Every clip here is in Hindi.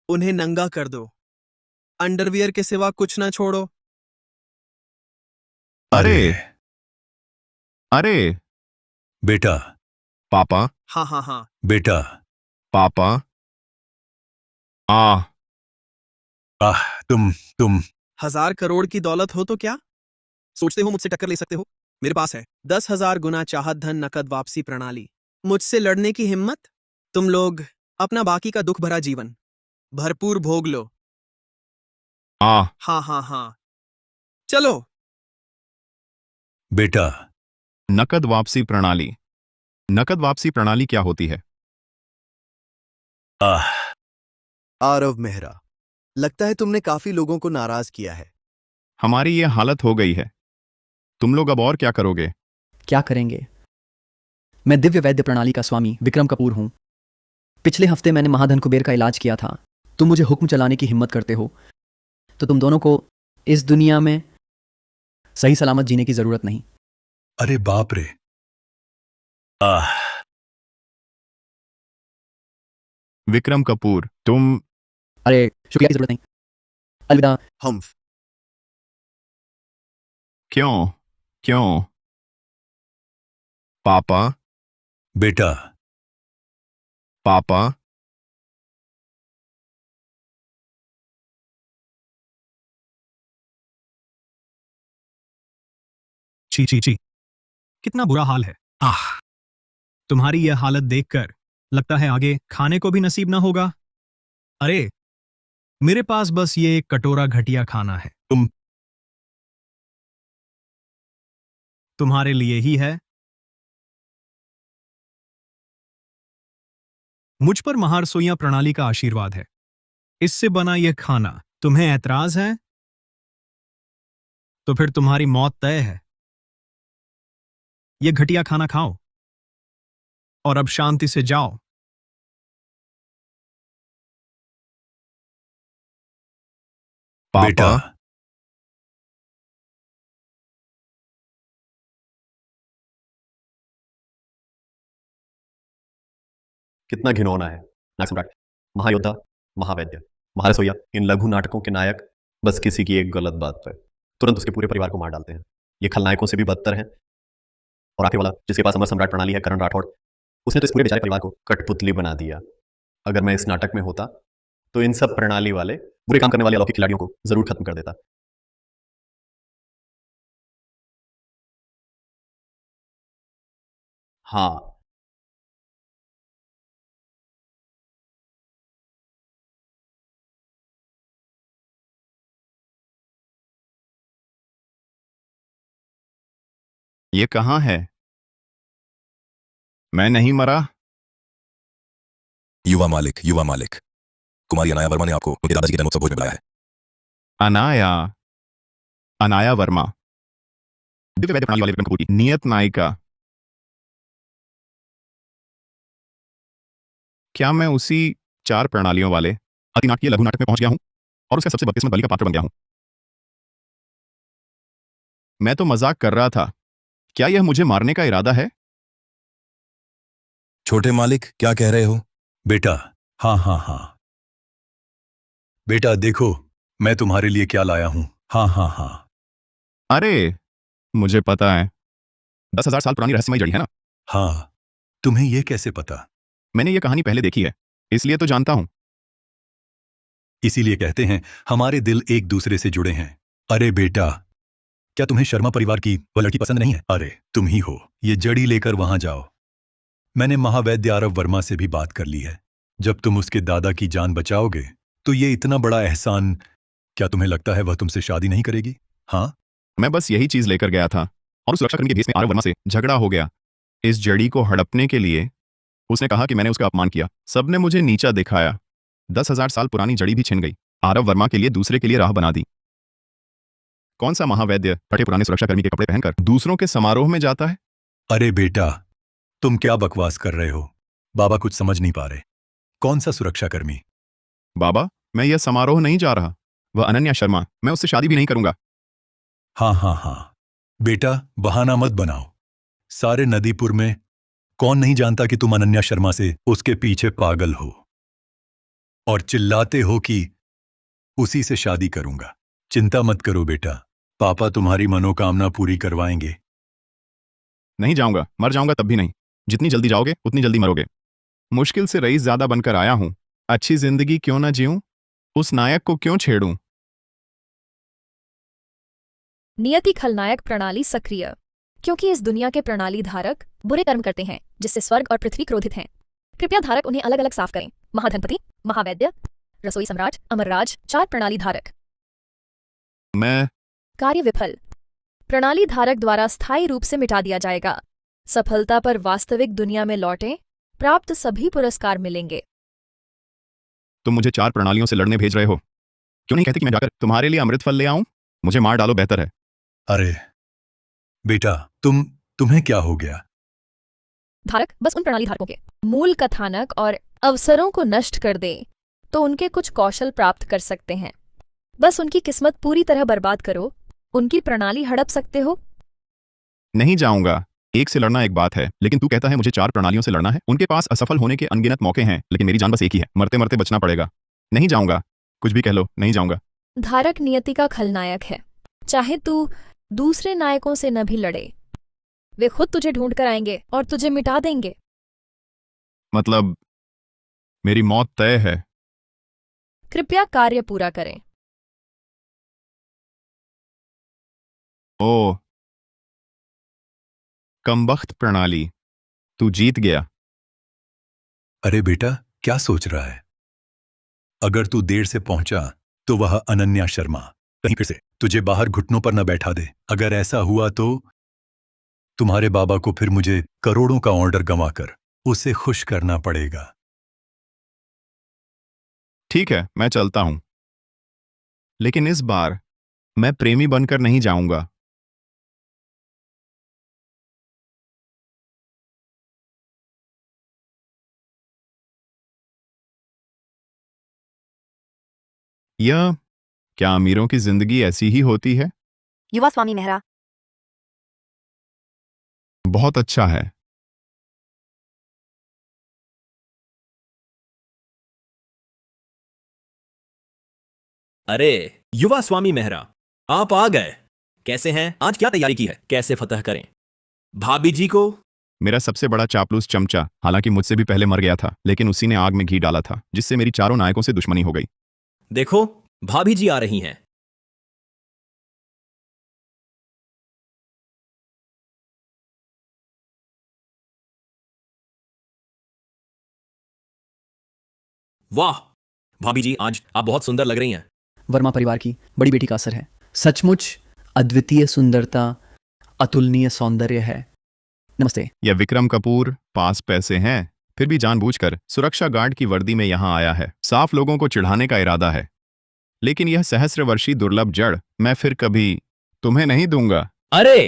उन्हें नंगा कर दो। अंडरवियर के सिवा कुछ ना छोड़ो। अरे अरे अरे बेटा, पापा हाँ हाँ हाँ। बेटा। पापा आ आह, तुम 1,000 करोड़ की दौलत हो तो क्या सोचते हो मुझसे टक्कर ले सकते हो? मेरे पास है 10,000 गुना चाहत धन नकद वापसी प्रणाली। मुझसे लड़ने की हिम्मत? तुम लोग अपना बाकी का दुख भरा जीवन भरपूर भोग लो। आ हाँ हाँ हाँ। चलो। बेटा। नकद वापसी प्रणाली। नकद वापसी प्रणाली क्या होती है? आह, आरव मेहरा, लगता है तुमने काफी लोगों को नाराज किया है। हमारी ये हालत हो गई है, तुम लोग अब और क्या करोगे? क्या करेंगे? मैं दिव्य वैद्य प्रणाली का स्वामी विक्रम कपूर हूं। पिछले हफ्ते मैंने महाधन कुबेर का इलाज किया था। तुम मुझे हुक्म चलाने की हिम्मत करते हो तो तुम दोनों को इस दुनिया में सही सलामत जीने की जरूरत नहीं। अरे बाप रे। आह, विक्रम कपूर, तुम अरे शुक्रिया की जरूरत नहीं। अलविदा। हम्फ। क्यों क्यों? पापा बेटा। पापा ची ची ची। कितना बुरा हाल है। आह, तुम्हारी यह हालत देखकर लगता है आगे खाने को भी नसीब ना होगा। अरे, मेरे पास बस ये एक कटोरा घटिया खाना है। तुम्हारे लिए ही है। मुझ पर महारसोइयां प्रणाली का आशीर्वाद है। इससे बना यह खाना तुम्हें ऐतराज है? तो फिर तुम्हारी मौत तय है। यह घटिया खाना खाओ और अब शांति से जाओ। बेटा। पापा कितना घिनौना है। नायक सम्राट, महायोद्धा, महावैद्य, महारसोइया, इन लघु नाटकों के नायक बस किसी की एक गलत बात पर तुरंत उसके पूरे परिवार को मार डालते हैं। ये खलनायकों से भी बदतर है। और आखिर वाला जिसके पास अमर सम्राट प्रणाली है, करण राठौड़, उसने तो इस पूरे बेचारे परिवार को कठपुतली बना दिया। अगर मैं इस नाटक में होता तो इन सब प्रणाली वाले बुरे काम करने वाले अलौकिक खिलाड़ियों को जरूर खत्म कर देता। हाँ, ये कहाँ है? मैं नहीं मरा। युवा मालिक, युवा मालिक, कुमारी अनाया वर्मा ने आपको उनके दादाजी के जन्मोत्सव भोज में बुलाया है। अनाया अनाया वर्मा, दिव्य वैद्य प्रणाली वाले विक्रम कपूर की नियत नायिका। क्या मैं उसी 4 प्रणालियों वाले अतिनाटकीय लघु नाटक में पहुंच गया हूं और उसका सबसे बदकिस्मत बलि का पात्र बन गया हूं? मैं तो मजाक कर रहा था। क्या यह मुझे मारने का इरादा है? छोटे मालिक, क्या कह रहे हो? बेटा। हाँ हाँ हाँ। बेटा देखो, मैं तुम्हारे लिए क्या लाया हूं। हाँ हाँ हाँ। अरे, मुझे पता है। 10,000 साल पुरानी रहस्यमयी जड़ी है ना? हाँ, तुम्हें यह कैसे पता? मैंने ये कहानी पहले देखी है, इसलिए तो जानता हूं। इसीलिए कहते हैं हमारे दिल एक दूसरे से जुड़े हैं। अरे बेटा, क्या तुम्हें शर्मा परिवार की वह लड़की पसंद नहीं है? अरे तुम ही हो। ये जड़ी लेकर वहां जाओ। मैंने महावैद्य आरव वर्मा से भी बात कर ली है। जब तुम उसके दादा की जान बचाओगे तो ये इतना बड़ा एहसान, क्या तुम्हें लगता है वह तुमसे शादी नहीं करेगी? हाँ। मैं बस यही चीज लेकर गया था और उस सुरक्षाकर्मी के भेष में आरव वर्मा से झगड़ा हो गया। इस जड़ी को हड़पने के लिए उसने कहा कि मैंने उसका अपमान किया। सबने मुझे नीचा दिखाया। 10,000 साल पुरानी जड़ी भी छिन गई। आरव वर्मा के लिए दूसरे के लिए राह बना दी। कौन सा महावैद्य फटे पुराने सुरक्षाकर्मी के कपड़े पहनकर दूसरों के समारोह में जाता है? अरे बेटा, तुम क्या बकवास कर रहे हो? बाबा कुछ समझ नहीं पा रहे। कौन सा सुरक्षाकर्मी? बाबा, मैं यह समारोह नहीं जा रहा। वह अनन्या शर्मा, मैं उससे शादी भी नहीं करूंगा। हाँ हाँ हाँ। बेटा, बहाना मत बनाओ। सारे नदीपुर में कौन नहीं जानता कि तुम अनन्या शर्मा से उसके पीछे पागल हो। और चिल्लाते हो कि उसी से शादी करूंगा। चिंता मत करो बेटा, पापा तुम्हारी मनोकामना पूरी करवाएंगे। नहीं जाऊंगा, मर जाऊंगा तब भी नहीं। जितनी जल्दी जाओगे उतनी जल्दी मरोगे। मुश्किल से रईस ज्यादा बनकर आया हूं। अच्छी जिंदगी क्यों ना जीऊं? उस नायक को क्यों छेड़ूं? नियति खलनायक प्रणाली सक्रिय, क्योंकि इस दुनिया के प्रणाली धारक बुरे कर्म करते हैं जिससे स्वर्ग और पृथ्वी क्रोधित हैं। कृपया धारक उन्हें अलग अलग साफ करें। महाधनपति, महावैद्य, रसोई सम्राट, अमरराज, 4 प्रणाली धारक। मैं कार्य विफल, प्रणाली धारक द्वारा स्थायी रूप से मिटा दिया जाएगा। सफलता पर वास्तविक दुनिया में लौटें, प्राप्त सभी पुरस्कार मिलेंगे। तुम मुझे 4 प्रणालियों से लड़ने भेज रहे हो। क्यों नहीं कहते कि मैं जाकर तुम्हारे लिए अमृत फल ले आऊं? मुझे मार डालो, बेहतर है। अरे बेटा, तुम्हें क्या हो गया? धारक बस उन प्रणाली धारकों के मूल कथानक और अवसरों को नष्ट कर दे तो उनके कुछ कौशल प्राप्त कर सकते हैं। बस उनकी किस्मत पूरी तरह बर्बाद करो, उनकी प्रणाली हड़प सकते हो। नहीं जाऊंगा। एक से लड़ना एक बात है, लेकिन तू कहता है मुझे 4 प्रणालियों से लड़ना है। उनके पास असफल होने के अनगिनत मौके हैं, लेकिन मेरी जान बस एक ही है, मरते मरते बचना पड़ेगा। नहीं जाऊंगा, कुछ भी कह लो, नहीं जाऊंगा। धारक नियति का खलनायक है। चाहे तू दूसरे नायकों से न भी लड़े, वे खुद तुझे ढूंढ कर आएंगे और तुझे मिटा देंगे। मतलब मेरी मौत तय है। कृपया कार्य पूरा करें। ओ कमबख्त प्रणाली, तू जीत गया। अरे बेटा, क्या सोच रहा है? अगर तू देर से पहुंचा तो वह अनन्या शर्मा कहीं फिर से तुझे बाहर घुटनों पर न बैठा दे। अगर ऐसा हुआ तो तुम्हारे बाबा को फिर मुझे करोड़ों का ऑर्डर गंवाकर उसे खुश करना पड़ेगा। ठीक है, मैं चलता हूं, लेकिन इस बार मैं प्रेमी बनकर नहीं जाऊंगा। यह क्या अमीरों की जिंदगी ऐसी ही होती है? युवा स्वामी मेहरा। बहुत अच्छा है। अरे युवा स्वामी मेहरा, आप आ गए। कैसे हैं? आज क्या तैयारी की है? कैसे फतह करें? भाभी जी को मेरा सबसे बड़ा चापलूस चमचा, हालांकि मुझसे भी पहले मर गया था, लेकिन उसी ने आग में घी डाला था, जिससे मेरी चारों नायकों से दुश्मनी हो गई। देखो, भाभी जी आ रही हैं। वाह भाभी जी, आज आप बहुत सुंदर लग रही हैं। वर्मा परिवार की बड़ी बेटी का असर है। सचमुच अद्वितीय सुंदरता, अतुलनीय सौंदर्य है। नमस्ते। यह विक्रम कपूर पास पैसे हैं, फिर भी जानबूझकर सुरक्षा गार्ड की वर्दी में यहां आया है। साफ लोगों को चिढ़ाने का इरादा है, लेकिन यह सहस्रवर्षीय दुर्लभ जड़ मैं फिर कभी तुम्हें नहीं दूंगा। अरे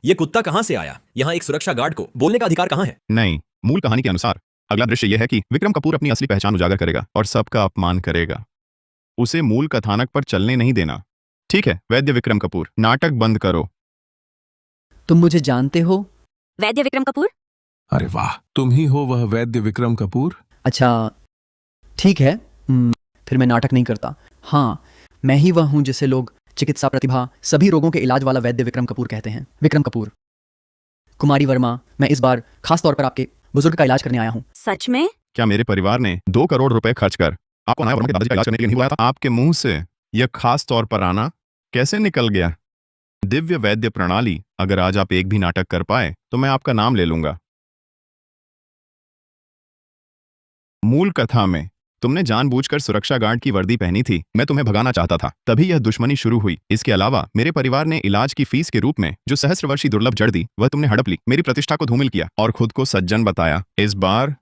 ये कुत्ता कहां से आया? यहां एक सुरक्षा गार्ड को बोलने का अधिकार कहां है? नहीं, मूल कहानी के अनुसार अगला दृश्य यह है कि विक्रम कपूर अपनी असली पहचान उजागर करेगा और सबका अपमान करेगा। उसे मूल कथानक पर चलने नहीं देना। ठीक है वैद्य विक्रम कपूर, नाटक बंद करो। तुम मुझे जानते हो? वैद्य विक्रम कपूर। अरे वाह, तुम ही हो वह वैद्य विक्रम कपूर? अच्छा ठीक है, फिर मैं नाटक नहीं करता। हाँ, मैं ही वह हूं जिसे लोग चिकित्सा प्रतिभा, सभी रोगों के इलाज वाला वैद्य विक्रम कपूर कहते हैं। विक्रम कपूर। कुमारी वर्मा, मैं इस बार खास तौर पर आपके बुजुर्ग का इलाज करने आया हूं। सच में? क्या मेरे परिवार ने 2 करोड़ रुपए खर्च कर आपको अनाया वर्मा के दादाजी का इलाज करने के लिए नहीं बुलाया था? आपके मुंह से यह खास तौर पर आना कैसे निकल गया? दिव्य वैद्य प्रणाली, अगर आज आप एक भी नाटक कर पाए तो मैं आपका नाम ले लूंगा। मूल कथा में तुमने जानबूझकर सुरक्षा गार्ड की वर्दी पहनी थी। मैं तुम्हें भगाना चाहता था, तभी यह दुश्मनी शुरू हुई। इसके अलावा मेरे परिवार ने इलाज की फीस के रूप में जो सहस्रवर्षीय दुर्लभ जड़ दी, वह तुमने हड़प ली, मेरी प्रतिष्ठा को धूमिल किया और खुद को सज्जन बताया। इस बार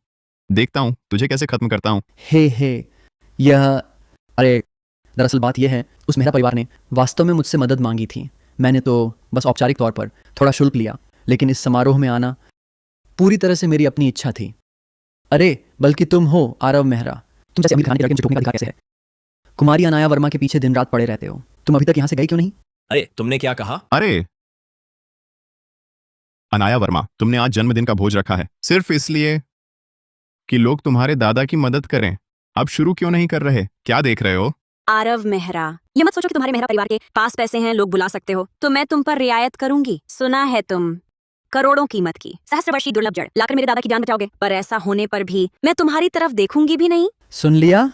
देखता हूं तुझे कैसे खत्म करता हूं। हे यह अरे दरअसल बात यह है, उस मेहरा परिवार ने वास्तव में मुझसे मदद मांगी थी। मैंने तो बस औपचारिक तौर पर थोड़ा शुल्क लिया, लेकिन इस समारोह में आना पूरी तरह से मेरी अपनी इच्छा थी। अरे बल्कि तुम हो आरव मेहरा, तुम जैसे अमीर खान के लड़के मुझे ठोकने का अधिकार कैसे है? कुमारी अनाया वर्मा के पीछे दिन रात पड़े रहते हो, तुम अभी तक यहां से गई क्यों नहीं? अरे तुमने क्या कहा? अरे अनाया वर्मा, तुमने आज जन्मदिन का भोज रखा है सिर्फ इसलिए कि लोग तुम्हारे दादा की मदद करें। अब शुरू क्यों नहीं कर रहे? क्या देख रहे हो? आरव मेहरा, ये मत सोचो कि तुम्हारे मेहरा परिवार के पास पैसे हैं, लोग बुला सकते हो, तो मैं तुम पर रियायत करूंगी। सुना है तुम करोड़ों कीमत की सहस्त्रवर्षीय दुर्लभ जड़ लाकर मेरे दादा की जान बचाओगे, पर ऐसा होने पर भी मैं तुम्हारी तरफ देखूंगी भी नहीं। सुन लिया?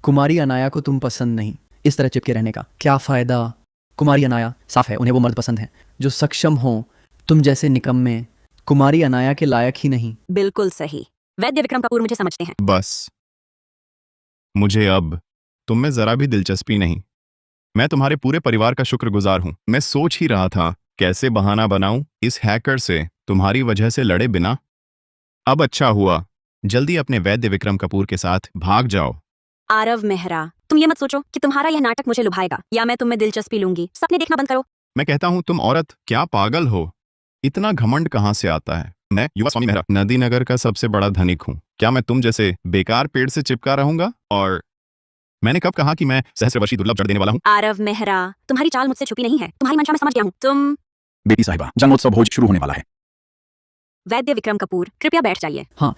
कुमारी अनाया को तुम पसंद नहीं, इस तरह चिपके रहने का क्या फायदा? कुमारी अनाया साफ है, उन्हें वो मर्द पसंद है जो सक्षम हो। तुम जैसे निकम्मे कुमारी अनाया के लायक ही नहीं। बिल्कुल सही। वैद्य विक्रम कपूर मुझे समझते हैं। बस मुझे अब तुम में जरा भी दिलचस्पी नहीं। मैं तुम्हारे पूरे परिवार का शुक्रगुजार हूं। मैं सोच ही रहा था कैसे बहाना बनाऊं इस हैकर से तुम्हारी वजह से लड़े बिना। अब अच्छा हुआ, जल्दी अपने वैद्य विक्रम कपूर के साथ भाग जाओ। आरव मेहरा, तुम ये मत सोचो कि तुम्हारा यह नाटक मुझे लुभाएगा या मैं तुम में दिलचस्पी लूंगी। सपने देखना बंद करो। मैं कहता हूं तुम औरत क्या पागल हो? इतना घमंड कहां से आता है? मैं युवा स्वामी मेहरा नदी नगर का सबसे बड़ा धनिक हूं। क्या मैं तुम जैसे बेकार पेड़ से चिपका रहूंगा? और मैंने कब कहा कि मैं सहस्त्रवर्षीय दुर्लभ जड़ देने वाला हूं? आरव मेहरा, तुम्हारी चाल मुझसे छुपी नहीं है। तुम्हारी मंशा मैं समझ गया हूँ। तुम बेटी साहिबा, जन्मोत्सव भोज शुरू होने वाला है। वैद्य विक्रम कपूर, कृपया बैठ जाइए। हाँ।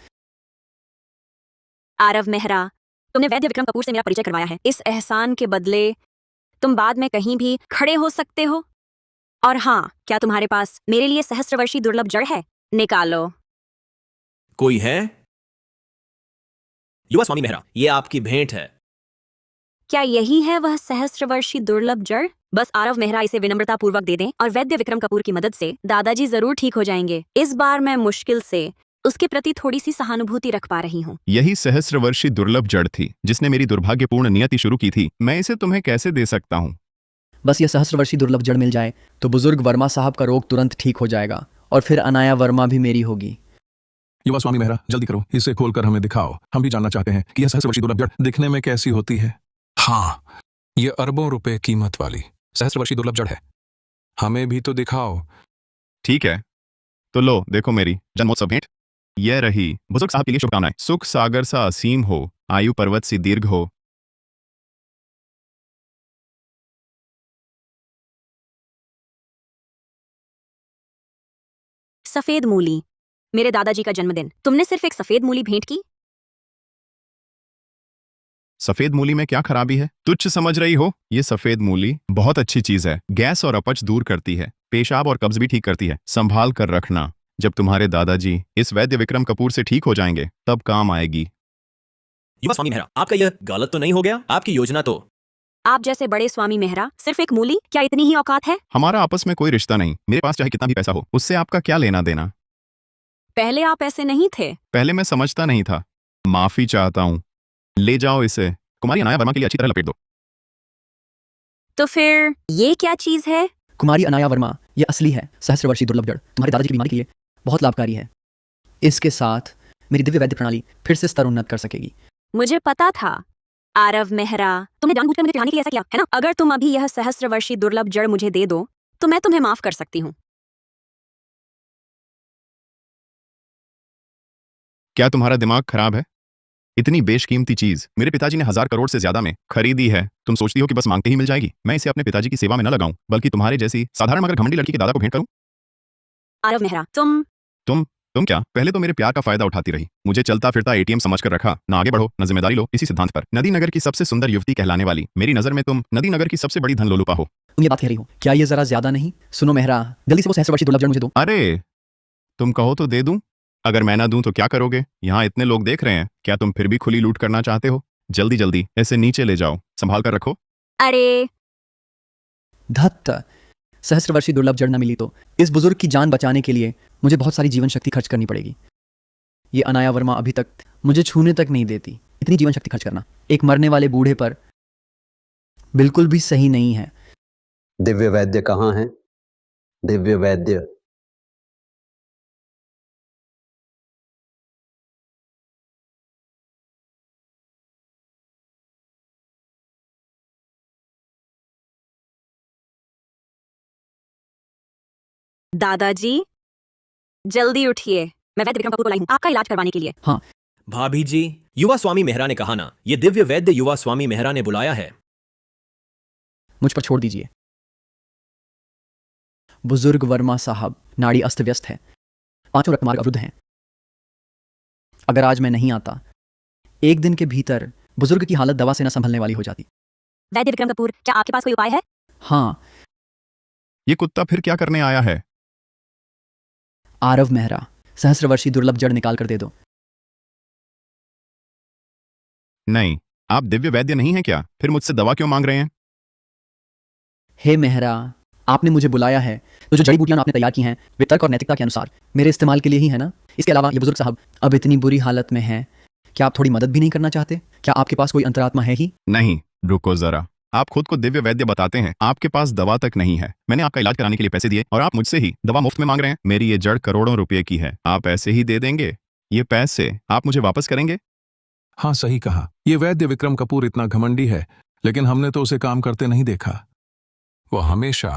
आरव मेहरा, तुमने वैद्य विक्रम कपूर से मेरा परिचय करवाया है। इस एहसान के बदले तुम बाद में कहीं भी खड़े हो सकते हो। और हाँ, क्या तुम्हारे पास मेरे लिए सहस्त्रवर्षीय दुर्लभ जड़ है? निकालो। कोई है? युवा स्वामी मेहरा, ये आपकी भेंट है। क्या यही है वह सहस्त्रवर्षीय दुर्लभ जड़? बस आरव मेहरा इसे विनम्रता पूर्वक दे दें और वैद्य विक्रम कपूर की मदद से दादाजी जरूर ठीक हो जाएंगे। इस बार मैं मुश्किल से उसके प्रति थोड़ी सी सहानुभूति रख पा रही हूँ। यही सहस्त्रवर्षीय दुर्लभ जड़ थी जिसने मेरी दुर्भाग्यपूर्ण नियति शुरू की थी। मैं इसे तुम्हें कैसे दे सकता हूँ? बस ये सहस्त्रवर्षीय दुर्लभ जड़ मिल जाए तो बुजुर्ग वर्मा साहब का रोग तुरंत ठीक हो जाएगा और फिर अनाया वर्मा भी मेरी होगी। युवा स्वामी मेहरा, जल्दी करो, इसे खोलकर हमें दिखाओ। हम भी जानना चाहते हैं कि यह सहस्त्रवर्षीय दुर्लभ जड़ दिखने में कैसी होती है। हाँ, ये अरबों रुपए कीमत वाली सहस्त्रवर्षीय दुर्लभ जड़ है। हमें भी तो दिखाओ। ठीक है, तो लो देखो मेरी जन्मोत्सव भेंट। यह रही। बुजुर्ग साहब के लिए शुभकामनाएं। सुख सागर सा असीम हो, आयु पर्वत सी दीर्घ हो। सफेद मूली, मेरे दादाजी का जन्मदिन, तुमने सिर्फ एक सफेद मूली भेंट की? सफेद मूली में क्या खराबी है? तुच्छ समझ रही हो? ये सफेद मूली बहुत अच्छी चीज है। गैस और अपच दूर करती है, पेशाब और कब्ज भी ठीक करती है। संभाल कर रखना, जब तुम्हारे दादाजी इस वैद्य विक्रम कपूर से ठीक हो जाएंगे तब काम आएगी। युवा स्वामी मेहरा, आपका यह गलत तो नहीं हो गया? आपकी योजना तो। आप जैसे बड़े स्वामी मेहरा, सिर्फ एक मूली, क्या इतनी ही औकात है? हमारा आपस में कोई रिश्ता नहीं। मेरे पास चाहे कितना भी पैसा हो, उससे आपका क्या लेना देना? पहले आप ऐसे नहीं थे। पहले मैं समझता नहीं था। माफी चाहता हूँ। ले जाओ इसे, कुमारी अनाया वर्मा के लिए अच्छी तरह लपेट दो। तो फिर ये क्या चीज है? कुमारी अनाया वर्मा, ये असली है सहस्त्रवर्षीय दुर्लभ जड़। तुम्हारे दादाजी की बीमारी के लिए बहुत लाभकारी है। इसके साथ मेरी दिव्य वैद्य प्रणाली फिर से स्तर उन्नत कर सकेगी। मुझे पता था। आरव मेहरा, तुमने जानबूझकर मुझे चिढ़ाने के लिए ऐसा किया है ना? अगर तुम अभी यह सहस्त्रवर्षीय दुर्लभ जड़ मुझे दे दो तो मैं तुम्हें माफ कर सकती हूँ। क्या तुम्हारा दिमाग खराब है? इतनी बेशकीमती चीज मेरे पिताजी ने 1000 करोड़ से ज्यादा में खरीदी है। तुम सोचती हो कि बस मांगते ही मिल जाएगी? मैं इसे अपने पिताजी की सेवा में न लगाऊं, बल्कि तुम्हारे जैसी साधारण मगर घमंडी लड़की के दादा को भेंट करूं। आरव मेहरा, तुम क्या पहले तो मेरे प्यार का फायदा उठाती रही, मुझे चलता फिरता एटीएम समझकर रखा। न आगे बढ़ो न जिम्मेदारी लो। इसी सिद्धांत पर नदी नगर की सबसे सुंदर युवती कहलाने वाली मेरी नजर में तुम नदी नगर की सबसे बड़ी धन लोलुपा हो। तुम ये बात कह रही हो, क्या ये जरा ज्यादा नहीं? सुनो मेहरा, जल्दी से वो सहस्त्रवर्षीय दुर्लभ जड़ मुझे दो। अरे तुम कहो तो दे दूं। अगर मैं ना दूं तो क्या करोगे? यहाँ इतने लोग देख रहे हैं, क्या तुम फिर भी खुली लूट करना चाहते हो? जल्दी जल्दी ऐसे नीचे ले जाओ, संभाल कर रखो। अरे धत्त, सहस्त्रवर्षीय दुर्लभ जड़ न मिली तो इस बुजुर्ग की जान बचाने के लिए मुझे बहुत सारी जीवन शक्ति खर्च करनी पड़ेगी। ये अनाया वर्मा अभी तक मुझे छूने तक नहीं देती। इतनी जीवन शक्ति खर्च करना एक मरने वाले बूढ़े पर बिल्कुल भी सही नहीं है। दिव्य वैद्य कहाँ है? दिव्य वैद्य। दादाजी, जल्दी उठिए, मैं वैद्य विक्रम कपूर को लाई हूँ आपका इलाज करवाने के लिए। हाँ भाभी जी, युवा स्वामी मेहरा ने कहा ना, ये दिव्य वैद्य युवा स्वामी मेहरा ने बुलाया है। मुझ पर छोड़ दीजिए। बुजुर्ग वर्मा साहब, नाड़ी अस्त व्यस्त है, 5 रक्तमार्ग अवरुद्ध हैं। अगर आज मैं नहीं आता, एक दिन के भीतर बुजुर्ग की हालत दवा से न संभलने वाली हो जाती। वैद्य विक्रम कपूर, क्या आपके पास कोई उपाय है? हाँ, ये कुत्ता फिर क्या करने आया है? आरव मेहरा, सहस्रवर्षी दुर्लभ जड़ निकाल कर दे दो। नहीं, आप दिव्य वैद्य नहीं हैं क्या? फिर मुझसे दवा क्यों मांग रहे हैं? हे मेहरा, आपने मुझे बुलाया है तो जो जड़ी बूटियां आपने तैयार की हैं वे तर्क और नैतिकता के अनुसार मेरे इस्तेमाल के लिए ही है ना? इसके अलावा ये बुजुर्ग साहब अब इतनी बुरी हालत में हैं, क्या आप थोड़ी मदद भी नहीं करना चाहते? क्या आपके पास कोई अंतरात्मा है ही? नहीं, रुको जरा। आप खुद को दिव्य वैद्य बताते हैं, आपके पास दवा तक नहीं है। मैंने आपका इलाज कराने के लिए पैसे दिए और आप मुझसे ही दवा मुफ्त में मांग रहे हैं। मेरी ये जड़ करोड़ों रुपए की है, आप ऐसे ही दे देंगे? ये पैसे आप मुझे वापस करेंगे? हाँ, सही कहा। ये वैद्य विक्रम कपूर इतना घमंडी है, लेकिन हमने तो उसे काम करते नहीं देखा। वो हमेशा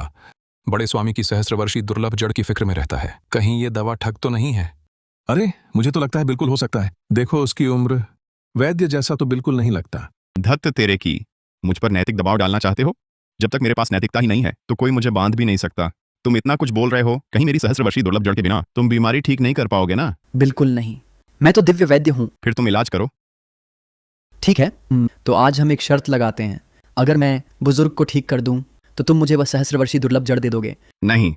बड़े स्वामी की सहस्रवर्षी दुर्लभ जड़ की फिक्र में रहता है। कहीं ये दवा ठग तो नहीं है? अरे, मुझे तो लगता है बिल्कुल हो सकता है। देखो उसकी उम्र, वैद्य जैसा तो बिल्कुल नहीं लगता। धत्त तेरे की, मुझ पर नैतिक दबाव डालना चाहते हो? जब तक मेरे पास नैतिकता ही नहीं है तो कोई मुझे बांध भी नहीं सकता। तुम इतना कुछ बोल रहे हो, कहीं मेरी सहस्रवर्षी दुर्लभ जड़ के बिना तुम बीमारी ठीक नहीं कर पाओगे ना? बिल्कुल नहीं, मैं तो दिव्य वैद्य हूँ। फिर तुम इलाज करो। ठीक है, तो आज हम एक शर्त लगाते हैं। अगर मैं बुजुर्ग को ठीक कर दूं तो तुम मुझे वह सहस्रवर्षी दुर्लभ जड़ दे दोगे? नहीं,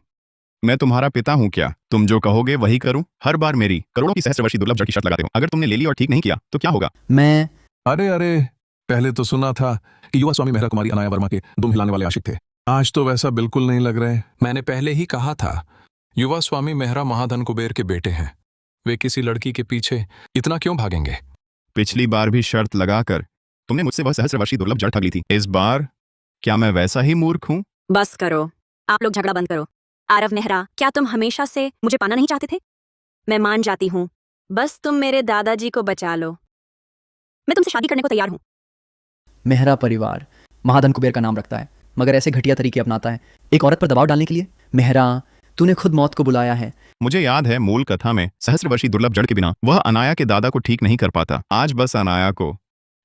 मैं तुम्हारा पिता हूं क्या? तुम जो कहोगे वही करूं? हर बार मेरी करोड़ों की सहस्रवर्षी दुर्लभ जड़ की शर्त लगाते हो। अगर तुमने ले ली और ठीक नहीं किया तो क्या होगा? मैं अरे, पहले तो सुना था कि युवा स्वामी मेहरा कुमारी अनाया वर्मा के दुम हिलाने वाले आशिक थे। आज तो वैसा बिल्कुल नहीं लग रहे। मैंने पहले ही कहा था, युवा स्वामी मेहरा महाधन कुबेर के बेटे हैं। वे किसी लड़की के पीछे इतना क्यों भागेंगे? पिछली बार भी शर्त लगाकर तुमने मुझसे वह सहस्रवर्षी दुर्लभ जड़ ठग ली थी। इस बार क्या मैं वैसा ही मूर्ख हूं? बस करो, आप लोग झगड़ा बंद करो। आरव मेहरा, क्या तुम हमेशा से मुझे पाना नहीं चाहते थे? मैं मान जाती हूँ, बस तुम मेरे दादाजी को बचा लो। मैं तुमसे शादी करने को तैयार हूँ। मेहरा परिवार महाधन कुबेर का नाम रखता है, मगर ऐसे घटिया तरीके अपनाता है एक औरत पर दबाव डालने के लिए। मेहरा, तूने खुद मौत को बुलाया है। मुझे याद है मूल कथा में सहस्रवर्षी दुर्लभ जड़ के बिना वह अनाया के दादा को ठीक नहीं कर पाता। आज बस अनाया को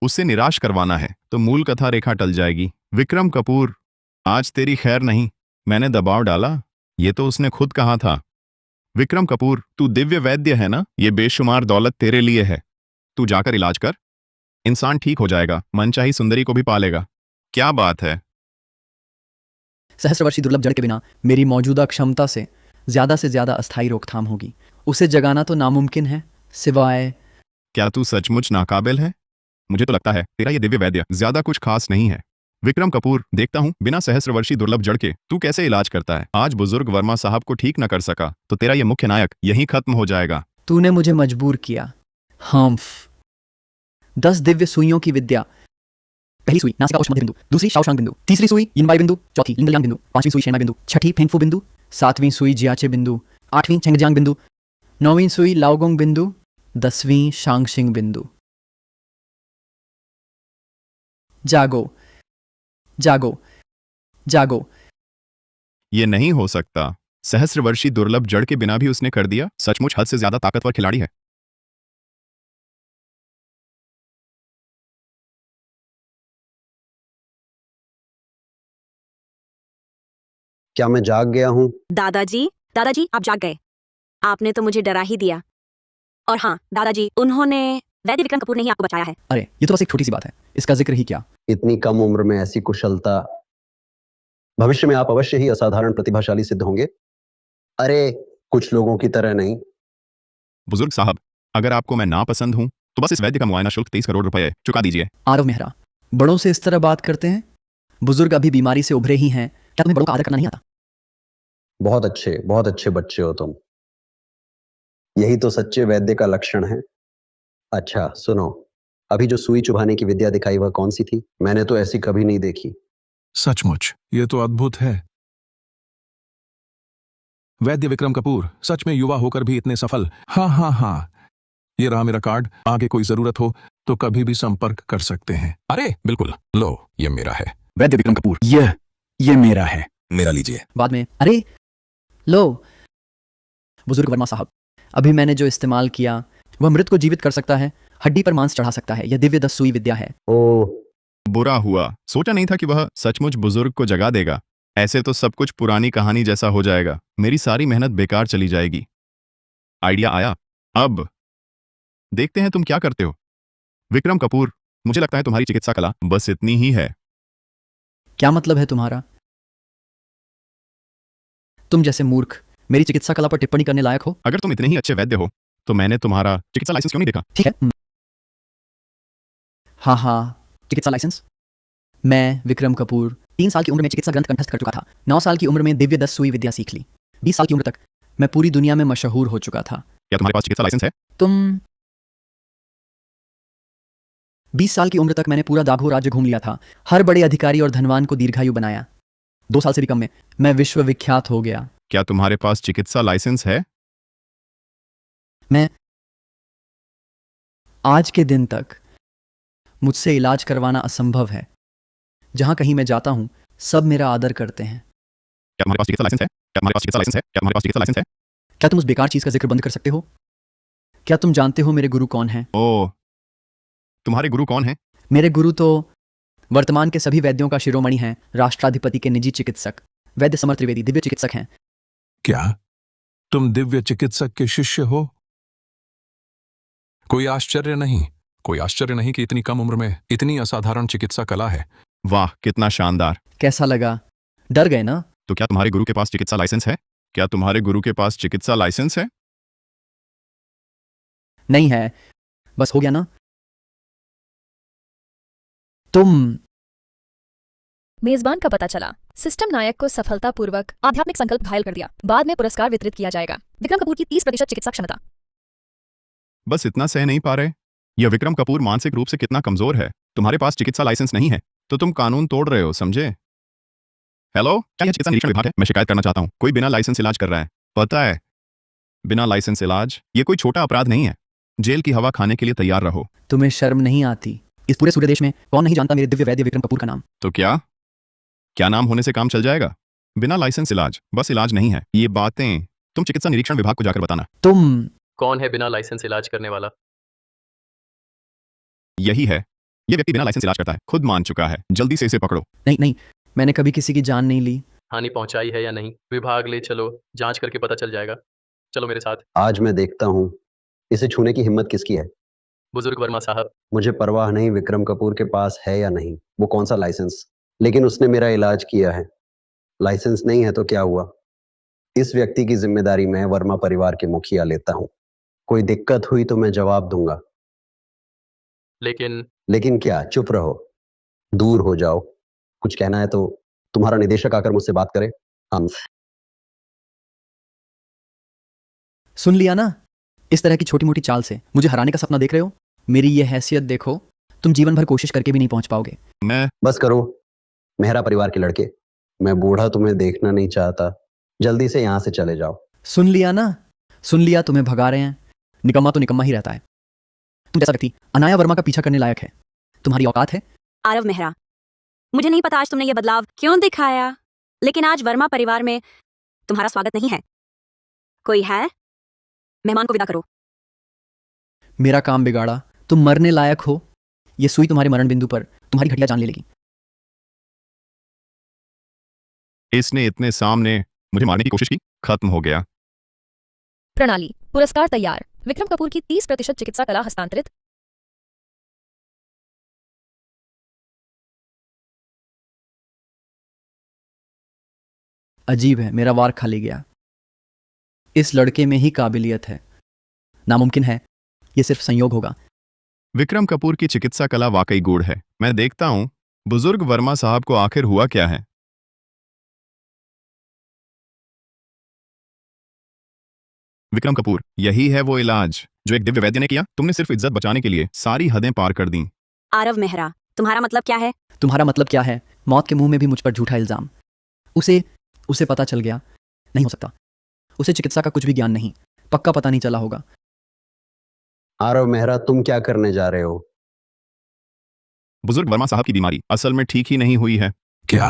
उससे निराश करवाना है तो मूल कथा रेखा टल जाएगी। विक्रम कपूर, आज तेरी खैर नहीं। मैंने दबाव डाला, ये तो उसने खुद कहा था। विक्रम कपूर, तू दिव्य वैद्य है ना? ये बेशुमार दौलत तेरे लिए है। तू जाकर इलाज कर, इंसान ठीक हो जाएगा, मनचाही सुंदरी को भी पालेगा। क्या बात है? सहस्रवर्षी दुर्लभ जड़ के बिना मेरी मौजूदा क्षमता से ज्यादा अस्थायी रोकथाम होगी। उसे जगाना तो नामुमकिन है, सिवाय। क्या तू सचमुच नाकाबिल है? मुझे तो लगता है तेरा ये दिव्य वैद्य ज्यादा कुछ खास नहीं है। विक्रम कपूर, देखता हूं बिना सहस्रवर्षी दुर्लभ जड़ के तू कैसे इलाज करता है। आज बुजुर्ग वर्मा साहब को ठीक न कर सका तो तेरा ये मुख्य नायक यहीं खत्म हो जाएगा। तूने मुझे मजबूर किया। हम्फ 10 दिव्य सुइयों की विद्या। पहली सुई नासिका उष्ण मध्य बिंदु, दूसरी शाओशांग बिंदु, तीसरी सुई यिनबाई बिंदु, चौथी लिंगयांग बिंदु, पांचवी सुई शेनबाई बिंदु, छठी फेंगफू बिंदु, सातवीं सुई जियाचे बिंदु, आठवीं चेंगजियांग बिंदु, नौवीं सुई लाओगोंग बिंदु, 10वीं शांगशिंग बिंदु। जागो, जागो, जागो। ये नहीं हो सकता। सहस्रवर्षी दुर्लभ जड़ के बिना भी उसने कर दिया। सचमुच हद से ज्यादा ताकतवर खिलाड़ी है। क्या मैं जाग गया हूँ? दादाजी, आप जाग गए। आपने तो मुझे डरा ही दिया। और हाँ दादाजी, उन्होंने वैद्य विक्रम कपूर ने ही आपको बचाया है। अरे, ये तो बस एक छोटी सी बात है, इसका जिक्र ही क्या। इतनी कम उम्र में ऐसी कुशलता, भविष्य में आप अवश्य ही असाधारण प्रतिभाशाली सिद्ध होंगे। अरे, कुछ लोगों की तरह नहीं। बुजुर्ग साहब, अगर आपको मैं नापसंद हूं तो बस इस वैद्य का मुआयना शुल्क 23 करोड़ रुपए चुका दीजिए। आरव मेहरा, बड़ों से इस तरह बात करते हैं? बुजुर्ग अभी बीमारी से उभरे ही हैं, क्या तुम्हें बड़ों का आदर करना नहीं आता? बहुत अच्छे बच्चे हो तुम। यही तो सच्चे वैद्य का लक्षण है। अच्छा सुनो, अभी जो सुई चुभाने की विद्या दिखाई वह कौन सी थी? मैंने तो ऐसी कभी नहीं देखी। सचमुच ये तो अद्भुत है। वैद्य विक्रम कपूर सच में युवा होकर भी इतने सफल। हाँ, ये रहा मेरा कार्ड। आगे कोई जरूरत हो तो कभी भी संपर्क कर सकते हैं। अरे बिल्कुल, लो ये मेरा है। वैद्य विक्रम कपूर, ये मेरा है। मेरा लीजिए। बाद में। अरे लो, बुजुर्ग वर्मा साहब, अभी मैंने जो इस्तेमाल किया वह मृत को जीवित कर सकता है, हड्डी पर मांस चढ़ा सकता है। यह दिव्य 10 सुई विद्या है। ओह, बुरा हुआ, सोचा नहीं था कि वह सचमुच बुजुर्ग को जगा देगा। ऐसे तो सब कुछ पुरानी कहानी जैसा हो जाएगा। मेरी सारी मेहनत बेकार चली जाएगी। आइडिया आया। अब देखते हैं तुम क्या करते हो। विक्रम कपूर, मुझे लगता है तुम्हारी चिकित्सा कला बस इतनी ही है। क्या मतलब है तुम्हारा? तुम जैसे मूर्ख मेरी चिकित्सा कला पर टिप्पणी करने लायक हो? अगर तुम इतने ही अच्छे वैद्य हो तो मैंने तुम्हारा चिकित्सा लाइसेंस क्यों नहीं देखा? ठीक है। हाँ हाँ, चिकित्सा लाइसेंस। मैं विक्रम कपूर 3 साल की उम्र में चिकित्सा ग्रंथ कंठस्थ कर चुका था। 9 साल की उम्र में दिव्य 10 सुई विद्या सीख ली। 20 साल की उम्र तक मैं पूरी दुनिया में मशहूर हो चुका था। क्या तुम्हारे पास चिकित्सा लाइसेंस है? तुम 20 साल की उम्र तक मैंने पूरा दाघो राज्य घूम लिया था। हर बड़े अधिकारी और धनवान को दीर्घायु बनाया। 2 साल से भी कम में मैं विश्वविख्यात हो गया। क्या तुम्हारे पास चिकित्सा लाइसेंस है? मैं आज के दिन तक मुझसे इलाज करवाना असंभव है। जहां कहीं मैं जाता हूं सब मेरा आदर करते हैं। क्या तुम्हारे पास चिकित्सा लाइसेंस है? क्या तुम्हारे पास चिकित्सा लाइसेंस है? क्या तुम्हारे पास चिकित्सा लाइसेंस है? क्या तुम उस बेकार चीज का जिक्र बंद कर सकते हो? क्या तुम जानते हो मेरे गुरु कौन हैं? ओह, तुम्हारे गुरु कौन हैं? मेरे गुरु तो वर्तमान के सभी वैद्यों का शिरोमणि हैं। राष्ट्राधिपति के निजी चिकित्सक वैद्य समर त्रिवेदी दिव्य चिकित्सक हैं। क्या तुम दिव्य चिकित्सक के शिष्य हो? कोई आश्चर्य नहीं कि इतनी कम उम्र में इतनी असाधारण चिकित्सा कला है। वाह, कितना शानदार। कैसा लगा? डर गए ना? तो क्या तुम्हारे गुरु के पास चिकित्सा लाइसेंस है? क्या तुम्हारे गुरु के पास चिकित्सा लाइसेंस है? नहीं है। बस हो गया ना? तुम मेजबान का पता चला। सिस्टम नायक को सफलतापूर्वक आध्यात्मिक संकल्प घायल कर दिया। बाद में पुरस्कार वितरित किया जाएगा। विक्रम कपूर की 30% चिकित्सा क्षमता। बस इतना सह नहीं पा रहे? यह विक्रम कपूर मानसिक रूप से कितना कमजोर है। तुम्हारे पास चिकित्सा लाइसेंस नहीं है तो तुम कानून तोड़ रहे हो, समझे? हेलो, क्या यह चिकित्सा निरीक्षण विभाग है? मैं शिकायत करना चाहता हूं। कोई बिना लाइसेंस इलाज कर रहा है। पता है, बिना लाइसेंस इलाज ये कोई छोटा अपराध नहीं है। जेल की हवा खाने के लिए तैयार रहो। तुम्हें शर्म नहीं आती? इस पूरे सूर्य देश में कौन नहीं जानता मेरे दिव्य वैद्य विक्रम कपूर का नाम? तो क्या नाम होने से काम चल जाएगा? बिना लाइसेंस इलाज बस इलाज नहीं है। ये बातें तुम चिकित्सा निरीक्षण विभाग को जाकर बताना। तुम कौन है बिना लाइसेंस इलाज करने वाला? यही है, ये व्यक्ति बिना लाइसेंस इलाज करता है। खुद मान चुका है। जल्दी से इसे पकड़ो। नहीं, मैंने कभी किसी की जान नहीं ली। हानि पहुंचाई है या नहीं विभाग ले चलो, जांच करके पता चल जाएगा। चलो मेरे साथ। आज मैं देखता हूँ इसे छूने की हिम्मत किसकी है। बुजुर्ग वर्मा साहब। मुझे परवाह नहीं विक्रम कपूर के पास है या नहीं वो कौन सा लाइसेंस, लेकिन उसने मेरा इलाज किया है। लाइसेंस नहीं है तो क्या हुआ? इस व्यक्ति की जिम्मेदारी मैं वर्मा परिवार के मुखिया लेता हूं। कोई दिक्कत हुई तो मैं जवाब दूंगा। लेकिन क्या? चुप रहो, दूर हो जाओ। कुछ कहना है तो तुम्हारा निदेशक आकर मुझसे बात करे। हम सुन लिया ना? इस तरह की छोटी मोटी चाल से मुझे हराने का सपना देख रहे हो? मेरी ये हैसियत देखो, तुम जीवन भर कोशिश करके भी नहीं पहुंच पाओगे। बस करो मेहरा परिवार के लड़के, मैं बूढ़ा तुम्हें देखना नहीं चाहता। जल्दी से यहां से चले जाओ। सुन लिया ना? सुन लिया, तुम्हें भगा रहे हैं। निकम्मा तो निकम्मा ही रहता है। तुम जैसा व्यक्ति अनाया वर्मा का पीछा करने लायक है। तुम्हारी औकात है? आरव मेहरा, मुझे नहीं पता आज तुमने ये बदलाव क्यों दिखाया, लेकिन आज वर्मा परिवार में तुम्हारा स्वागत नहीं है। कोई है? मेहमान को विदा करो। मेरा काम बिगाड़ा। तुम मरने लायक हो। ये सुई तुम्हारे मरण बिंदु पर तुम्हारी घटिया जान ले लेगी। इसने इतने सामने मुझे मारने की कोशिश की, खत्म हो गया। प्रणाली पुरस्कार तैयार। विक्रम कपूर की 30% चिकित्सा कला हस्तांतरित। अजीब है, मेरा वार खाली गया। इस लड़के में ही काबिलियत है। नामुमकिन है, ये सिर्फ संयोग होगा। विक्रम कपूर की चिकित्सा कला वाकई गूढ़ है। मैं देखता हूं बुजुर्ग वर्मा साहब को आखिर हुआ क्या है। विक्रम कपूर, यही है वो इलाज जो एक दिव्य वैद्य ने किया? तुमने सिर्फ इज्जत बचाने के लिए सारी हदें पार कर दी। आरव मेहरा, तुम्हारा मतलब क्या है? तुम्हारा मतलब क्या है? मौत के मुंह में भी मुझ पर झूठा इल्जाम। उसे पता चल गया। नहीं हो सकता। उसे चिकित्सा का कुछ भी ज्ञान नहीं। पक्का पता नहीं चला होगा। आरव मेहरा, तुम क्या करने जा रहे हो? बुजुर्ग वर्मा साहब की बीमारी असल में ठीक ही नहीं हुई है। क्या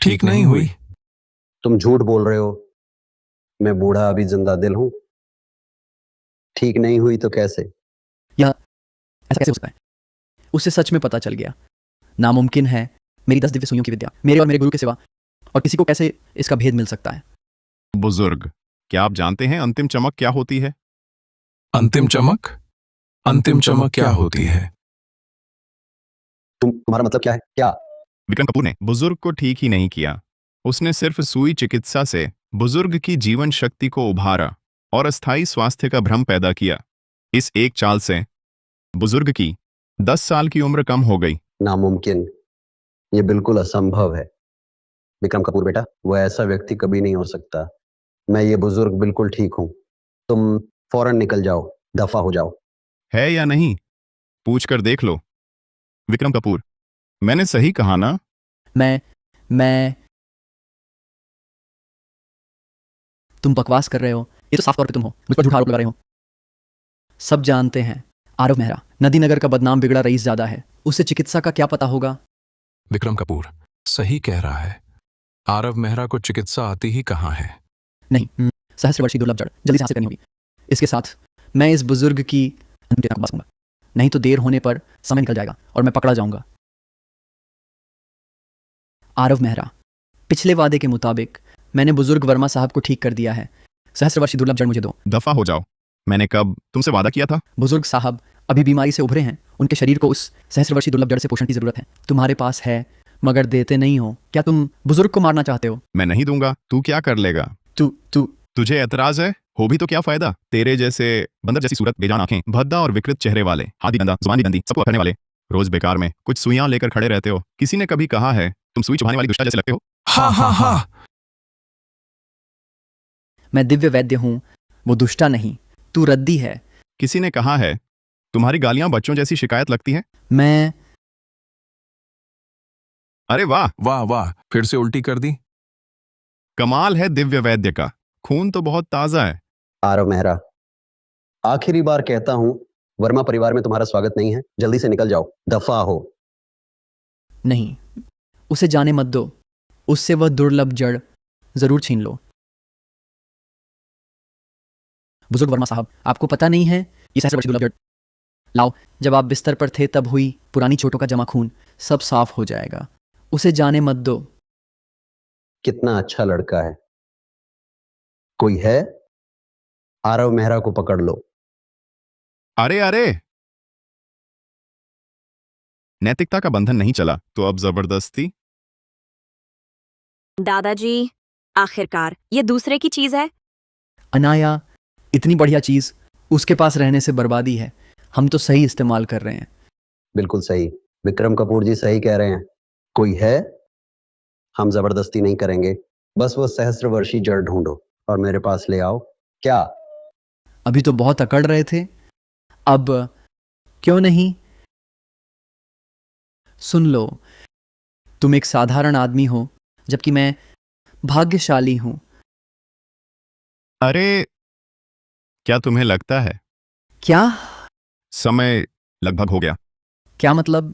ठीक नहीं हुई? तुम झूठ बोल रहे हो। मैं बूढ़ा अभी जिंदा दिल हूं। ठीक नहीं हुई तो कैसे? ऐसा कैसे हो सकता है? उसे सच में पता चल गया। नामुमकिन है। मेरी 10 दिव्य सुइयों की विद्या, मेरे और मेरे गुरु के सिवा और किसी को कैसे इसका भेद मिल सकता है? बुजुर्ग, क्या आप जानते हैं अंतिम चमक क्या होती है? अंतिम चमक क्या होती है? तुम्हारा मतलब क्या है? क्या? विक्रम कपूर ने बुजुर्ग को ठीक ही नहीं किया। उसने सिर्फ सुई चिकित्सा से बुजुर्ग की जीवन शक्ति को उभारा और अस्थायी स्वास्थ्य का भ्रम पैदा किया। इस एक चाल से बुजुर्ग की 10 साल की उम्र कम हो गई। नामुमकिन, ये बिल्कुल असंभव है। विक्रम कपूर बेटा, वो ऐसा व्यक्ति कभी नहीं हो सकता। मैं ये बुजुर्ग बिल्कुल ठीक हूं। तुम फौरन निकल जाओ, दफा हो जाओ। है या नहीं, पूछ कर देख लो। विक्रम कपूर, मैंने सही कहा ना? मैं तुम बकवास कर रहे हो। ये तो साफ तौर पे तुम हो, मुझ पर झूठा आरोप लगा रहे हो। सब जानते हैं आरव मेहरा, नदी नगर का बदनाम बिगड़ा रईस ज्यादा है। उसे चिकित्सा का क्या पता होगा? विक्रम कपूर सही कह रहा है। आरव मेहरा को चिकित्सा आती ही कहाँ है। नहीं, सहस्रवर्षीय दुर्लभ जड़ जल्दी से हासिल करनी होगी। इसके साथ मैं इस बुजुर्ग की अंतिम को बासूंगा, नहीं तो देर होने पर समय निकल जाएगा और मैं पकड़ा जाऊंगा। आरव मेहरा, पिछले वादे के मुताबिक मैंने बुजुर्ग वर्मा साहब को ठीक कर दिया है। सहस्रवर्षीय दुर्लभ जड़ मुझे दो। दफा हो जाओ। मैंने कब तुमसे वादा किया था? बुजुर्ग साहब अभी बीमारी से उभरे हैं, उनके शरीर को उस सहस्रवर्षीय दुर्लभ जड़ से पोषण की जरूरत है। तुम्हारे पास है मगर देते नहीं हो। क्या तुम बुजुर्ग को मारना चाहते हो? मैं नहीं दूंगा। तू क्या कर लेगा? तुझे एतराज है? हो भी तो क्या फायदा? तेरे जैसे बंदर जैसी सूरत, बेजान आंखें, भद्दा और विकृत चेहरे वाले, हाथी गंदा, जुबानी गंदी, सबको अकड़ने वाले, रोज बेकार में कुछ सुइयां लेकर खड़े रहते हो। किसी ने कभी कहा है तुम सुई चुभाने वाली दुष्टा जैसे लगते हो? हा हा हा। मैं दिव्य वैद्य हूं, वो दुष्टा नहीं। तू रद्दी है। किसी ने कहा है तुम्हारी गालियां बच्चों जैसी शिकायत लगती है। मैं अरे वाह वाह वाह, फिर से उल्टी कर दी। कमाल है दिव्य वैद्य का, खून तो बहुत ताजा है। आरव मेहरा, आखिरी बार कहता हूं, वर्मा परिवार में तुम्हारा स्वागत नहीं है। जल्दी से निकल जाओ, दफा हो। नहीं, उसे जाने मत दो। उससे वह दुर्लभ जड़ जरूर छीन लो। बुजुर्ग वर्मा साहब, आपको पता नहीं है ये सहस्रवर्षीय दुर्लभ जड़ लाओ। जब आप बिस्तर पर थे तब हुई पुरानी चोटों का जमा खून सब साफ हो जाएगा। उसे जाने मत दो। कितना अच्छा लड़का है। कोई है? आरव मेहरा को पकड़ लो। अरे अरे, नैतिकता का बंधन नहीं चला तो अब जबरदस्ती? दादाजी, आखिरकार ये दूसरे की चीज है। अनाया, इतनी बढ़िया चीज उसके पास रहने से बर्बादी है। हम तो सही इस्तेमाल कर रहे हैं। बिल्कुल सही, विक्रम कपूर जी सही कह रहे हैं। कोई है? हम जबरदस्ती नहीं करेंगे, बस वो सहस्रवर्षीय जड़ ढूंढो और मेरे पास ले आओ। क्या? अभी तो बहुत अकड़ रहे थे, अब क्यों नहीं? सुन लो, तुम एक साधारण आदमी हो जबकि मैं भाग्यशाली हूं। अरे, क्या तुम्हें लगता है क्या? समय लगभग हो गया? क्या मतलब?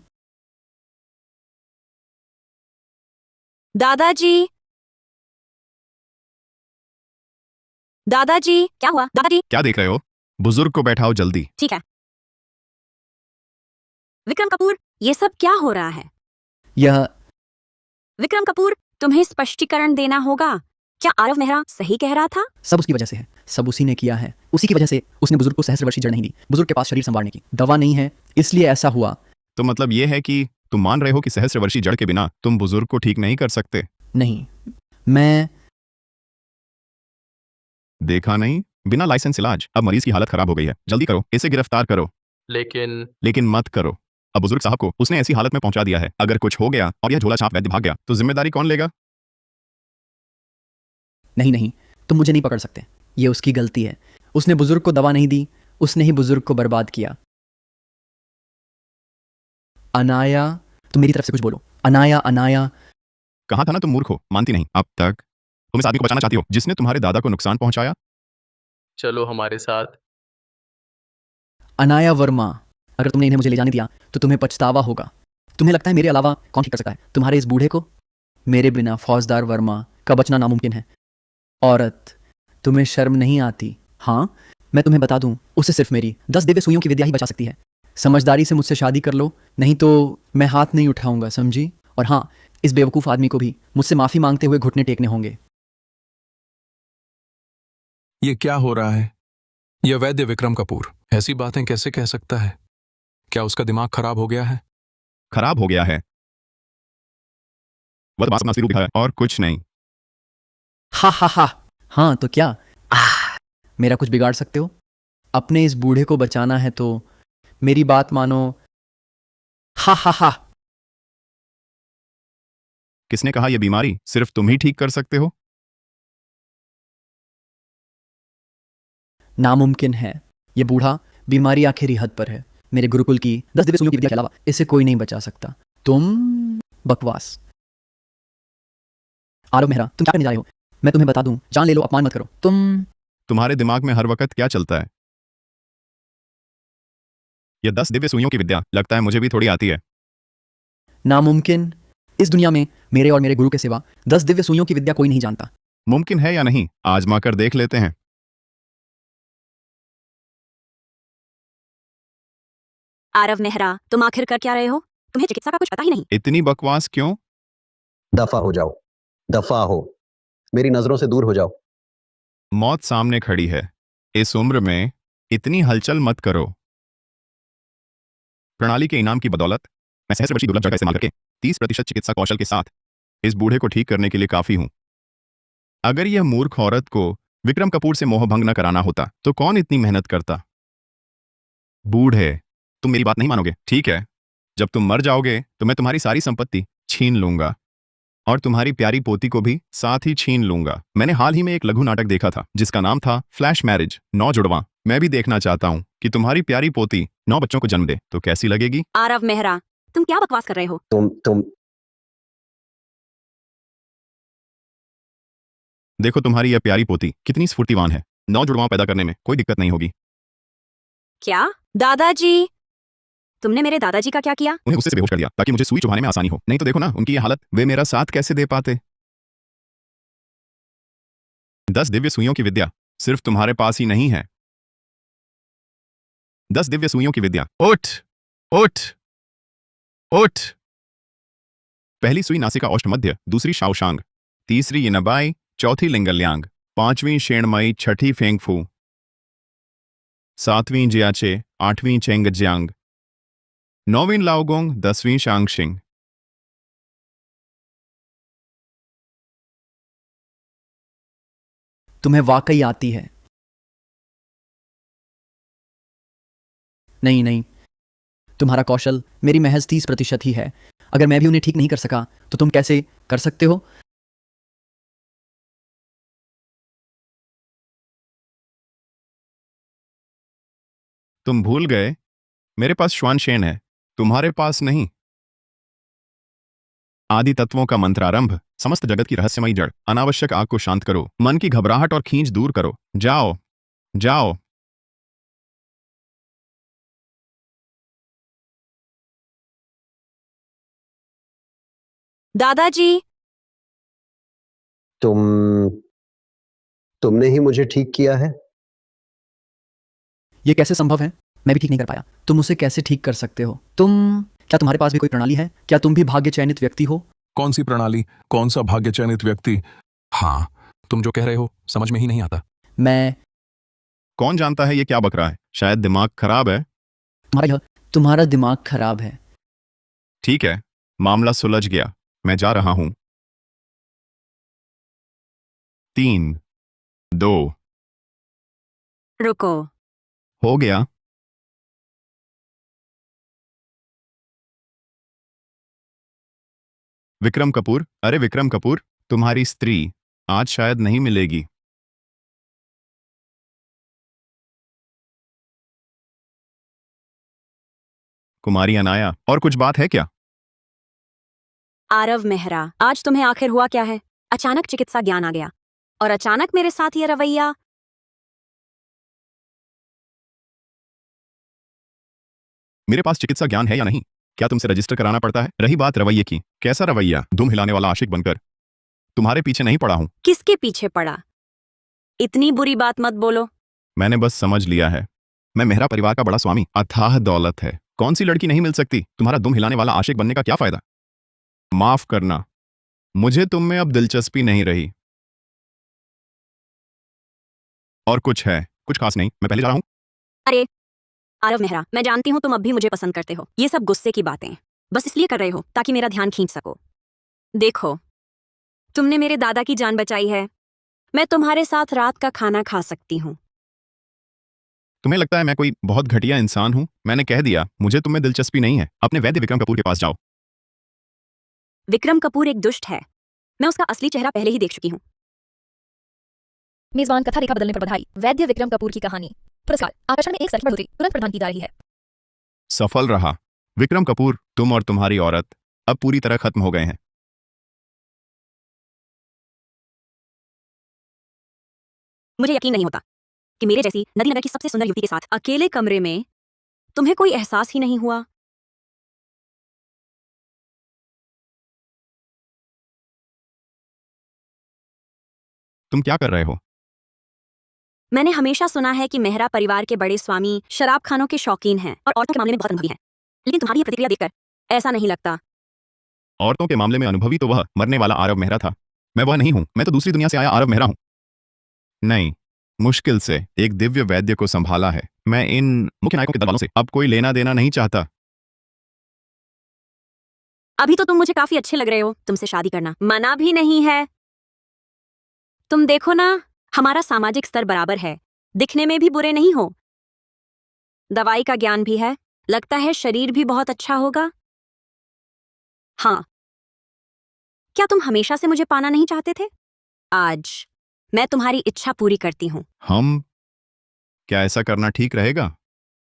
दादाजी, दादाजी, क्या हुआ? दादाजी, क्या देख रहे हो? बुजुर्ग को बैठाओ जल्दी। ठीक है। विक्रम कपूर, ये सब क्या हो रहा है? यह विक्रम कपूर, तुम्हें स्पष्टीकरण देना होगा। क्या आरव मेहरा सही कह रहा था? सब उसकी वजह से है। सब उसी ने किया है। उसी की वजह से उसने बुजुर्ग को सहस्रवर्षीय जड़ नहीं दी। बुजुर्ग के पास शरीर संवारने की दवा नहीं है, इसलिए ऐसा हुआ। तो मतलब यह है कि तुम मान रहे हो कि सहस्रवर्षीय जड़ के बिना तुम बुजुर्ग को ठीक नहीं कर सकते? नहीं, मैं देखा नहीं, बिना लाइसेंस इलाज। अब मरीज की हालत खराब हो गई है, जल्दी करो, इसे गिरफ्तार करो। लेकिन मत करो। अब बुजुर्ग साहब को उसने ऐसी हालत में पहुंचा दिया है, अगर कुछ हो गया और यह झोला छाप वैद्य भाग गया तो जिम्मेदारी कौन लेगा? नहीं, तुम मुझे नहीं पकड़ सकते। ये उसकी गलती है। उसने बुजुर्ग को दवा नहीं दी, उसने ही बुजुर्ग को बर्बाद किया। अनाया, तुम मेरी तरफ से कुछ बोलो। अनाया, अनाया। कहा था ना तुम मूर्ख हो, मानती नहीं अब तक। तुम इस आदमी को बचाना चाहती हो जिसने तुम्हारे दादा को नुकसान पहुंचाया? चलो हमारे साथ। अनाया वर्मा, अगर तुमने इन्हें मुझे ले जाने दिया तो तुम्हें पछतावा होगा। तुम्हें लगता है मेरे अलावा कौन ठीक कर सकता है तुम्हारे इस बूढ़े को? मेरे बिना फौजदार वर्मा का बचना नामुमकिन है। औरत, तुम्हें शर्म नहीं आती? हाँ, मैं तुम्हें बता दूं, उसे सिर्फ मेरी 10 दिव्य सुइयों की विद्या ही बचा सकती है। समझदारी से मुझसे शादी कर लो, नहीं तो मैं हाथ नहीं उठाऊंगा, समझी? और हाँ, इस बेवकूफ आदमी को भी मुझसे माफी मांगते हुए घुटने टेकने होंगे। ये क्या हो रहा है? यह वैद्य विक्रम कपूर ऐसी बातें कैसे कह सकता है? क्या उसका दिमाग खराब हो गया है? खराब हो गया है। वह तो रूप दिखाया और कुछ नहीं। हा हा हा। हाँ तो क्या मेरा कुछ बिगाड़ सकते हो? अपने इस बूढ़े को बचाना है तो मेरी बात मानो। हा हा हा। किसने कहा यह बीमारी सिर्फ तुम ही ठीक कर सकते हो? नामुमकिन है। ये बूढ़ा बीमारी आखिरी हद पर है। मेरे गुरुकुल की 10 दिव्य सुइयों की विद्या के अलावा इसे कोई नहीं बचा सकता। तुम बकवास। आरव मेहरा, तुम क्या करने जा रहे हो? मैं तुम्हें बता दूं, जान ले लो, अपमान मत करो। तुम्हारे दिमाग में हर वक्त क्या चलता है? यह 10 दिव्य सुइयों की विद्या लगता है मुझे भी थोड़ी आती है। नामुमकिन। इस दुनिया में मेरे और मेरे गुरु के सिवा 10 दिव्य सुइयों की विद्या कोई नहीं जानता। मुमकिन है या नहीं, आजमा कर देख लेते हैं। आरव मेहरा, तुम आखिर कर क्या रहे हो? तुम्हें चिकित्सा का कुछ पता ही नहीं। इतनी बकवास क्यों? दफा हो जाओ, दफा हो, मेरी नजरों से दूर हो जाओ। मौत सामने खड़ी है। इस उम्र में इतनी हलचल मत करो। प्रणाली के इनाम की बदौलत मैं सहस्रवर्षीय दुर्लभ जड़ का इस्तेमाल करके 30% चिकित्सा कौशल के साथ इस बूढ़े को ठीक करने के लिए काफी हूं। अगर यह मूर्ख औरत को विक्रम कपूर से मोहभंग न कराना होता तो कौन इतनी मेहनत करता? बूढ़े, तुम मेरी बात नहीं मानोगे, ठीक है। जब तुम मर जाओगे तो मैं तुम्हारी सारी संपत्ति छीन लूंगा और तुम्हारी प्यारी पोती को भी साथ ही छीन लूंगा। मैंने हाल ही में एक लघु नाटक देखा था जिसका नाम था फ्लैश मैरिज, 9 जुड़वां। मैं भी देखना चाहता हूं कि तुम्हारी प्यारी पोती 9 बच्चों को जन्म दे तो कैसी लगेगी? आरव मेहरा, तुम क्या बकवास कर रहे हो? तुम देखो तुम्हारी यह प्यारी पोती कितनी स्फूर्तिवान है। 9 जुड़वां पैदा करने में कोई दिक्कत नहीं होगी। क्या? दादाजी, तुमने मेरे दादाजी का क्या किया? उन्हें गुस्से से बेहोश कर दिया ताकि मुझे सुई चुभाने में आसानी हो। नहीं तो देखो ना उनकी ये हालत, वे मेरा साथ कैसे दे पाते? 10 दिव्य सुइयों की विद्या सिर्फ तुम्हारे पास ही नहीं है। 10 दिव्य सुइयों की विद्या। उठ उठ उठ। पहली सुई नासिका औष्ठमध्य, दूसरी शाओशांग, तीसरी यिनबाई, चौथी लिंगल्यांग, 5वीं शेणमई, 6ठी फेंगफू, 7वीं जियाचे, 8वीं चेंगज्यांग, 9वीं लाओगोंग, 10वीं शांगशिंग। तुम्हें वाकई आती है? नहीं नहीं, तुम्हारा कौशल मेरी महज 30% ही है। अगर मैं भी उन्हें ठीक नहीं कर सका तो तुम कैसे कर सकते हो? तुम भूल गए मेरे पास श्वानशेन है, तुम्हारे पास नहीं। आदि तत्वों का मंत्रारंभ, समस्त जगत की रहस्यमयी जड़, अनावश्यक आग को शांत करो, मन की घबराहट और खींच दूर करो। जाओ जाओ। दादाजी, तुमने ही मुझे ठीक किया है। यह कैसे संभव है? मैं भी ठीक नहीं कर पाया, तुम उसे कैसे ठीक कर सकते हो? क्या तुम्हारे पास भी कोई प्रणाली है? क्या तुम भी भाग्य चयनित व्यक्ति हो? कौन सी प्रणाली, कौन सा भाग्य चयनित व्यक्ति? हाँ, तुम जो कह रहे हो समझ में ही नहीं आता। मैं कौन जानता है ये क्या बक रहा है? शायद दिमाग खराब है। तुम्हारा दिमाग खराब है। ठीक है, मामला सुलझ गया, मैं जा रहा हूं। 3, 2, रुको। हो गया। विक्रम कपूर, अरे विक्रम कपूर, तुम्हारी स्त्री आज शायद नहीं मिलेगी। कुमारी अनाया, और कुछ बात है क्या? आरव मेहरा, आज तुम्हें आखिर हुआ क्या है? अचानक चिकित्सा ज्ञान आ गया और अचानक मेरे साथ ये रवैया। मेरे पास चिकित्सा ज्ञान है या नहीं, क्या तुमसे रजिस्टर कराना पड़ता है? रही बात रवैये की, कैसा रवैया? दुम हिलाने वाला आशिक बनकर तुम्हारे पीछे नहीं पड़ा हूं। किसके पीछे पड़ा? इतनी बुरी बात मत बोलो। मैंने बस समझ लिया है, मैं मेहरा परिवार का बड़ा स्वामी, अथाह दौलत है। कौन सी लड़की नहीं मिल सकती? तुम्हारा दुम हिलाने वाला आशिक बनने का क्या फायदा? माफ करना, मुझे तुम में अब दिलचस्पी नहीं रही। और कुछ है? कुछ खास नहीं, मैं पहले जा रहा हूं। अरे आरव मेहरा, मैं जानती हूँ तुम अब भी मुझे पसंद करते हो। ये सब गुस्से की बातें। बस इसलिए कर रहे हो ताकि मेरा ध्यान खींच सको। देखो, तुमने मेरे दादा की जान बचाई है। मैं तुम्हारे साथ रात का खाना खा सकती हूँ। तुम्हें लगता है मैं कोई बहुत घटिया इंसान हूं? मैंने कह दिया, मुझे तुम्हें दिलचस्पी नहीं है। अपने वैद्य विक्रम कपूर के पास जाओ। विक्रम कपूर एक दुष्ट है। मैं उसका असली चेहरा पहले ही देख चुकी हूँ। मेजबान कथा रेखा बदलने पर बधाई। वैद्य विक्रम कपूर की कहानी। पुरस्कार आकर्षण में 1 स्तर की बढ़ोतरी तुरंत प्रदान की जा रही है। सफल रहा। विक्रम कपूर, तुम और तुम्हारी औरत अब पूरी तरह खत्म हो गए हैं। मुझे यकीन नहीं होता कि मेरे जैसी नदी नगर की सबसे सुंदर युवती के साथ अकेले कमरे में तुम्हें कोई एहसास ही नहीं हुआ। तुम क्या कर रहे हो? मैंने हमेशा सुना है कि मेहरा परिवार के बड़े स्वामी शराब खानों के शौकीन हैं और औरतों के मामले में बहुत अनुभवी हैं। लेकिन तुम्हारी ये प्रतिक्रिया देखकर ऐसा नहीं लगता। औरतों के मामले में अनुभवी तो वह मरने वाला आरव मेहरा था। मैं वह नहीं हूं। मैं तो दूसरी दुनिया से आया आरव मेहरा हूं। नहीं, मुश्किल से एक दिव्य वैद्य को संभाला है। मैं इन मुख्य नायकों के दल वालों से अब कोई लेना देना नहीं चाहता। अभी तो तुम मुझे काफी अच्छे लग रहे हो। तुमसे शादी करना मना भी नहीं है। तुम देखो ना, हमारा सामाजिक स्तर बराबर है। दिखने में भी बुरे नहीं हो। दवाई का ज्ञान भी है। लगता है शरीर भी बहुत अच्छा होगा। हाँ, क्या तुम हमेशा से मुझे पाना नहीं चाहते थे? आज मैं तुम्हारी इच्छा पूरी करती हूँ। हम क्या ऐसा करना ठीक रहेगा?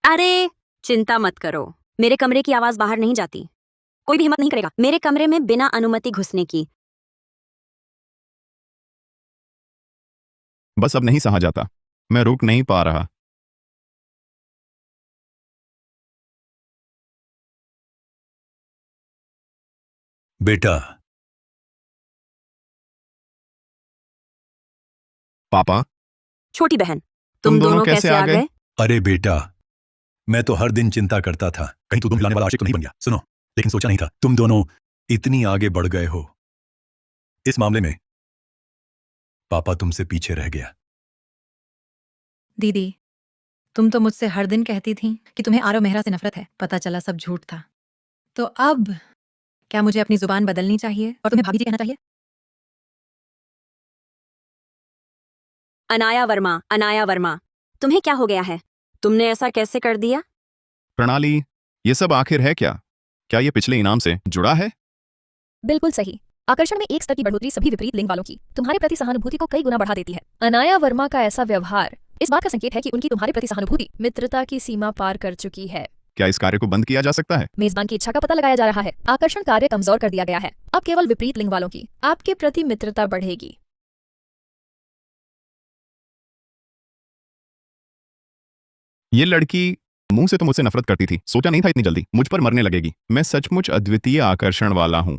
अरे चिंता मत करो, मेरे कमरे की आवाज बाहर नहीं जाती। कोई भी हिम्मत नहीं करेगा मेरे कमरे में बिना अनुमति घुसने की। बस अब नहीं सहा जाता। मैं रुक नहीं पा रहा। बेटा, पापा, छोटी बहन, तुम दोनों कैसे आ गए? अरे बेटा, मैं तो हर दिन चिंता करता था कहीं तू तुम हिलाने वाला आशिक तो नहीं बन गया। सुनो, लेकिन सोचा नहीं था तुम दोनों इतनी आगे बढ़ गए हो। इस मामले में पापा तुमसे पीछे रह गया। दीदी, तुम तो मुझसे हर दिन कहती थी कि तुम्हें आरव मेहरा से नफरत है। पता चला सब झूठ था। तो अब क्या मुझे अपनी जुबान बदलनी चाहिए और तुम्हें भाभी जी कहना चाहिए? अनाया वर्मा, तुम्हें क्या हो गया है? तुमने ऐसा कैसे कर दिया? प्रणाली, ये सब आखिर है क्या? क्या ये पिछले इनाम से जुड़ा है? बिल्कुल सही। आकर्षण में 1 स्तर की बढ़ोतरी सभी विपरीत लिंग वालों की तुम्हारे प्रति सहानुभूति को कई गुना बढ़ा देती है। अनाया वर्मा का ऐसा व्यवहार इस बात का संकेत है कि उनकी तुम्हारे प्रति सहानुभूति मित्रता की सीमा पार कर चुकी है। क्या इस कार्य को बंद किया जा सकता है? मेजबान की इच्छा का पता लगाया जा रहा है। आकर्षण कार्य कमजोर कर दिया गया है। अब केवल विपरीत लिंग वालों की आपके प्रति मित्रता बढ़ेगी। ये लड़की मुंह से तो मुझसे नफरत करती थी। सोचा नहीं था इतनी जल्दी मुझ पर मरने लगेगी। मैं सचमुच अद्वितीय आकर्षण वाला हूं।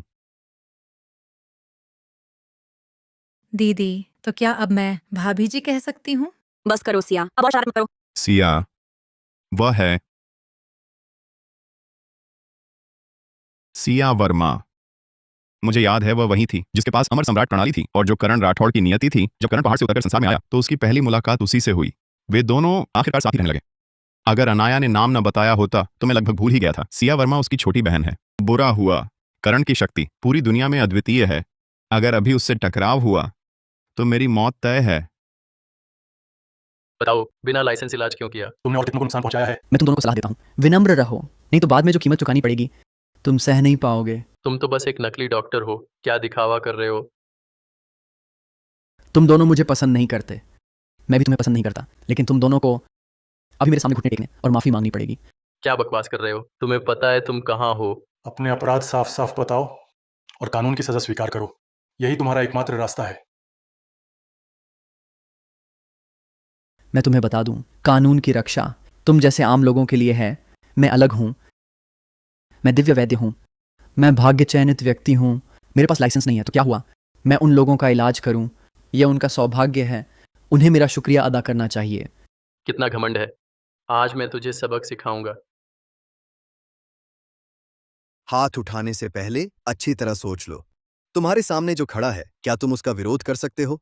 दीदी, तो क्या अब मैं भाभी जी कह सकती हूँ? बस करो सिया, अब और शरारत मत करो। सिया, वह है सिया वर्मा। मुझे याद है वह वही थी जिसके पास अमर सम्राट प्रणाली थी और जो करण राठौड़ की नियति थी। जब करण पहाड़ से उतरकर संसार में आया तो उसकी पहली मुलाकात उसी से हुई। वे दोनों आखिरकार साथ ही रहने लगे। अगर अनाया ने नाम न बताया होता तो मैं लगभग भूल ही गया था। सिया वर्मा उसकी छोटी बहन है। बुरा हुआ, करण की शक्ति पूरी दुनिया में अद्वितीय है। अगर अभी उससे टकराव हुआ तो मेरी मौत तय है। बताओ, बिना लाइसेंस इलाज क्यों किया? तुमने और कितनों को नुकसान पहुंचाया है। मैं तुम दोनों को सलाह देता हूँ, विनम्र रहो, नहीं तो बाद में जो कीमत चुकानी पड़ेगी तुम सह नहीं पाओगे। तुम तो बस एक नकली डॉक्टर हो। क्या दिखावा कर रहे हो? तुम दोनों मुझे पसंद नहीं करते, मैं भी तुम्हें पसंद नहीं करता, लेकिन तुम दोनों को अभी मेरे सामने घुटने टेकने और माफी मांगनी पड़ेगी। क्या बकवास कर रहे हो? तुम्हें पता है तुम कहाँ हो? अपने अपराध साफ साफ बताओ और कानून की सजा स्वीकार करो। यही तुम्हारा एकमात्र रास्ता है। मैं तुम्हें बता दूं, कानून की रक्षा तुम जैसे आम लोगों के लिए है। मैं अलग हूं। मैं दिव्य वैद्य हूं। मैं भाग्य चयनित व्यक्ति हूं। मेरे पास लाइसेंस नहीं है तो क्या हुआ? मैं उन लोगों का इलाज करूं, यह उनका सौभाग्य है। उन्हें मेरा शुक्रिया अदा करना चाहिए। कितना घमंड है। आज मैं तुझे सबक सिखाऊंगा। हाथ उठाने से पहले अच्छी तरह सोच लो। तुम्हारे सामने जो खड़ा है, क्या तुम उसका विरोध कर सकते हो?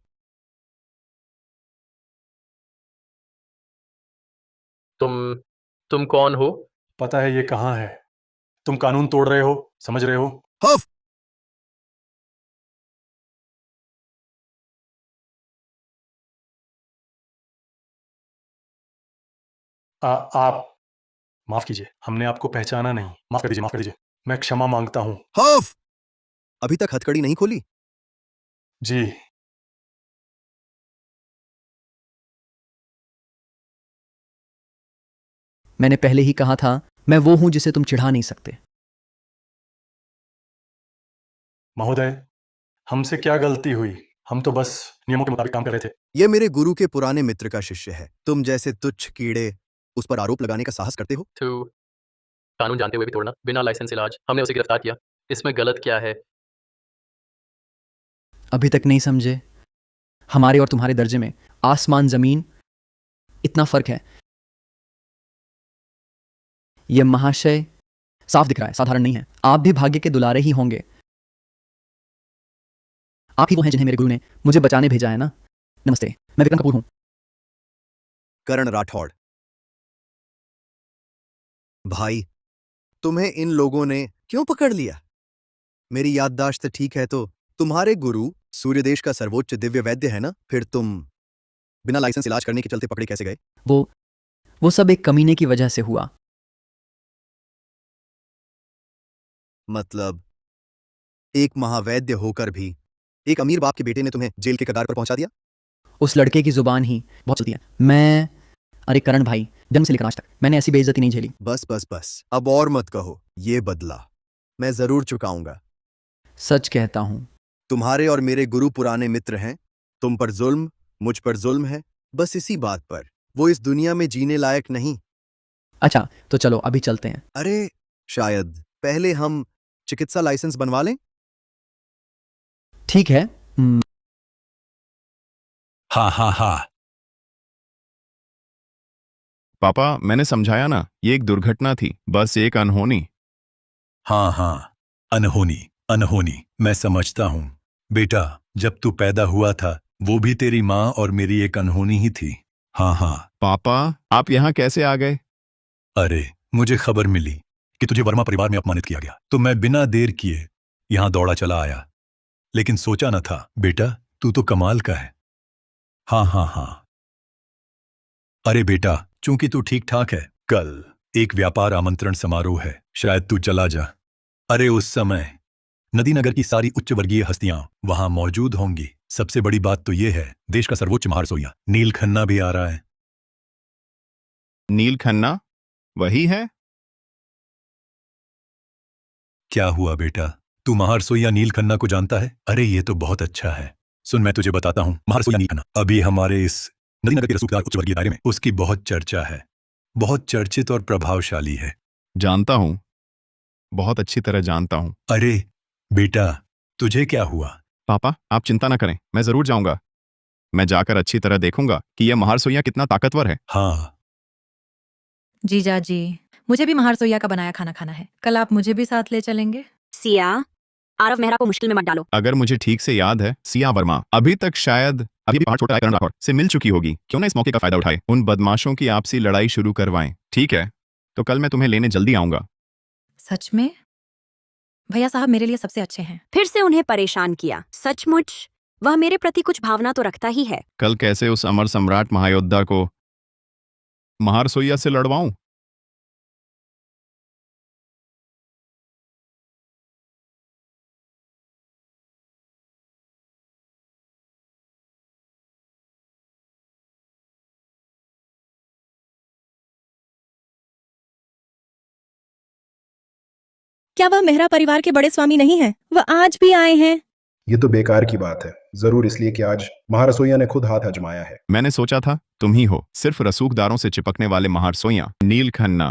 तुम कौन हो? पता है ये कहाँ है। तुम कानून तोड़ रहे हो समझ रहे हो? हफ। आप माफ कीजिए, हमने आपको पहचाना नहीं। माफ कर दीजिए, माफ कर दीजिए। मैं क्षमा मांगता हूं। हफ। अभी तक हथकड़ी नहीं खोली? जी। मैंने पहले ही कहा था, मैं वो हूं जिसे तुम चिढ़ा नहीं सकते। महोदय, हमसे क्या गलती हुई? हम तो बस नियमों के मुताबिक काम कर रहे थे। ये मेरे गुरु के पुराने मित्र का शिष्य है। तुम जैसे तुच्छ कीड़े उस पर आरोप लगाने का साहस करते हो? तू कानून जानते हुए भी तोड़ना, बिना लाइसेंस इलाज। हमने उसे गिरफ्तार किया। इसमें गलत क्या है? अभी तक नहीं समझे? हमारे और तुम्हारे दर्जे में आसमान जमीन इतना फर्क है। यह महाशय साफ दिख रहा है, साधारण नहीं है। आप भी भाग्य के दुलारे ही होंगे। आप ही वो हैं जिन्हें मेरे गुरु ने मुझे बचाने भेजा है ना। नमस्ते, मैं विक्रम कपूर हूं। करण राठौड़। भाई, तुम्हें इन लोगों ने क्यों पकड़ लिया? मेरी याददाश्त ठीक है तो तुम्हारे गुरु सूर्यदेश का सर्वोच्च दिव्य वैद्य है ना? फिर तुम बिना लाइसेंस इलाज करने के चलते पकड़े कैसे गए? वो सब एक कमीने की वजह से हुआ। मतलब एक महावैद्य होकर भी एक अमीर बाप के बेटे ने तुम्हें जेल के कगार पर पहुंचा दिया? उस लड़के की जुबान ही बहुत चलती है। अरे करण भाई, जन्म से लेकर आज तक मैंने ऐसी बेइज्जती नहीं झेली। बस बस बस, अब और मत कहो। ये बदला मैं जरूर चुकाऊंगा। सच कहता हूं। तुम्हारे और मेरे गुरु पुराने मित्र हैं। तुम पर जुल्म, मुझ पर जुल्म है। बस इसी बात पर वो इस दुनिया में जीने लायक नहीं। अच्छा, तो चलो अभी चलते हैं। अरे शायद पहले हम चिकित्सा लाइसेंस बनवा लें? ठीक है। हाँ हाँ हाँ। पापा, मैंने समझाया ना, ये एक दुर्घटना थी, बस एक अनहोनी। हाँ हाँ, अनहोनी अनहोनी, मैं समझता हूं। बेटा, जब तू पैदा हुआ था वो भी तेरी माँ और मेरी एक अनहोनी ही थी। हाँ हाँ। पापा, आप यहाँ कैसे आ गए? अरे, मुझे खबर मिली कि तुझे वर्मा परिवार में अपमानित किया गया, तो मैं बिना देर किए यहां दौड़ा चला आया। लेकिन सोचा न था, बेटा तू तो कमाल का है। हाँ हाँ हाँ। अरे बेटा, चूंकि तू ठीक ठाक है, कल एक व्यापार आमंत्रण समारोह है, शायद तू चला जा। अरे उस समय नदी नगर की सारी उच्च वर्गीय हस्तियां वहां मौजूद होंगी। सबसे बड़ी बात तो यह है, देश का सर्वोच्च महारसोईया नील खन्ना भी आ रहा है। नील खन्ना? वही है? क्या हुआ बेटा, तू महारसोईया नील खन्ना को जानता है? अरे ये तो बहुत अच्छा है। सुन, मैं तुझे बताता हूं, महारसोईया नील खन्ना अभी हमारे इस नदी नगर के रसूखदार उच्च वर्गीय दायरे में उसकी बहुत चर्चा है। बहुत चर्चित और प्रभावशाली है। जानता हूं, बहुत अच्छी तरह जानता हूं। अरे बेटा, तुझे क्या हुआ? पापा, आप चिंता ना करें, मैं जरूर जाऊंगा। मैं जाकर अच्छी तरह देखूंगा कि यह महारसोईया कितना ताकतवर है। हाँ। जीजा जी, मुझे भी महारसोईया का बनाया खाना खाना है। कल आप मुझे भी साथ ले चलेंगे? सिया, आरव मेहरा को मुश्किल में मत डालो। अगर मुझे ठीक से याद है, सिया वर्मा अभी तक शायद अभी भी पहाड़ छोटा करण राठौड़ से मिल चुकी होगी। क्यों ना इस मौके का फायदा उठाए, उन बदमाशों की आपसी लड़ाई शुरू करवाएं। ठीक है, तो कल मैं तुम्हें लेने जल्दी आऊंगा। सच में? भैया साहब मेरे लिए सबसे अच्छे हैं। फिर से उन्हें परेशान किया। सचमुच वह मेरे प्रति कुछ भावना तो रखता ही है। कल कैसे उस अमर सम्राट महायोद्धा को महारसोईया से लड़वाऊं? क्या वह मेहरा परिवार के बड़े स्वामी नहीं हैं? वह आज भी आए हैं। ये तो बेकार की बात है, जरूर इसलिए कि आज महारसोईया ने खुद हाथ आजमाया है। मैंने सोचा था तुम ही हो, सिर्फ रसूखदारों से चिपकने वाले महारसोईया नील खन्ना।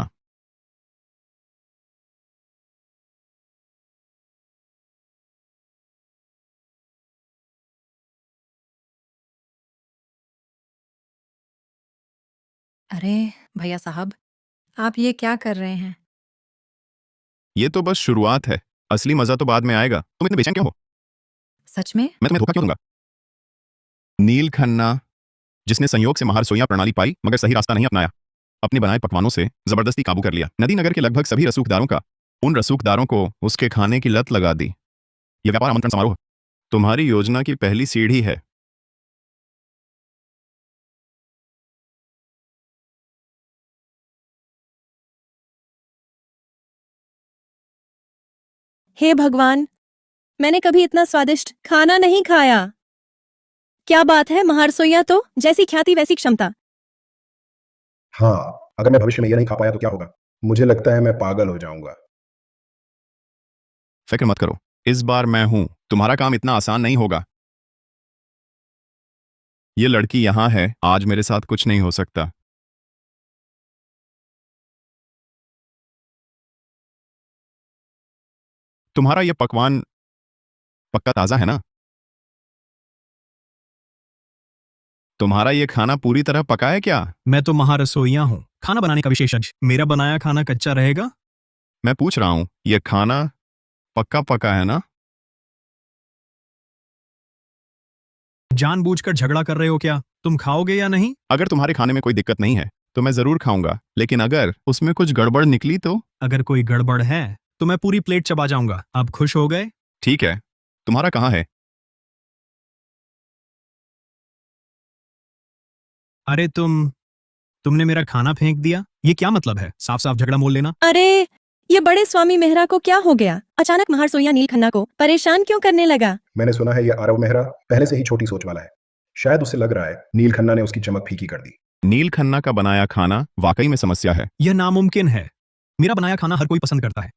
अरे भैया साहब, आप ये क्या कर रहे हैं? ये तो बस शुरुआत है, असली मजा तो बाद में आएगा। तुम इतने बेचैन क्यों हो? सच में? मैं तुम्हें धोखा क्यों दूंगा? नील खन्ना, जिसने संयोग से महारसोईया प्रणाली पाई मगर सही रास्ता नहीं अपनाया, अपने बनाए पकवानों से जबरदस्ती काबू कर लिया, नदी नगर के लगभग सभी रसूखदारों का उन रसूखदारों को उसके खाने की लत लगा दी। यह व्यापार आमंत्रण समारोह तुम्हारी योजना की पहली सीढ़ी है। हे भगवान, मैंने कभी इतना स्वादिष्ट खाना नहीं खाया। क्या बात है, महारसोइया तो जैसी ख्याति वैसी क्षमता। हाँ, अगर मैं भविष्य में यह नहीं खा पाया तो क्या होगा? मुझे लगता है मैं पागल हो जाऊंगा। फिक्र मत करो, इस बार मैं हूं। तुम्हारा काम इतना आसान नहीं होगा। ये लड़की यहां है, आज मेरे साथ कुछ नहीं हो सकता। तुम्हारा यह पकवान पक्का ताजा है ना? तुम्हारा ये खाना पूरी तरह पका है क्या? मैं तो महारसोइया हूँ, खाना बनाने का विशेषज्ञ। मेरा बनाया खाना कच्चा रहेगा? मैं पूछ रहा हूं, यह खाना पक्का पका है ना? जानबूझकर झगड़ा कर रहे हो क्या? तुम खाओगे या नहीं? अगर तुम्हारे खाने में कोई दिक्कत नहीं है तो मैं जरूर खाऊंगा, लेकिन अगर उसमें कुछ गड़बड़ निकली तो? अगर कोई गड़बड़ है तो मैं पूरी प्लेट चबा जाऊंगा। अब खुश हो गए? ठीक है, तुम्हारा कहाँ है? अरे तुमने मेरा खाना फेंक दिया? ये क्या मतलब है? साफ साफ झगड़ा मोल लेना। अरे, ये बड़े स्वामी मेहरा को क्या हो गया? अचानक महारसोइया नील खन्ना को परेशान क्यों करने लगा? मैंने सुना है यह आरव मेहरा पहले से ही छोटी सोच वाला है। शायद उसे लग रहा है नील खन्ना ने उसकी चमक फीकी कर दी। नील खन्ना का बनाया खाना वाकई में समस्या है। यह नामुमकिन है। मेरा बनाया खाना हर कोई पसंद करता है।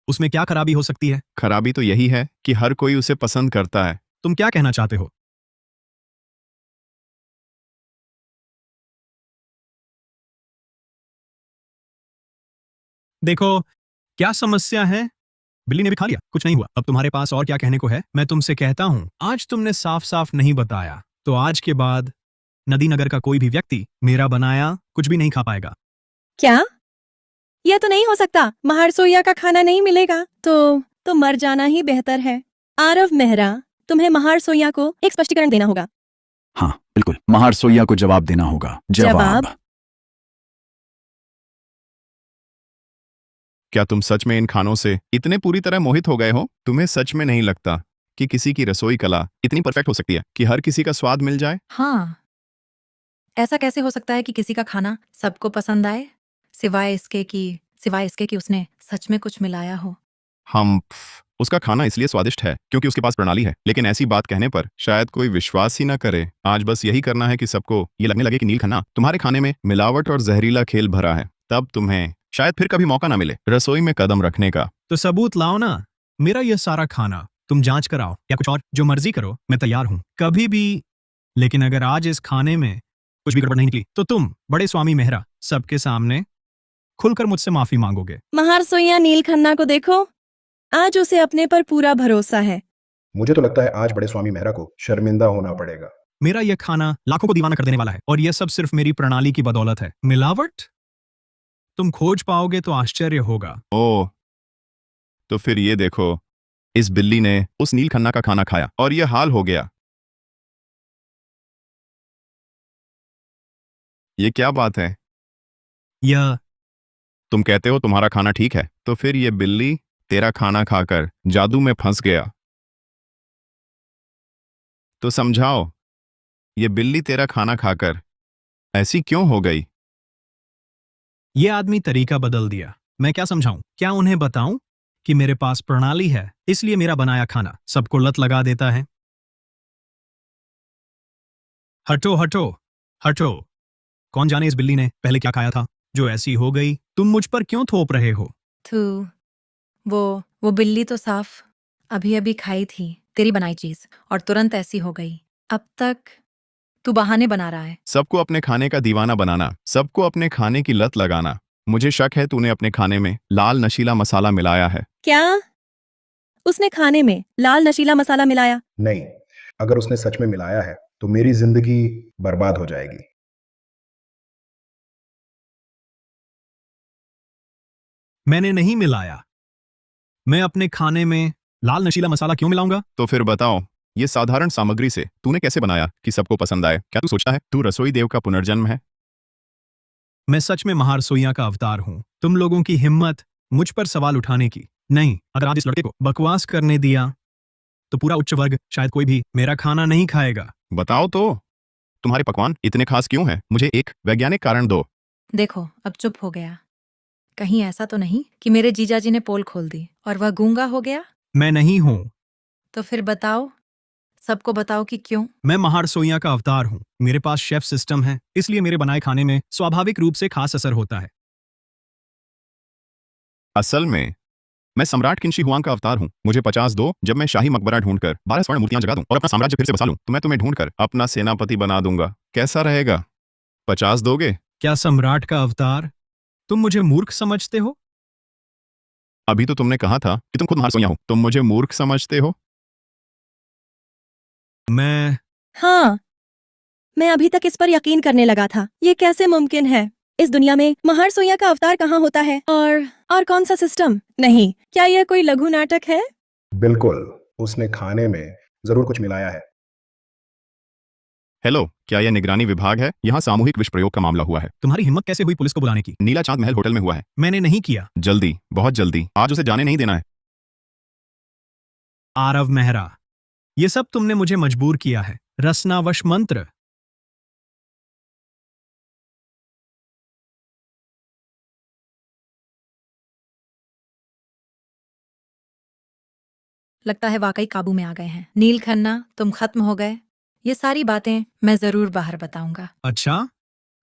उसमें क्या खराबी हो सकती है? खराबी तो यही है कि हर कोई उसे पसंद करता है। तुम क्या कहना चाहते हो? देखो, क्या समस्या है? बिल्ली ने भी खा लिया, कुछ नहीं हुआ। अब तुम्हारे पास और क्या कहने को है? मैं तुमसे कहता हूं, आज तुमने साफ साफ नहीं बताया, तो आज के बाद नदी नगर का कोई भी व्यक्ति मेरा बनाया कुछ भी नहीं खा पाएगा। क्या? यह तो नहीं हो सकता। महारसोइया का खाना नहीं मिलेगा तो मर जाना ही बेहतर है। आरव मेहरा, तुम्हें महारसोइया को एक स्पष्टीकरण देना होगा। हाँ बिल्कुल, महारसोइया को जवाब देना होगा। जवाब? क्या तुम सच में इन खानों से इतने पूरी तरह मोहित हो गए हो? तुम्हें सच में नहीं लगता कि किसी की रसोई कला इतनी परफेक्ट हो सकती है कि हर किसी का स्वाद मिल जाए? हाँ, ऐसा कैसे हो सकता है कि किसी का खाना सबको पसंद आए, सिवाय इसके कि उसने सच में कुछ मिलाया हो। उसका खाना इसलिए स्वादिष्ट है क्योंकि उसके पास प्रणाली है, लेकिन ऐसी बात कहने पर शायद कोई विश्वास ही ना करे। आज बस यही करना है कि सबको ये लगने लगे कि नील खन्ना तुम्हारे खाने में मिलावट और जहरीला खेल भरा है। तब तुम्हें शायद फिर कभी मौका ना मिले रसोई में कदम रखने का। तो सबूत लाओ ना। मेरा यह सारा खाना तुम जांच कराओ या कुछ और, जो मर्जी करो, मैं तैयार हूं कभी भी। लेकिन अगर आज इस खाने में कुछ भी गड़बड़ नहीं निकली तो तुम, बड़े स्वामी मेहरा, सबके सामने खुलकर मुझसे माफी मांगोगे। महारसोइया नील खन्ना को देखो, आज उसे अपने पर पूरा भरोसा है। मुझे तो लगता है आज बड़े स्वामी मेहरा को शर्मिंदा होना पड़ेगा। मेरा यह खाना लाखों को दीवाना कर देने वाला है, और यह सब सिर्फ मेरी प्रणाली की बदौलत है। मिलावट तुम खोज पाओगे तो आश्चर्य होगा। ओह, तो फिर ये देखो, इस बिल्ली ने उस नील खन्ना का खाना खाया और यह हाल हो गया। ये क्या बात है? यह तुम कहते हो तुम्हारा खाना ठीक है, तो फिर ये बिल्ली तेरा खाना खाकर जादू में फंस गया। तो समझाओ, ये बिल्ली तेरा खाना खाकर ऐसी क्यों हो गई? ये आदमी तरीका बदल दिया। मैं क्या समझाऊं? क्या उन्हें बताऊं कि मेरे पास प्रणाली है, इसलिए मेरा बनाया खाना सबको लत लगा देता है? हटो हटो हटो। कौन जाने इस बिल्ली ने पहले क्या खाया था जो ऐसी हो गई। तुम मुझ पर क्यों थोप रहे हो? वो बिल्ली तो साफ अभी अभी खाई थी तेरी बनाई चीज, और तुरंत ऐसी हो गई। अब तक तू बहाने बना रहा है। सबको अपने खाने का दीवाना बनाना, सबको अपने खाने की लत लगाना। मुझे शक है तूने अपने खाने में लाल नशीला मसाला मिलाया है। क्या उसने खाने में लाल नशीला मसाला मिलाया? नहीं, अगर उसने सच में मिलाया है तो मेरी जिंदगी बर्बाद हो जाएगी। मैंने नहीं मिलाया। मैं अपने खाने में लाल नशीला मसाला क्यों मिलाऊंगा? तो फिर बताओ, ये साधारण सामग्री से तूने कैसे बनाया कि सबको पसंद आए? क्या तू सोचता है तू रसोई देव का पुनर्जन्म है? मैं सच में महारसोइया का अवतार हूं। तुम लोगों की हिम्मत मुझ पर सवाल उठाने की। नहीं, अगर आज इस लड़के को बकवास करने दिया तो पूरा उच्च वर्ग, शायद कोई भी, मेरा खाना नहीं खाएगा। बताओ तो, तुम्हारे पकवान इतने खास क्यों हैं? मुझे एक वैज्ञानिक कारण दो। देखो, अब चुप हो गया। कहीं ऐसा तो नहीं कि मेरे जीजाजी ने पोल खोल दी और वह गूंगा हो गया? मैं नहीं हूं। तो फिर बताओ, सबको बताओ कि क्यों। मैं महारसोइया का अवतार हूं। मेरे पास शेफ सिस्टम है, इसलिए मेरे बनाए खाने में स्वाभाविक रूप से खास असर होता है। असल में मैं सम्राट किन शी हुआंग का अवतार हूं। मुझे 50 दो, जब मैं शाही मकबरा ढूंढकर 12 स्वर्ण मूर्तियां जगा दूं और अपना साम्राज्य फिर से बसा लूं, तो मैं तुम्हें ढूंढकर अपना सेनापति बना दूंगा। कैसा रहेगा? 50 दोगे? क्या सम्राट का अवतार? तुम मुझे मूर्ख समझते हो? अभी तो तुमने कहा था कि तुम खुद महारसोइया हो। तुम मुझे मूर्ख समझते हो? हाँ, मैं अभी तक इस पर यकीन करने लगा था। ये कैसे मुमकिन है? इस दुनिया में महारसोइया का अवतार कहाँ होता है? और कौन सा सिस्टम? नहीं, क्या यह कोई लघु नाटक है? बिल्कुल, उसने खाने में जरूर कुछ मिलाया है। हेलो, क्या यह निगरानी विभाग है? यहाँ सामूहिक विष प्रयोग का मामला हुआ है। तुम्हारी हिम्मत कैसे हुई पुलिस को बुलाने की? नीला चांद महल होटल में हुआ है। मैंने नहीं किया। जल्दी, बहुत जल्दी, आज उसे जाने नहीं देना है। आरव मेहरा, ये सब तुमने मुझे मजबूर किया है। रसनावश मंत्र। लगता है वाकई काबू में आ गए हैं। नील खन्ना, तुम खत्म हो गए। ये सारी बातें मैं जरूर बाहर बताऊंगा। अच्छा,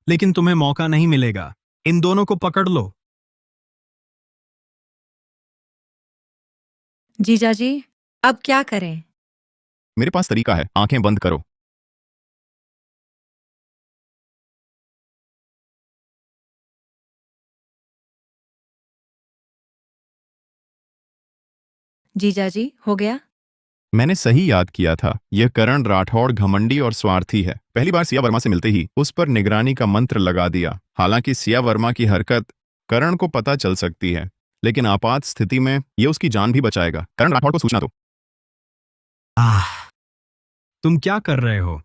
लेकिन तुम्हें मौका नहीं मिलेगा। इन दोनों को पकड़ लो। जीजाजी, अब क्या करें? मेरे पास तरीका है, आंखें बंद करो। जीजाजी, हो गया? मैंने सही याद किया था। यह करण राठौड़ घमंडी और स्वार्थी है। पहली बार सिया वर्मा से मिलते ही उस पर निगरानी का मंत्र लगा दिया। हालांकि सिया वर्मा की हरकत करण को पता चल सकती है, लेकिन आपात स्थिति में यह उसकी जान भी बचाएगा। करण राठौड़ को सूचना दो। तुम क्या कर रहे हो?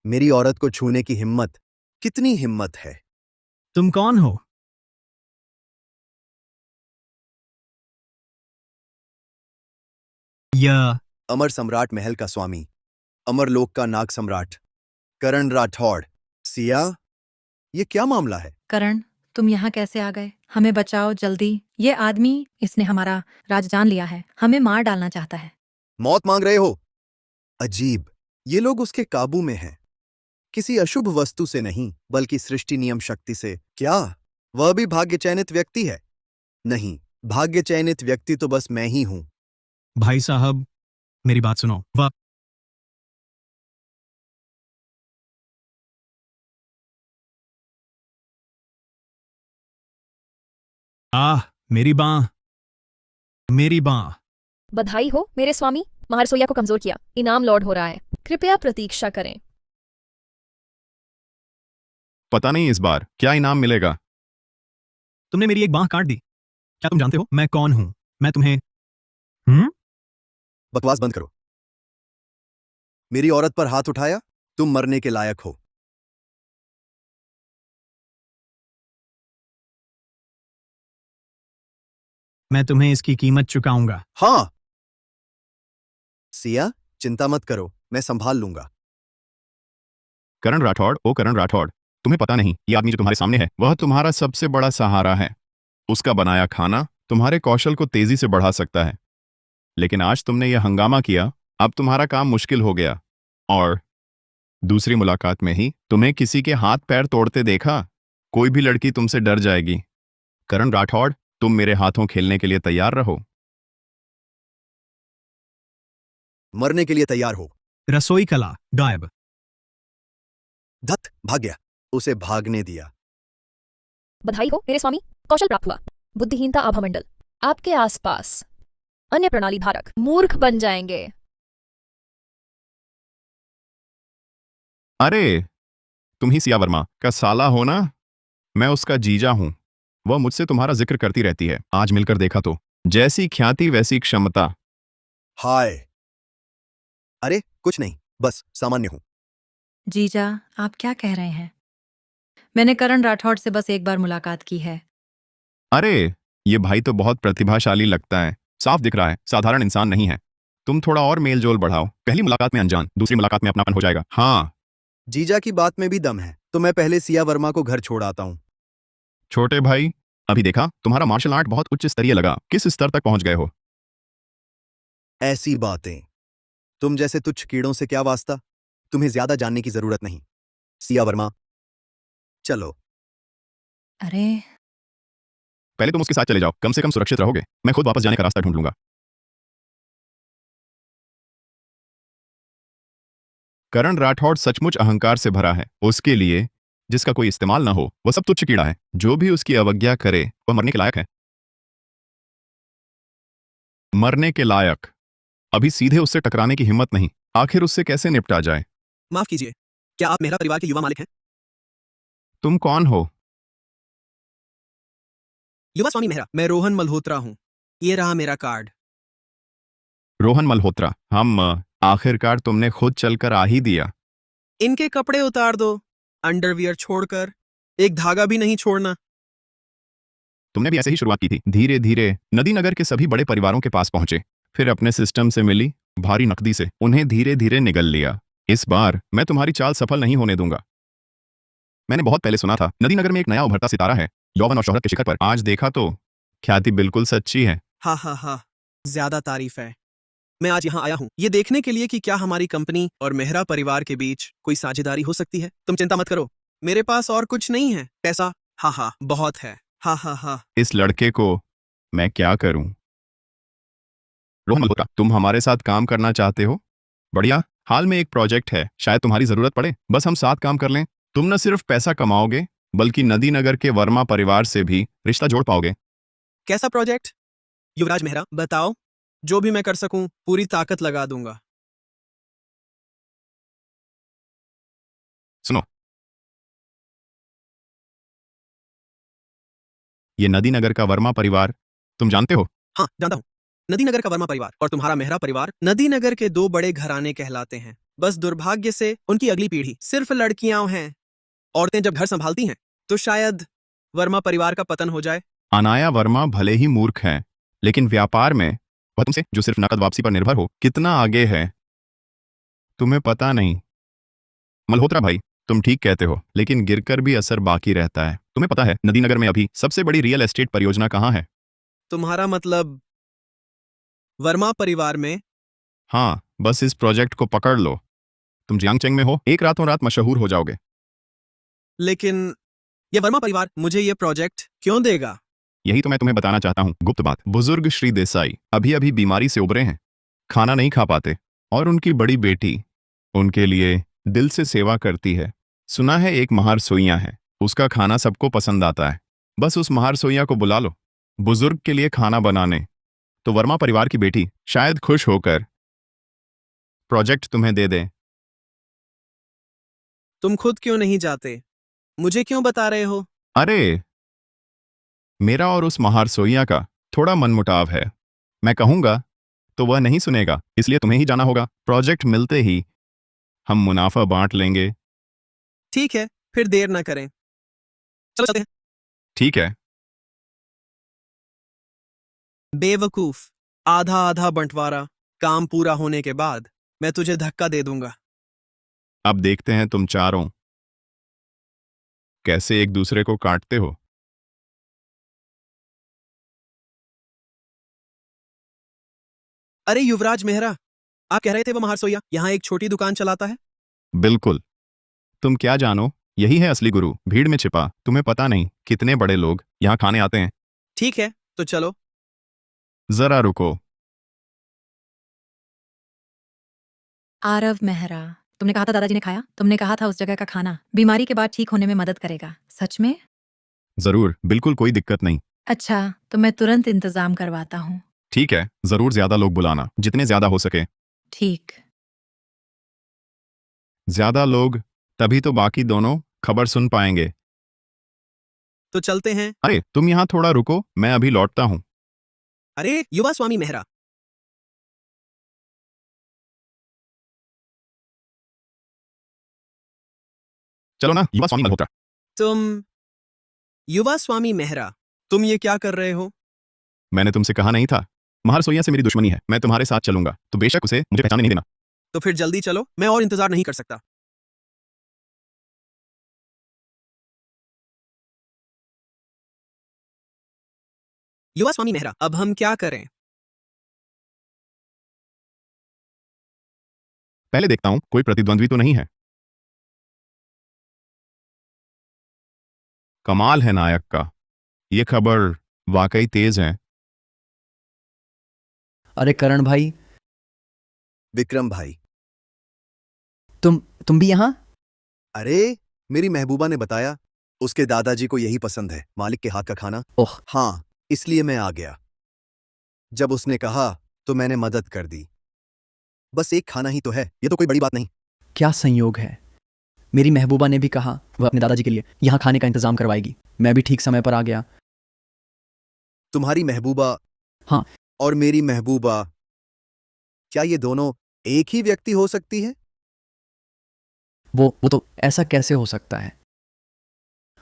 मेरी औरत को छूने की हिम्मत, कितनी हिम्मत है? तुम कौन हो? यह अमर सम्राट महल का स्वामी, अमरलोक का नाग सम्राट, करण राठौड़। सिया, ये क्या मामला है? करण, तुम यहाँ कैसे आ गए? हमें बचाओ जल्दी। ये आदमी, इसने हमारा राज जान लिया है। हमें मार डालना चाहता है। मौत मांग रहे हो? अजीब, ये लोग उसके काबू में हैं। किसी अशुभ वस्तु से नहीं, बल्कि सृष्टि नियम शक्ति से। क्या वह भी भाग्य चयनित व्यक्ति है? नहीं, भाग्य चयनित व्यक्ति तो बस मैं ही हूं। भाई साहब, मेरी बात सुनो। वह मेरी बांह, मेरी बांह। बधाई हो मेरे स्वामी, महारसोइया को कमजोर किया। इनाम लॉर्ड हो रहा है, कृपया प्रतीक्षा करें। पता नहीं इस बार क्या इनाम मिलेगा। तुमने मेरी एक बांह काट दी। क्या तुम जानते हो मैं कौन हूं? मैं तुम्हें बकवास बंद करो। मेरी औरत पर हाथ उठाया, तुम मरने के लायक हो। मैं तुम्हें इसकी कीमत चुकाऊंगा। हाँ सिया, चिंता मत करो, मैं संभाल लूंगा। करण राठौड़, ओ करण राठौड़, तुम्हें पता नहीं, ये आदमी जो तुम्हारे सामने है वह तुम्हारा सबसे बड़ा सहारा है। उसका बनाया खाना तुम्हारे कौशल को तेजी से बढ़ा सकता है, लेकिन आज तुमने यह हंगामा किया, अब तुम्हारा काम मुश्किल हो गया। और दूसरी मुलाकात में ही तुम्हें किसी के हाथ पैर तोड़ते देखा, कोई भी लड़की तुमसे डर जाएगी। करण राठौड़, तुम मेरे हाथों खेलने के लिए तैयार रहो। मरने के लिए तैयार हो। रसोई कला गायब। धत, भाग गया। उसे भागने दिया। बधाई हो मेरे स्वामी, कौशल प्राप्त हुआ। बुद्धिहीनता आभामंडल आपके आसपास। अन्य प्रणाली धारक मूर्ख बन जाएंगे। अरे, तुम ही सिया वर्मा का साला हो ना? मैं उसका जीजा हूं। वह मुझसे तुम्हारा जिक्र करती रहती है। आज मिलकर देखा तो जैसी ख्याति वैसी क्षमता। हाय, अरे कुछ नहीं, बस सामान्य हूं। जीजा, आप क्या कह रहे हैं? मैंने करण राठौड़ से बस एक बार मुलाकात की है। अरे ये भाई तो बहुत प्रतिभाशाली लगता है, साफ दिख रहा है साधारण इंसान नहीं है। तुम थोड़ा और मेल जोल बढ़ाओ, पहली मुलाकात में अनजान, दूसरी मुलाकात में अपनापन हो जाएगा। हाँ जीजा की बात में भी दम है, तो मैं पहले सिया वर्मा को घर छोड़ आता हूं। छोटे भाई, अभी देखा तुम्हारा मार्शल आर्ट बहुत उच्च स्तरीय लगा, किस स्तर तक पहुंच गए हो? ऐसी बातें, तुम जैसे तुच्छ कीड़ों से क्या वास्ता? तुम्हें ज्यादा जानने की जरूरत नहीं। सिया वर्मा, चलो। अरे पहले तुम उसके साथ चले जाओ, कम से कम सुरक्षित रहोगे, मैं खुद वापस जाने का रास्ता ढूंढ लूंगा। करण राठौड़ सचमुच अहंकार से भरा है, उसके लिए जिसका कोई इस्तेमाल ना हो वह सब तुच्छ कीड़ा है, जो भी उसकी अवज्ञा करे वह मरने के लायक है। मरने के लायक। अभी सीधे उससे टकराने की हिम्मत नहीं, आखिर उससे कैसे निपटा जाए? माफ कीजिए, क्या आप मेहरा परिवार के युवा मालिक हैं? तुम कौन हो? युवा स्वामी मेहरा, मैं रोहन मल्होत्रा हूं। ये रहा मेरा कार्ड। रोहन मल्होत्रा, हम आखिरकार तुमने खुद चलकर आ ही दिया। इनके कपड़े उतार दो, अंडरवियर छोड़कर, एक धागा भी नहीं छोड़ना। तुमने भी ऐसे ही शुरुआत की थी, धीरे धीरे नदी नगर के सभी बड़े परिवारों के पास पहुंचे, फिर अपने सिस्टम से मिली भारी नकदी से उन्हें धीरे धीरे निगल लिया। इस बार मैं तुम्हारी चाल सफल नहीं होने दूंगा। मैंने बहुत पहले सुना था नदी नगर में एक नया उभरता सितारा है, यौवन और शोहरत के शिखर पर। आज देखा तो ख्याति बिल्कुल सच्ची है। हा हा हा, ज्यादा तारीफ है। मैं आज यहाँ आया हूँ ये देखने के लिए कि क्या हमारी कंपनी और मेहरा परिवार के बीच कोई साझेदारी हो सकती है। तुम चिंता मत करो, मेरे पास और कुछ नहीं है, पैसा हा हा बहुत है। हा हा हा। इस लड़के को मैं क्या करूं? रोहन मल्होत्रा, तुम हमारे साथ काम करना चाहते हो? बढ़िया, हाल में एक प्रोजेक्ट है, शायद तुम्हारी जरूरत पड़े, बस हम साथ काम कर लें। तुम न सिर्फ पैसा कमाओगे बल्कि नदी नगर के वर्मा परिवार से भी रिश्ता जोड़ पाओगे। कैसा प्रोजेक्ट? युवराज मेहरा, बताओ, जो भी मैं कर सकूं पूरी ताकत लगा दूंगा। सुनो, ये नदी नगर का वर्मा परिवार तुम जानते हो? हाँ जानता हूँ, नदी नगर का वर्मा परिवार और तुम्हारा मेहरा परिवार नदी नगर के दो बड़े घराने कहलाते हैं। बस दुर्भाग्य से उनकी अगली पीढ़ी सिर्फ लड़कियां हैं। औरतें जब घर संभालती हैं तो शायद वर्मा परिवार का पतन हो जाए। अनाया वर्मा भले ही मूर्ख हैं, लेकिन व्यापार में वह तुमसे, जो सिर्फ नकद वापसी पर निर्भर हो, कितना आगे है तुम्हें पता नहीं। मल्होत्रा भाई, तुम ठीक कहते हो, लेकिन गिरकर भी असर बाकी रहता है। तुम्हें पता है नदी नगर में अभी सबसे बड़ी रियल एस्टेट परियोजना कहाँ है? तुम्हारा मतलब वर्मा परिवार में? हाँ, बस इस प्रोजेक्ट को पकड़ लो, तुम जियांगचेंग में हो, एक रातों रात मशहूर हो जाओगे। लेकिन ये वर्मा परिवार मुझे ये प्रोजेक्ट क्यों देगा? यही तो मैं तुम्हें बताना चाहता हूँ, गुप्त बात। बुजुर्ग श्री देसाई अभी अभी बीमारी से उबरे हैं, खाना नहीं खा पाते, और उनकी बड़ी बेटी उनके लिए दिल से सेवा करती है। सुना है एक महार सोइया है, उसका खाना सबको पसंद आता है। बस उस महार सोइया को बुला लो बुजुर्ग के लिए खाना बनाने, तो वर्मा परिवार की बेटी शायद खुश होकर प्रोजेक्ट तुम्हें दे दे। तुम खुद क्यों नहीं जाते? मुझे क्यों बता रहे हो? अरे मेरा और उस महार सोइया का थोड़ा मनमुटाव है, मैं कहूंगा तो वह नहीं सुनेगा, इसलिए तुम्हें ही जाना होगा। प्रोजेक्ट मिलते ही हम मुनाफा बांट लेंगे। ठीक है, फिर देर ना करें, चलो चलते हैं। ठीक है। बेवकूफ, आधा आधा बंटवारा, काम पूरा होने के बाद मैं तुझे धक्का दे दूंगा। अब देखते हैं तुम चारों कैसे एक दूसरे को काटते हो। अरे युवराज मेहरा, आप कह रहे थे वो महार सोइया यहाँ एक छोटी दुकान चलाता है? बिल्कुल, तुम क्या जानो, यही है असली गुरु, भीड़ में छिपा। तुम्हें पता नहीं कितने बड़े लोग यहाँ खाने आते हैं। ठीक है, तो चलो। जरा रुको। आरव मेहरा, तुमने कहा था दादाजी ने खाया, तुमने कहा था उस जगह का खाना बीमारी के बाद ठीक होने में मदद करेगा, सच में? जरूर, बिल्कुल कोई दिक्कत नहीं। अच्छा, तो मैं तुरंत इंतजाम करवाता हूँ। ठीक है, जरूर ज्यादा लोग बुलाना, जितने ज्यादा हो सके। ठीक। ज्यादा लोग तभी तो बाकी दोनों खबर सुन पाएंगे। तो चलते हैं। अरे तुम यहाँ थोड़ा रुको, मैं अभी लौटता हूँ। अरे युवा स्वामी मेहरा, चलो ना युवा स्वामी मल्होत्रा। तुम युवा स्वामी मेहरा, तुम ये क्या कर रहे हो? मैंने तुमसे कहा नहीं था महारसोइया से मेरी दुश्मनी है, मैं तुम्हारे साथ चलूंगा तो बेशक उसे मुझे पहचाने नहीं देना। तो फिर जल्दी चलो, मैं और इंतजार नहीं कर सकता। युवा स्वामी मेहरा, अब हम क्या करें? पहले देखता हूं कोई प्रतिद्वंद्वी तो नहीं है। कमाल है नायक का, ये खबर वाकई तेज है। अरे करण भाई, विक्रम भाई, तुम भी यहाँ? अरे मेरी महबूबा ने बताया उसके दादाजी को यही पसंद है, मालिक के हाथ का खाना। ओह, हाँ, इसलिए मैं आ गया। जब उसने कहा तो मैंने मदद कर दी। बस एक खाना ही तो है, ये तो कोई बड़ी बात नहीं। क्या संयोग है। मेरी महबूबा ने भी कहा वह अपने दादाजी के लिए यहाँ खाने का इंतजाम करवाएगी। मैं भी ठीक समय पर आ गया। तुम्हारी महबूबा हाँ, और मेरी महबूबा, क्या ये दोनों एक ही व्यक्ति हो सकती है? वो तो ऐसा कैसे हो सकता है।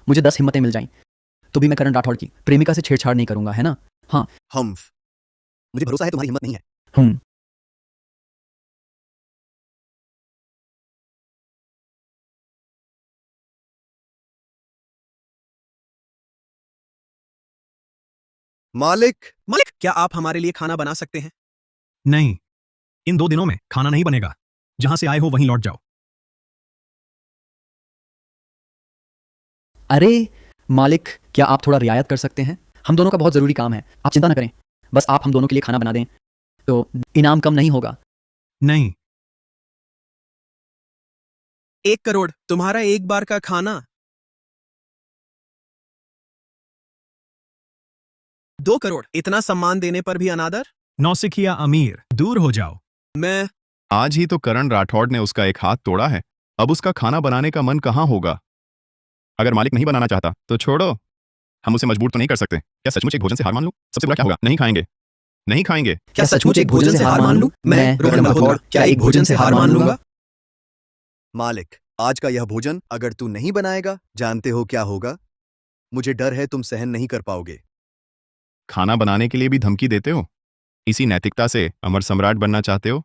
मुझे 10 हिम्मतें मिल जाएं तो भी मैं करण राठौड़ की प्रेमिका से छेड़छाड़ नहीं करूंगा, है ना? हाँ। हम्फ, मुझे भरोसा है तुम्हारी हिम्मत नहीं है। मालिक, क्या आप हमारे लिए खाना बना सकते हैं? नहीं, इन 2 दिनों में खाना नहीं बनेगा। जहां से आए हो वहीं लौट जाओ। अरे मालिक, क्या आप थोड़ा रियायत कर सकते हैं? हम दोनों का बहुत जरूरी काम है, आप चिंता ना करें। बस आप हम दोनों के लिए खाना बना दें तो इनाम कम नहीं होगा। नहीं। 1 करोड़ तुम्हारा एक बार का खाना। 2 करोड़, इतना सम्मान देने पर भी अनादर। नौसिखिया अमीर, दूर हो जाओ। मैं आज ही तो करण राठौड़ ने उसका एक हाथ तोड़ा है, अब उसका खाना बनाने का मन कहां होगा। अगर मालिक नहीं बनाना चाहता तो छोड़ो, हम उसे मजबूर तो नहीं कर सकते। क्या सचमुच एक भोजन से हार मान लूं? सबसे बुरा क्या होगा? नहीं खाएंगे, नहीं खाएंगे। क्या सचमुच एक भोजन से हार मान लूं? मैं रोहन मल्होत्रा, क्या एक भोजन से हार मान लूंगा? मालिक, आज का यह भोजन अगर तू नहीं बनाएगा, जानते हो क्या होगा? मुझे डर है तुम सहन नहीं कर पाओगे। खाना बनाने के लिए भी धमकी देते हो? इसी नैतिकता से अमर सम्राट बनना चाहते हो?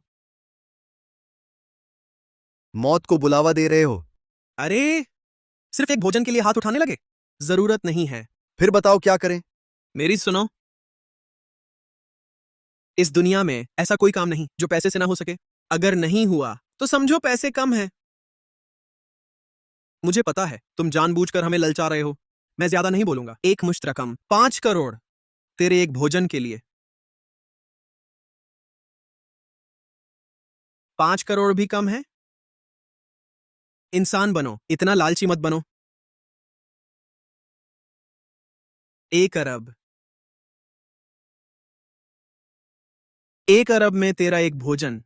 मौत को बुलावा दे रहे हो? अरे सिर्फ एक भोजन के लिए हाथ उठाने लगे? जरूरत नहीं है। फिर बताओ क्या करें? मेरी सुनो, इस दुनिया में ऐसा कोई काम नहीं जो पैसे से ना हो सके। अगर नहीं हुआ तो समझो पैसे कम है। मुझे पता है तुम जानबूझकर हमें ललचा रहे हो। मैं ज्यादा नहीं बोलूंगा, एक मुश्त रकम 5 करोड़ तेरे एक भोजन के लिए। 5 करोड़ भी कम है? इंसान बनो, इतना लालची मत बनो। 1 अरब। 1 अरब में तेरा एक भोजन।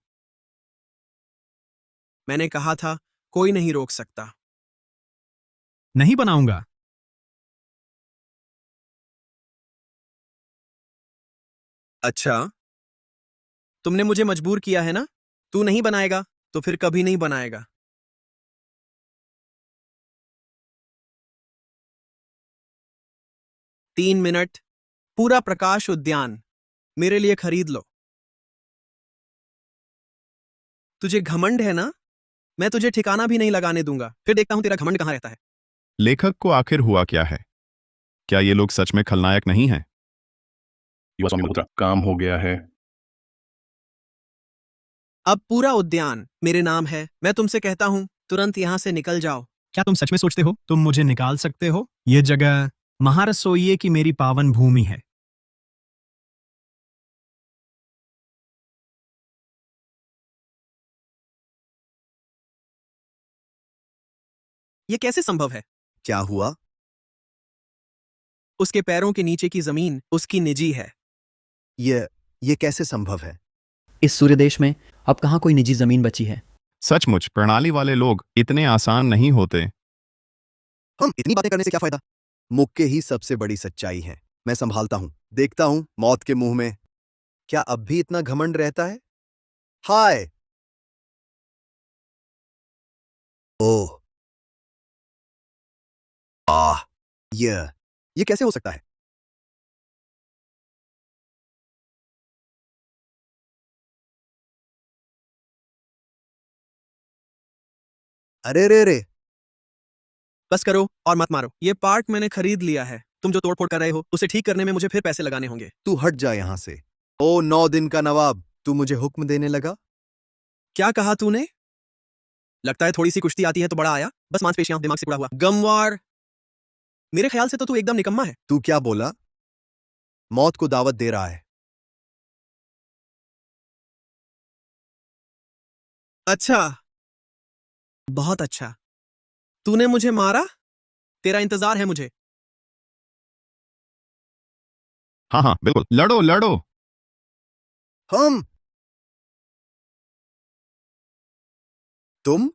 मैंने कहा था कोई नहीं रोक सकता। नहीं बनाऊंगा। अच्छा, तुमने मुझे मजबूर किया है ना? तू नहीं बनाएगा तो फिर कभी नहीं बनाएगा। 3 मिनट, पूरा प्रकाश उद्यान मेरे लिए खरीद लो। तुझे घमंड है ना? मैं तुझे ठिकाना भी नहीं लगाने दूंगा। फिर देखता हूं तेरा घमंड कहां रहता है। लेखक को आखिर हुआ क्या है? क्या ये लोग सच में खलनायक नहीं हैं? युवा स्वामी मल्होत्रा, काम हो गया है। अब पूरा उद्यान मेरे नाम है। मैं तुमसे कहता हूं तुरंत यहां से निकल जाओ। क्या तुम सच में सोचते हो तुम मुझे निकाल सकते हो? ये जगह महारसोइये की मेरी पावन भूमि है। ये कैसे संभव है? क्या हुआ? उसके पैरों के नीचे की जमीन उसकी निजी है। ये कैसे संभव है? इस सूर्य देश में अब कहाँ कोई निजी जमीन बची है। सचमुच प्रणाली वाले लोग इतने आसान नहीं होते। हम इतनी बातें करने से क्या फायदा? मुक्के ही सबसे बड़ी सच्चाई है। मैं संभालता हूं, देखता हूं मौत के मुंह में क्या अब भी इतना घमंड रहता है? हाय! ओह, ये कैसे हो सकता है? अरे रे रे, बस करो और मत मारो। ये पार्ट मैंने खरीद लिया है। तुम जो तोड़फोड़ कर रहे हो उसे ठीक करने में मुझे फिर पैसे लगाने होंगे। तू हट जा यहां से। ओ 9 दिन का नवाब, तू मुझे हुक्म देने लगा? क्या कहा तूने? लगता है थोड़ी सी कुश्ती आती है तो बड़ा आया, बस मांसपेशियां दिमाग से उड़ा हुआ गमवार। मेरे ख्याल से तो तू एकदम निकम्मा है। तू क्या बोला? मौत को दावत दे रहा है? अच्छा, बहुत अच्छा। तूने मुझे मारा? तेरा इंतजार है मुझे। हाँ हाँ बिल्कुल, लड़ो लड़ो। हम? तुम?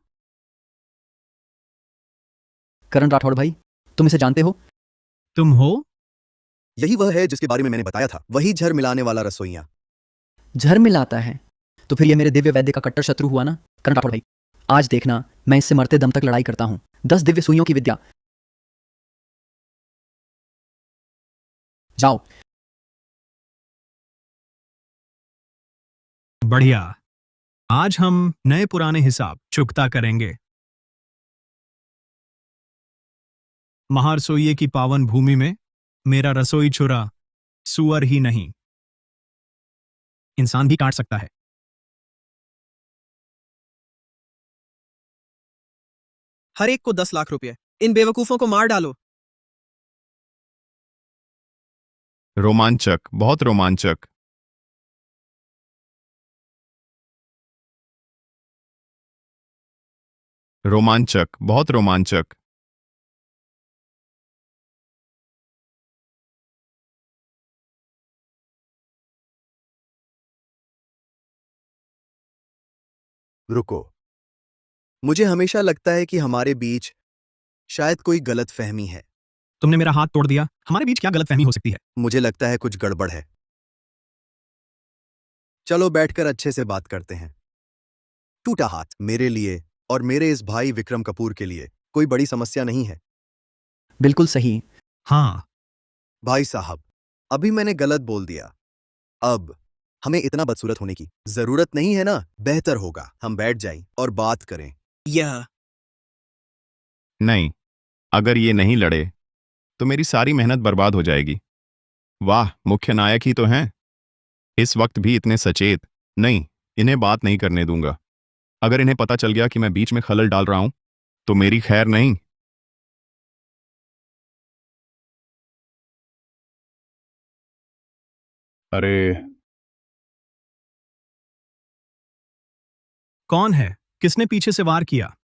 करण राठौड़ भाई, तुम इसे जानते हो? तुम हो? यही वह है जिसके बारे में मैंने बताया था, वही झर मिलाने वाला रसोइया। झर मिलाता है? तो फिर ये मेरे दिव्य वैद्य का कट्टर शत्रु हुआ ना? करण राठौड़ भाई, आज देखना मैं इससे मरते दम तक लड़ाई करता हूं। 10 दिव्य सुइयों की विद्या। जाओ। बढ़िया। आज हम नए पुराने हिसाब चुकता करेंगे। महारसोइये की पावन भूमि में मेरा रसोई छुरा सुअर ही नहीं, इंसान भी काट सकता है। हर एक को 10 लाख रुपए। इन बेवकूफों को मार डालो। रोमांचक, बहुत रोमांचक। रोमांचक, बहुत रोमांचक। रुको, मुझे हमेशा लगता है कि हमारे बीच शायद कोई गलतफहमी है। तुमने मेरा हाथ तोड़ दिया, हमारे बीच क्या गलतफहमी हो सकती है? मुझे लगता है कुछ गड़बड़ है। चलो बैठकर अच्छे से बात करते हैं। टूटा हाथ मेरे लिए और मेरे इस भाई विक्रम कपूर के लिए कोई बड़ी समस्या नहीं है। बिल्कुल सही। हाँ भाई साहब, अभी मैंने गलत बोल दिया। अब हमें इतना बदसूरत होने की जरूरत नहीं है ना। बेहतर होगा हम बैठ जाएं और बात करें। यह नहीं, अगर ये नहीं लड़े तो मेरी सारी मेहनत बर्बाद हो जाएगी। वाह, मुख्य नायक ही तो हैं। इस वक्त भी इतने सचेत। नहीं, इन्हें बात नहीं करने दूंगा। अगर इन्हें पता चल गया कि मैं बीच में खलल डाल रहा हूं तो मेरी खैर नहीं। अरे कौन है? किसने पीछे से वार किया?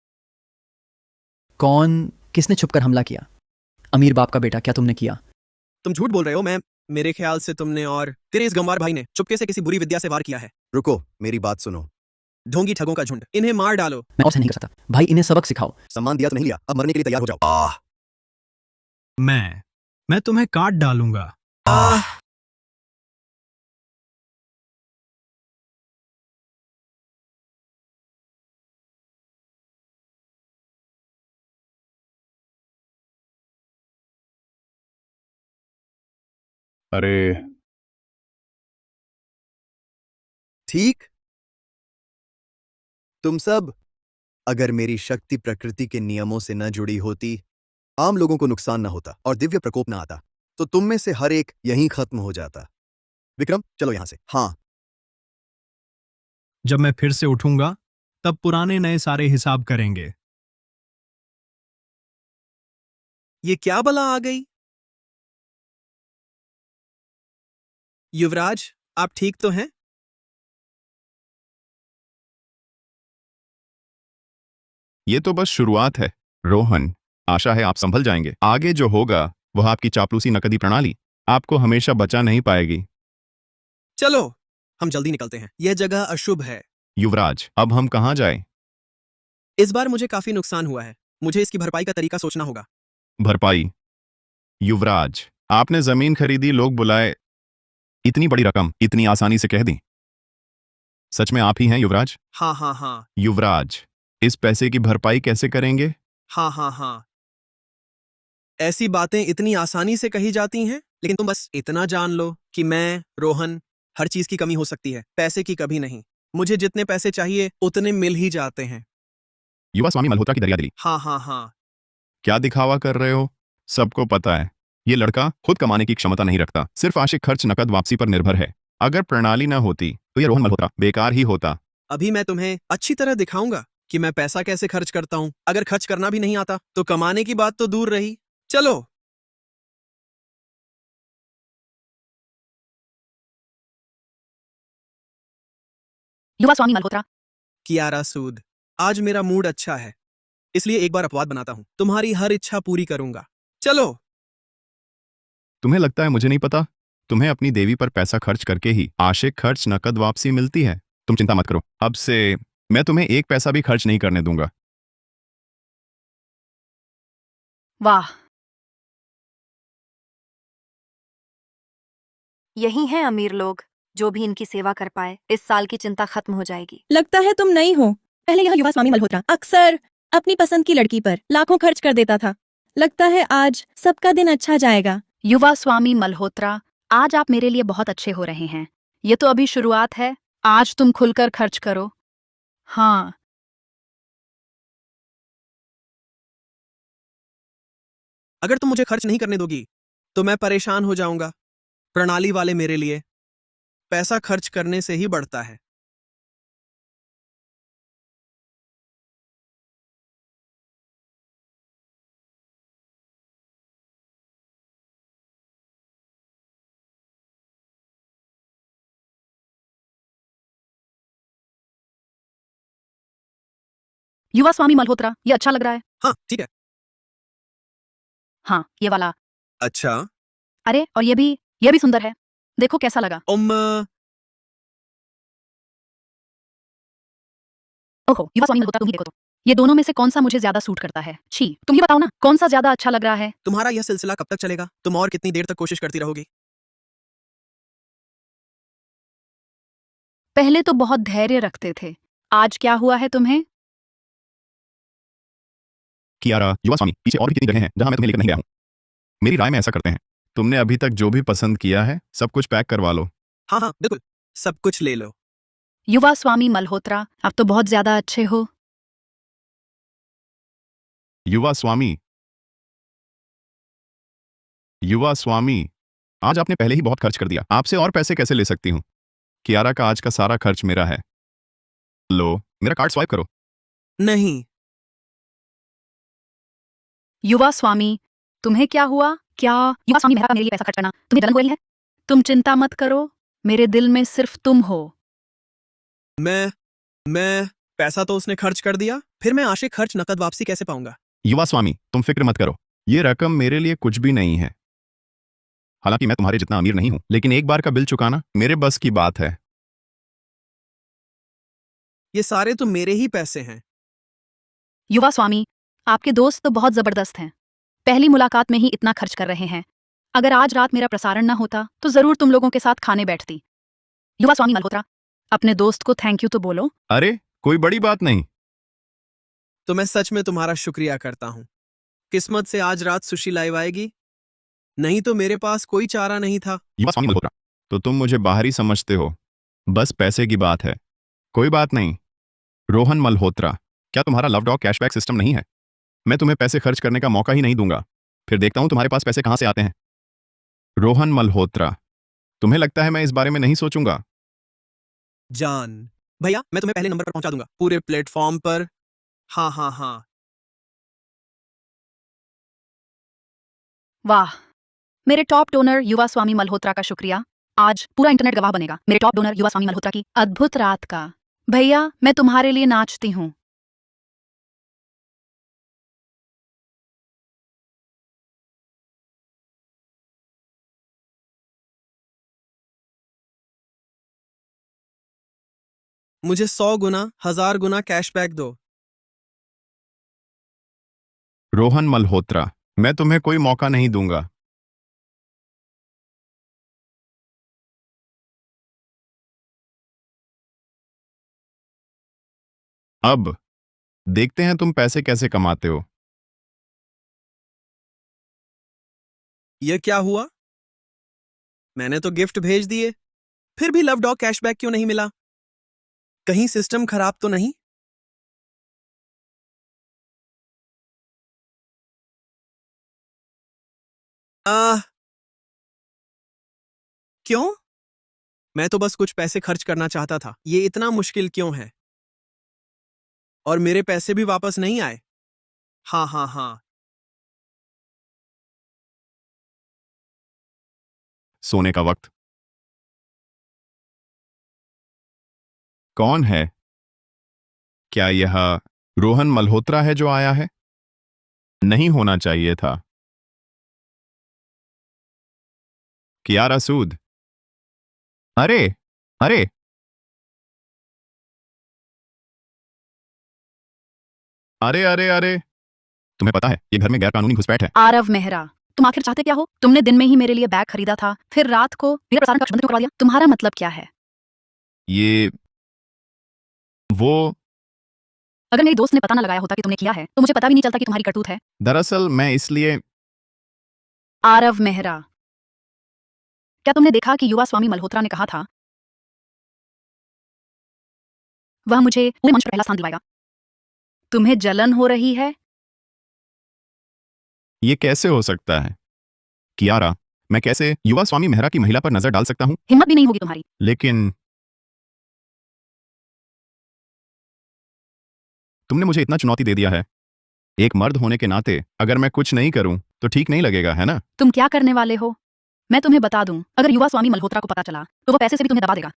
कौन? किसने छुपकर हमला किया? अमीर बाप का बेटा, क्या तुमने किया? तुम झूठ बोल रहे हो। मेरे ख्याल से तुमने और तेरे इस गंवार भाई ने चुपके से किसी बुरी विद्या से वार किया है। रुको, मेरी बात सुनो। ढोंगी ठगों का झुंड, इन्हें मार डालो। मैं और से नहीं कर सकता भाई, इन्हें सबक सिखाओ। सम्मान दिया तो नहीं लिया, अब मरने के लिए तैयार हो जाओ। मैं तुम्हें काट डालूंगा। अरे ठीक। तुम सब, अगर मेरी शक्ति प्रकृति के नियमों से न जुड़ी होती, आम लोगों को नुकसान ना होता और दिव्य प्रकोप ना आता, तो तुम में से हर एक यहीं खत्म हो जाता। विक्रम, चलो यहां से। हाँ, जब मैं फिर से उठूंगा तब पुराने नए सारे हिसाब करेंगे। ये क्या बला आ गई? युवराज, आप ठीक तो हैं? ये तो बस शुरुआत है रोहन। आशा है आप संभल जाएंगे। आगे जो होगा वह आपकी चापलूसी नकदी प्रणाली आपको हमेशा बचा नहीं पाएगी। चलो हम जल्दी निकलते हैं, यह जगह अशुभ है। युवराज, अब हम कहाँ जाएं? इस बार मुझे काफी नुकसान हुआ है, मुझे इसकी भरपाई का तरीका सोचना होगा। भरपाई? युवराज, आपने जमीन खरीदी, लोग बुलाए, इतनी बड़ी रकम इतनी आसानी से कह दी? सच में आप ही हैं युवराज? हाँ हाँ हाँ। युवराज, इस पैसे की भरपाई कैसे करेंगे? हाँ हाँ हाँ। ऐसी बातें इतनी आसानी से कही जाती हैं, लेकिन तुम बस इतना जान लो कि मैं, रोहन, हर चीज की कमी हो सकती है, पैसे की कभी नहीं। मुझे जितने पैसे चाहिए उतने मिल ही जाते हैं। युवा स्वामी मल्होत्रा की दरियादिली। हाँ हाँ हाँ। क्या दिखावा कर रहे हो? सबको पता है ये लड़का खुद कमाने की क्षमता नहीं रखता, सिर्फ आशिक खर्च नकद वापसी पर निर्भर है। अगर प्रणाली न होती तो ये रोहन मल्होत्रा बेकार ही होता। अभी मैं तुम्हें अच्छी तरह दिखाऊंगा कि मैं पैसा कैसे खर्च करता हूँ। अगर खर्च करना भी नहीं आता तो कमाने की बात तो दूर रही। चलो। युवा स्वामी मल्होत्रा। कियारा सूद, आज मेरा मूड अच्छा है, इसलिए एक बार अपवाद बनाता हूँ। तुम्हारी हर इच्छा पूरी करूंगा। चलो। तुम्हें लगता है मुझे नहीं पता? तुम्हें अपनी देवी पर पैसा खर्च करके ही आशिक खर्च नकद वापसी मिलती है। तुम चिंता मत करो, अब से मैं तुम्हें एक पैसा भी खर्च नहीं करने दूंगा। वाह, यही हैं अमीर लोग जो भी इनकी सेवा कर पाए। इस साल की चिंता खत्म हो जाएगी। लगता है तुम नहीं हो। पहले यह युवा स्वामी मल्होत्रा अक्सर अपनी पसंद की लड़की पर लाखों खर्च कर देता था। लगता है आज सबका दिन अच्छा जाएगा। युवा स्वामी मल्होत्रा, आज आप मेरे लिए बहुत अच्छे हो रहे हैं। ये तो अभी शुरुआत है, आज तुम खुलकर खर्च करो। हाँ। अगर तुम मुझे खर्च नहीं करने दोगी तो मैं परेशान हो जाऊंगा। प्रणाली वाले मेरे लिए पैसा खर्च करने से ही बढ़ता है। युवा स्वामी मल्होत्रा, ये अच्छा लग रहा है। हाँ ठीक है। हाँ, ये वाला। अच्छा। अरे, और ये भी सुंदर है। देखो कैसा लगा। ओहो, युवा स्वामी मल्होत्रा, तुम ही देखो तो। ये दोनों में से कौन सा मुझे ज्यादा सूट करता है? छी, तुम ही बताओ ना, कौन सा ज्यादा अच्छा लग रहा है? तुम्हारा यह सिलसिला कब तक चलेगा? तुम और कितनी देर तक कोशिश करती रहोगी? पहले तो बहुत धैर्य रखते थे, आज क्या हुआ है तुम्हें? कियारा, युवा स्वामी, पीछे और भी कितनी जगह हैं जहां मैं तुम्हें लेकर नहीं गया हूं। मेरी राय में ऐसा करते हैं, तुमने अभी तक जो भी पसंद किया है सब कुछ पैक करवा लो। हाँ हाँ बिल्कुल, सब कुछ ले लो। युवा स्वामी मल्होत्रा, आप तो बहुत ज्यादा अच्छे हो। युवा स्वामी, युवा स्वामी, आज आपने पहले ही बहुत खर्च कर दिया, आपसे और पैसे कैसे ले सकती हूँ? कियारा का आज का सारा खर्च मेरा है। लो, मेरा कार्ड स्वाइप करो। नहीं। युवा स्वामी, तुम्हें क्या हुआ? क्या युवा स्वामी मेहरा का मेरे लिए पैसा खर्च करना तुम्हें जलन हो रही है? तुम चिंता मत करो, मेरे दिल में सिर्फ तुम हो। मैं पैसा तो उसने खर्च कर दिया, फिर मैं आशिक खर्च नकद वापसी कैसे पाऊंगा? युवा स्वामी, तुम फिक्र मत करो, ये रकम मेरे लिए कुछ भी नहीं है। हालांकि मैं तुम्हारे जितना अमीर नहीं हूं, लेकिन एक बार का बिल चुकाना मेरे बस की बात है। ये सारे तो मेरे ही पैसे हैं। युवा स्वामी, आपके दोस्त तो बहुत जबरदस्त हैं। पहली मुलाकात में ही इतना खर्च कर रहे हैं। अगर आज रात मेरा प्रसारण न होता तो जरूर तुम लोगों के साथ खाने बैठती। युवा स्वामी मल्होत्रा, अपने दोस्त को थैंक यू तो बोलो। अरे, कोई बड़ी बात नहीं। तो मैं सच में तुम्हारा शुक्रिया करता हूं। किस्मत से आज रात सुशी लाइव आएगी, नहीं तो मेरे पास कोई चारा नहीं था। युवा स्वामी मल्होत्रा, तो तुम मुझे बाहरी समझते हो, बस पैसे की बात है। कोई बात नहीं। रोहन मल्होत्रा, क्या तुम्हारा लव डॉग कैशबैक सिस्टम नहीं है? मैं तुम्हें पैसे खर्च करने का मौका ही नहीं दूंगा, फिर देखता हूं तुम्हारे पास पैसे कहां से आते हैं। रोहन मल्होत्रा, तुम्हें लगता है मैं इस बारे में नहीं सोचूंगा? जान भैया, मैं तुम्हें पहले नंबर पर पहुंचा दूंगा, पूरे प्लेटफॉर्म पर। हाँ हाँ हाँ। वाह, मेरे टॉप डोनर युवा स्वामी मल्होत्रा का शुक्रिया। आज पूरा इंटरनेट गवाह बनेगा मेरे टॉप डोनर युवा स्वामी मल्होत्रा की अद्भुत रात का। भैया, मैं तुम्हारे लिए नाचती हूँ। मुझे 100 गुना 1000 गुना कैशबैक दो। रोहन मल्होत्रा, मैं तुम्हें कोई मौका नहीं दूंगा। अब देखते हैं तुम पैसे कैसे कमाते हो। ये क्या हुआ? मैंने तो गिफ्ट भेज दिए, फिर भी लव डॉग कैशबैक क्यों नहीं मिला? कहीं सिस्टम खराब तो नहीं? आह, क्यों? मैं तो बस कुछ पैसे खर्च करना चाहता था। ये इतना मुश्किल क्यों है? और मेरे पैसे भी वापस नहीं आए। हाँ हाँ हाँ। सोने का वक्त। कौन है? क्या यह रोहन मल्होत्रा है जो आया है? नहीं होना चाहिए था। कियारा सूद। अरे अरे, अरे अरे अरे, तुम्हें पता है ये घर में गैरकानूनी घुसपैठ है। आरव मेहरा, तुम आखिर चाहते क्या हो? तुमने दिन में ही मेरे लिए बैग खरीदा था, फिर रात को मेरा प्रसारण कक्ष बंद क्यों करवा दिया? तुम्हारा मतलब क्या है? ये वो अगर मेरी दोस्त ने पता न लगाया होता कि तुमने किया है, तो मुझे पता भी नहीं चलता कि तुम्हारी करतूत है। दरअसल मैं इसलिए आरव मेहरा, क्या तुमने देखा कि युवा स्वामी मल्होत्रा ने कहा था वह मुझे पूरे मंच पर पहला स्थान दिलवाएगा? तुम्हें जलन हो रही है? ये कैसे हो सकता है? कियारा, मैं कैसे युवा स्वामी मेहरा की महिला पर नजर डाल सकता हूं? हिम्मत भी नहीं होगी तुम्हारी। लेकिन तुमने मुझे इतना चुनौती दे दिया है। एक मर्द होने के नाते अगर मैं कुछ नहीं करूं तो ठीक नहीं लगेगा, है ना? तुम क्या करने वाले हो? मैं तुम्हें बता दूं, अगर युवा स्वामी मल्होत्रा को पता चला तो वो पैसे से भी तुम्हें दबा देगा।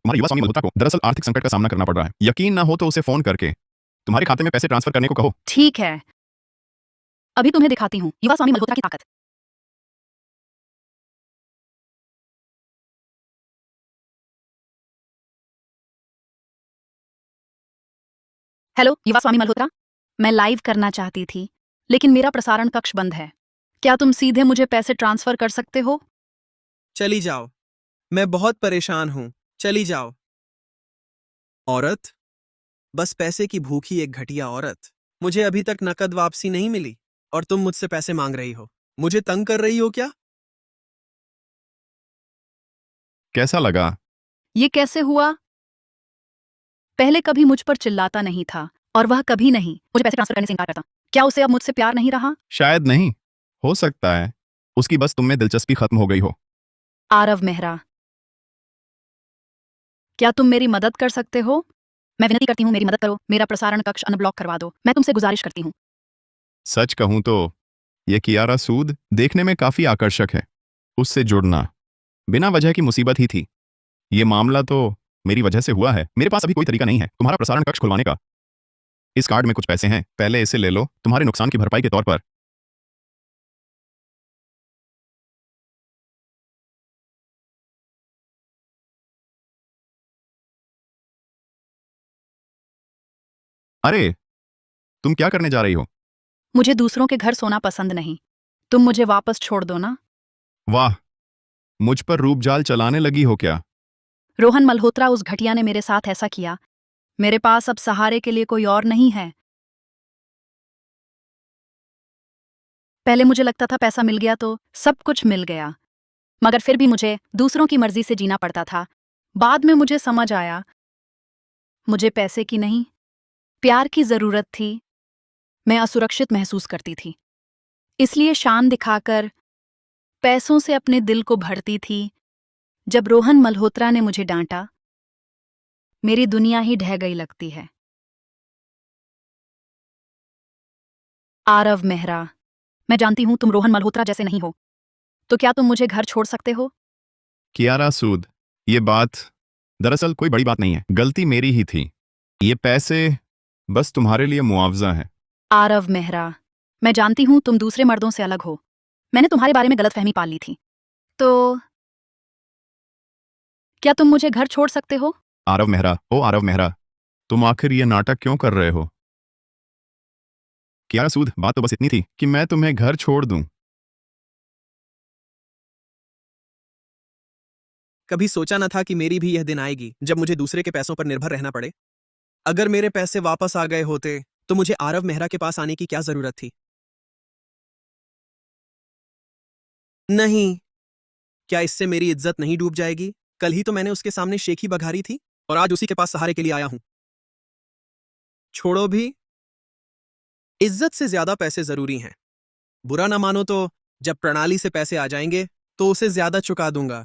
हमारे युवा स्वामी मल्होत्रा को दरअसल आर्थिक संकट का सामना करना पड़ रहा है। यकीन ना हो तो उसे फोन करके तुम्हारे खाते में पैसे ट्रांसफर करने को कहो। ठीक है, अभी तुम्हें दिखाती हूँ युवा स्वामी मल्होत्रा की ताकत। हेलो युवा स्वामी मल्होत्रा, मैं लाइव करना चाहती थी, लेकिन मेरा प्रसारण कक्ष बंद है। क्या तुम सीधे मुझे पैसे ट्रांसफर कर सकते हो? चली जाओ, मैं बहुत परेशान हूं। चली जाओ। औरत, बस पैसे की भूखी एक घटिया औरत। मुझे अभी तक नकद वापसी नहीं मिली और तुम मुझसे पैसे मांग रही हो। मुझे तंग कर रही हो क्या? कैसा लगा? ये कैसे हुआ? पहले कभी मुझ पर चिल्लाता नहीं था और वह कभी नहीं मुझे पैसे ट्रांसफर करने से इनकार करता। क्या उसे अब मुझसे प्यार नहीं रहा? शायद नहीं, हो सकता है उसकी बस तुम में दिलचस्पी खत्म हो गई हो। आरव मेहरा, क्या तुम मेरी मदद कर सकते हो? मैं विनती करती हूँ मेरी मदद करो, मेरा प्रसारण कक्ष अनब्लॉक करवा दो। मैं तुमसे गुजारिश करती हूँ। सच कहूं तो ये कियारा सूद देखने में काफी आकर्षक है। उससे जुड़ना बिना वजह की मुसीबत ही थी। ये मामला तो मेरी वजह से हुआ है। मेरे पास अभी कोई तरीका नहीं है तुम्हारा प्रसारण कक्ष खुलवाने का। इस कार्ड में कुछ पैसे हैं, पहले इसे ले लो तुम्हारे नुकसान की भरपाई के तौर पर। अरे, तुम क्या करने जा रही हो? मुझे दूसरों के घर सोना पसंद नहीं। तुम मुझे वापस छोड़ दो ना। वाह, मुझ पर रूपजाल चलाने लगी हो क्या? रोहन मल्होत्रा उस घटिया ने मेरे साथ ऐसा किया। मेरे पास अब सहारे के लिए कोई और नहीं है। पहले मुझे लगता था पैसा मिल गया तो सब कुछ मिल गया, मगर फिर भी मुझे दूसरों की मर्जी से जीना पड़ता था। बाद में मुझे समझ आया मुझे पैसे की नहीं, प्यार की जरूरत थी। मैं असुरक्षित महसूस करती थी, इसलिए शान दिखाकर पैसों से अपने दिल को भरती थी। जब रोहन मल्होत्रा ने मुझे डांटा, मेरी दुनिया ही ढह गई लगती है। आरव मेहरा, मैं जानती हूं तुम रोहन मल्होत्रा जैसे नहीं हो, तो क्या तुम मुझे घर छोड़ सकते हो? कियारा सूद, ये बात दरअसल कोई बड़ी बात नहीं है। गलती मेरी ही थी। ये पैसे बस तुम्हारे लिए मुआवजा है। आरव मेहरा, मैं जानती हूं तुम दूसरे मर्दों से अलग हो। मैंने तुम्हारे बारे में गलतफहमी पाल ली थी। तो क्या तुम मुझे घर छोड़ सकते हो? आरव मेहरा, ओ आरव मेहरा, तुम आखिर ये नाटक क्यों कर रहे हो? कियारा सूद, बात तो बस इतनी थी कि मैं तुम्हें घर छोड़ दूं। कभी सोचा न था कि मेरी भी यह दिन आएगी जब मुझे दूसरे के पैसों पर निर्भर रहना पड़े। अगर मेरे पैसे वापस आ गए होते तो मुझे आरव मेहरा के पास आने की क्या जरूरत थी? नहीं, क्या इससे मेरी इज्जत नहीं डूब जाएगी? कल ही तो मैंने उसके सामने शेखी बघारी थी और आज उसी के पास सहारे के लिए आया हूं। छोड़ो भी, इज्जत से ज्यादा पैसे जरूरी हैं। बुरा ना मानो तो जब प्रणाली से पैसे आ जाएंगे तो उसे ज्यादा चुका दूंगा।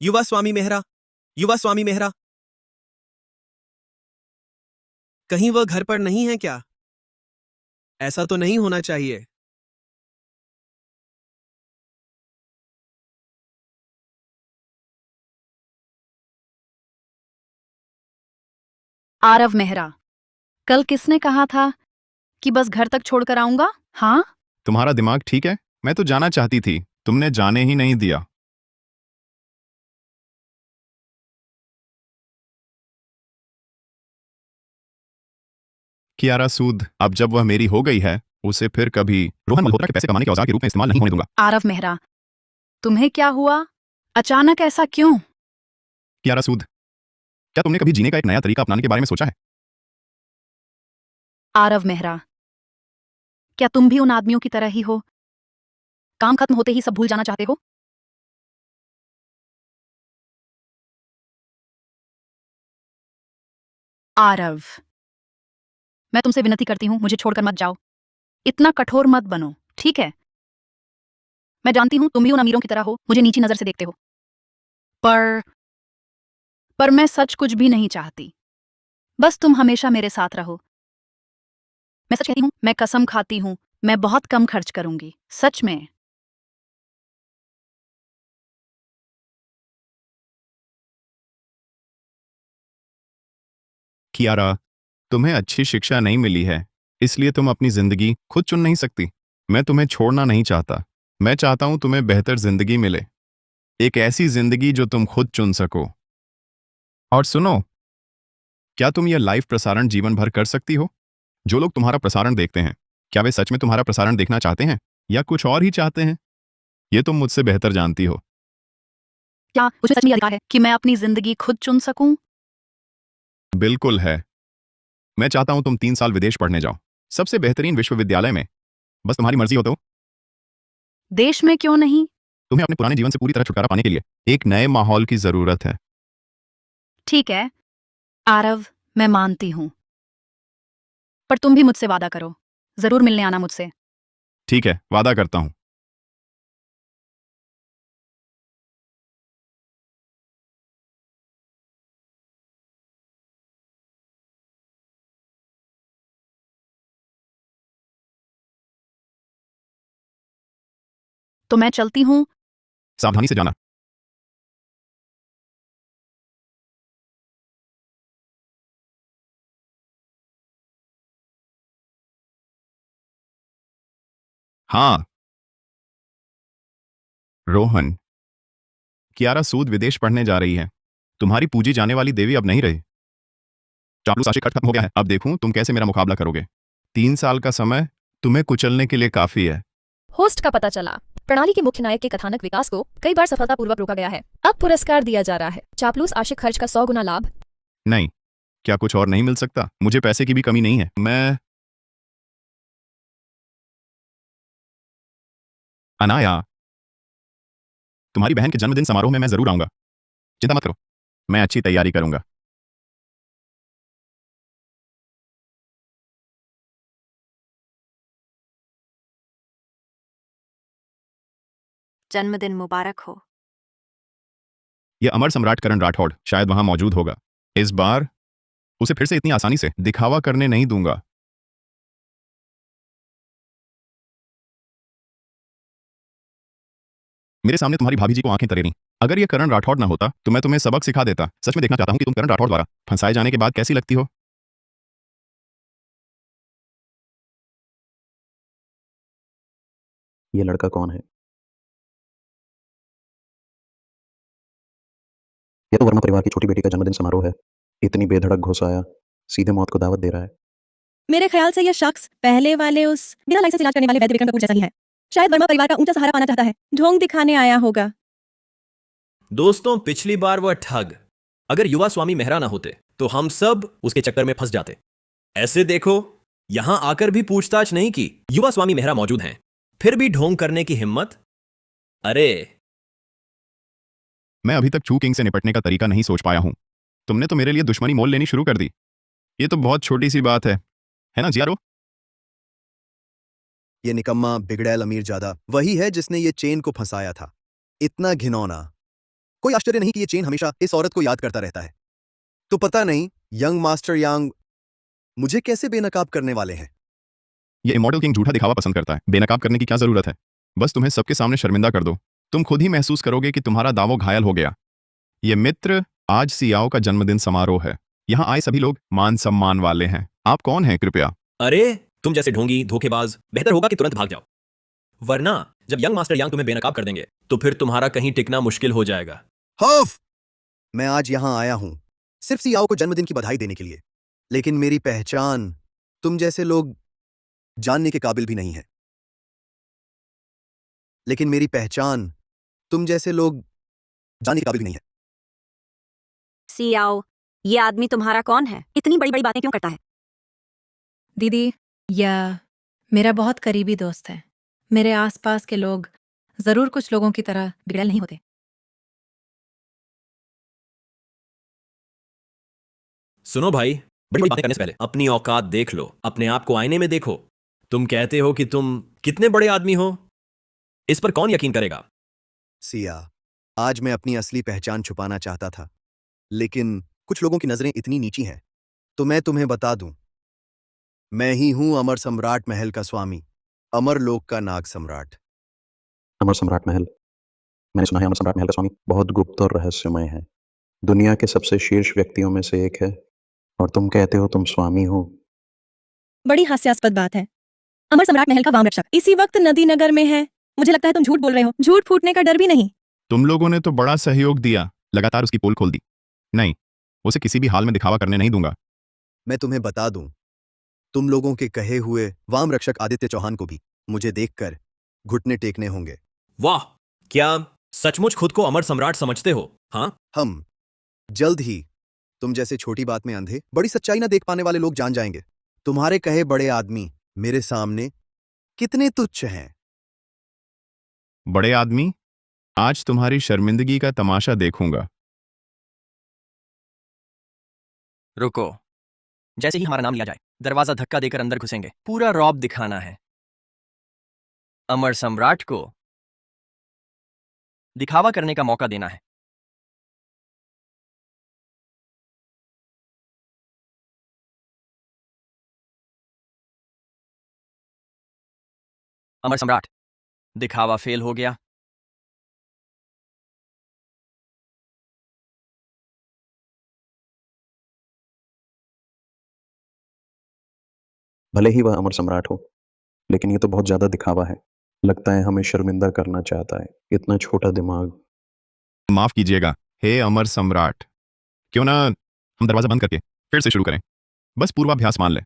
युवा स्वामी मेहरा, युवा स्वामी मेहरा, कहीं वह घर पर नहीं है क्या? ऐसा तो नहीं होना चाहिए। आरव मेहरा, कल किसने कहा था कि बस घर तक छोड़कर आऊंगा? हाँ, तुम्हारा दिमाग ठीक है? मैं तो जाना चाहती थी, तुमने जाने ही नहीं दिया। कियारा सूद, अब जब वह मेरी हो गई है, उसे फिर कभी रोहन मल्होत्रा के पैसे कमाने के औजार के रूप में इस्तेमाल नहीं होने दूंगा। आरव मेहरा, तुम्हें क्या हुआ? अचानक ऐसा क्यों? कियारा सूद, क्या तुमने कभी जीने का एक नया तरीका अपनाने के बारे में सोचा है? आरव मेहरा, क्या तुम भी उन आदमियों की तरह ही हो? काम खत्म होते ही सब भूल जाना चाहते हो? आरव, मैं तुमसे विनती करती हूं, मुझे छोड़कर मत जाओ। इतना कठोर मत बनो, ठीक है? मैं जानती हूं तुम भी उन अमीरों की तरह हो, मुझे नीची नजर से देखते हो। पर मैं सच कुछ भी नहीं चाहती। बस तुम हमेशा मेरे साथ रहो। मैं सच कहती हूं, मैं कसम खाती हूं, मैं बहुत कम खर्च करूंगी, सच में। कियारा, तुम्हें अच्छी शिक्षा नहीं मिली है, इसलिए तुम अपनी जिंदगी खुद चुन नहीं सकती। मैं तुम्हें छोड़ना नहीं चाहता। मैं चाहता हूं तुम्हें बेहतर जिंदगी मिले, एक ऐसी जिंदगी जो तुम खुद चुन सको। और सुनो, क्या तुम यह लाइव प्रसारण जीवन भर कर सकती हो? जो लोग तुम्हारा प्रसारण देखते हैं, क्या वे सच में तुम्हारा प्रसारण देखना चाहते हैं या कुछ और ही चाहते हैं? ये तुम मुझसे बेहतर जानती हो। क्या मुझे सच में यह अधिकार है कि मैं अपनी जिंदगी खुद चुन सकूं? बिल्कुल है। मैं चाहता हूं तुम 3 साल विदेश पढ़ने जाओ, सबसे बेहतरीन विश्वविद्यालय में। बस तुम्हारी मर्जी हो तो। देश में क्यों नहीं? तुम्हें अपने पुराने जीवन से पूरी तरह छुटकारा पाने के लिए एक नए माहौल की जरूरत है। ठीक है आरव, मैं मानती हूं, पर तुम भी मुझसे वादा करो, जरूर मिलने आना मुझसे। ठीक है, वादा करता हूं। तो मैं चलती हूं। सावधानी से जाना। हाँ रोहन, कियारा सूद विदेश पढ़ने जा रही है। तुम्हारी पूजी जाने वाली देवी अब नहीं रही। चापलूस आशिक खत्म हो गया है। अब देखूं तुम कैसे मेरा मुकाबला करोगे। 3 साल का समय तुम्हें कुचलने के लिए काफी है। होस्ट का पता चला, प्रणाली के मुख्य नायक के कथानक विकास को कई बार सफलतापूर्वक रोका गया है। अब पुरस्कार दिया जा रहा है। चापलूस आशिक खर्च का 100 गुना लाभ। नहीं, क्या कुछ और नहीं मिल सकता? मुझे पैसे की भी कमी नहीं है। मैं अनाया, तुम्हारी बहन के जन्मदिन समारोह में मैं जरूर आऊंगा। चिंता मत करो, मैं अच्छी तैयारी करूंगा। जन्मदिन मुबारक हो। यह अमर सम्राट करण राठौड़ शायद वहां मौजूद होगा। इस बार उसे फिर से इतनी आसानी से दिखावा करने नहीं दूंगा। मेरे सामने तुम्हारी भाभी जी को आंखें तरेरी। अगर यह करण राठौड़ ना होता तो मैं तुम्हें सबक सिखा देता। सच में देखना चाहता हूं कि तुम करण राठौड़ द्वारा फंसाए जाने के बाद कैसी लगती हो। ये लड़का कौन है? ये तो वर्मा परिवार की छोटी बेटी का जन्मदिन समारोह है। इतनी बेधड़क घुस आया, सीधे मौत को दावत दे रहा है। मेरे ख्याल से यह शख्स पहले वाले उस बिना लाइसेंस इलाज करने वाले वैद्य विक्रम कपूर जैसा ही है। शायद वर्मा परिवार का ऊंचा सहारा पाना चाहता है। ढोंग दिखाने आया होगा। दोस्तों, पिछली बार वह ठग अगर युवा स्वामी मेहरा ना होते तो हम सब उसके चक्कर में फंस जाते। ऐसे देखो, यहां आकर भी पूछताछ नहीं की, युवा स्वामी मेहरा मौजूद हैं, फिर भी ढोंग करने की हिम्मत। अरे मैं अभी तक चू किंग से निपटने का तरीका नहीं सोच पाया हूं। तुमने तो मेरे लिए दुश्मनी मोल लेनी शुरू कर दी। ये तो बहुत छोटी सी बात है ना जियारो? ये निकम्मा बिगड़ैल अमीरजादा वही है जिसने ये चेन को फंसाया था। इतना घिनौना। कोई आश्चर्य नहीं कि ये चेन हमेशा इस औरत को याद करता रहता है। तो पता नहीं यंग मास्टर यांग मुझे कैसे बेनकाब करने वाले हैं। ये इमॉर्टल किंग झूठा दिखावा पसंद करता है। बेनकाब करने की क्या जरूरत है? बस तुम्हें सबके सामने शर्मिंदा कर दो। तुम खुद ही महसूस करोगे कि तुम्हारा दावो घायल हो गया। ये मित्र, आज सियाओ का जन्मदिन समारोह है। यहाँ आए सभी लोग मान सम्मान वाले हैं। आप कौन हैं कृपया? अरे तुम जैसे ढोंगी धोखेबाज, बेहतर होगा कि तुरंत भाग जाओ, वरना जब यंग मास्टर यांग तुम्हें बेनकाब कर देंगे तो फिर तुम्हारा कहीं टिकना मुश्किल हो जाएगा। हफ! मैं आज यहां आया हूं सिर्फ सियाओ को जन्मदिन की बधाई देने के लिए, लेकिन मेरी पहचान तुम जैसे लोग जानने के काबिल भी नहीं है। लेकिन मेरी पहचान तुम जैसे लोग जानने के काबिल भी नहीं है। सियाओ, ये आदमी तुम्हारा कौन है? इतनी बड़ी बड़ी बातें क्यों करता है? दीदी, यह मेरा बहुत करीबी दोस्त है। मेरे आसपास के लोग जरूर कुछ लोगों की तरह बिगड़ैल नहीं होते। सुनो भाई, बड़ी बड़ी बातें करने से पहले अपनी औकात देख लो, अपने आप को आईने में देखो। तुम कहते हो कि तुम कितने बड़े आदमी हो, इस पर कौन यकीन करेगा? सिया, आज मैं अपनी असली पहचान छुपाना चाहता था, लेकिन कुछ लोगों की नजरें इतनी नीची हैं, तो मैं तुम्हें बता दूं, मैं ही हूं अमर सम्राट महल का स्वामी, अमर लोक का नाग सम्राट। अमर सम्राट महल? मैंने सुना है अमर सम्राट महल का स्वामी बहुत गुप्त और रहस्यमय है, दुनिया के सबसे शीर्ष व्यक्तियों में से एक है, और तुम कहते हो तुम स्वामी हो। बड़ी हास्यास्पद बात है। अमर सम्राट महल का वाम रक्षक इसी वक्त नदी नगर में है। मुझे लगता है तुम झूठ बोल रहे हो। झूठ फूटने का डर भी नहीं। तुम लोगों ने तो बड़ा सहयोग दिया, लगातार उसकी पोल खोल दी। नहीं, उसे किसी भी हाल में दिखावा करने नहीं दूंगा। मैं तुम्हें बता दूं, तुम लोगों के कहे हुए वाम रक्षक आदित्य चौहान को भी मुझे देखकर घुटने टेकने होंगे। वाह, क्या सचमुच खुद को अमर सम्राट समझते हो? हाँ, हम जल्द ही तुम जैसे छोटी बात में अंधे, बड़ी सच्चाई ना देख पाने वाले लोग जान जाएंगे तुम्हारे कहे बड़े आदमी मेरे सामने कितने तुच्छ हैं। बड़े आदमी, आज तुम्हारी शर्मिंदगी का तमाशा देखूंगा। रुको, जैसे ही हमारा नाम लिया जाए दरवाजा धक्का देकर अंदर घुसेंगे। पूरा रौब दिखाना है। अमर सम्राट को दिखावा करने का मौका देना है। अमर सम्राट, दिखावा फेल हो गया। भले ही वह अमर सम्राट हो, लेकिन ये तो बहुत ज्यादा दिखावा है। लगता है हमें शर्मिंदा करना चाहता है। इतना छोटा दिमाग। माफ कीजिएगा, हे अमर सम्राट, क्यों ना हम दरवाजा बंद करके फिर से शुरू करें? बस पूर्वाभ्यास मान लें।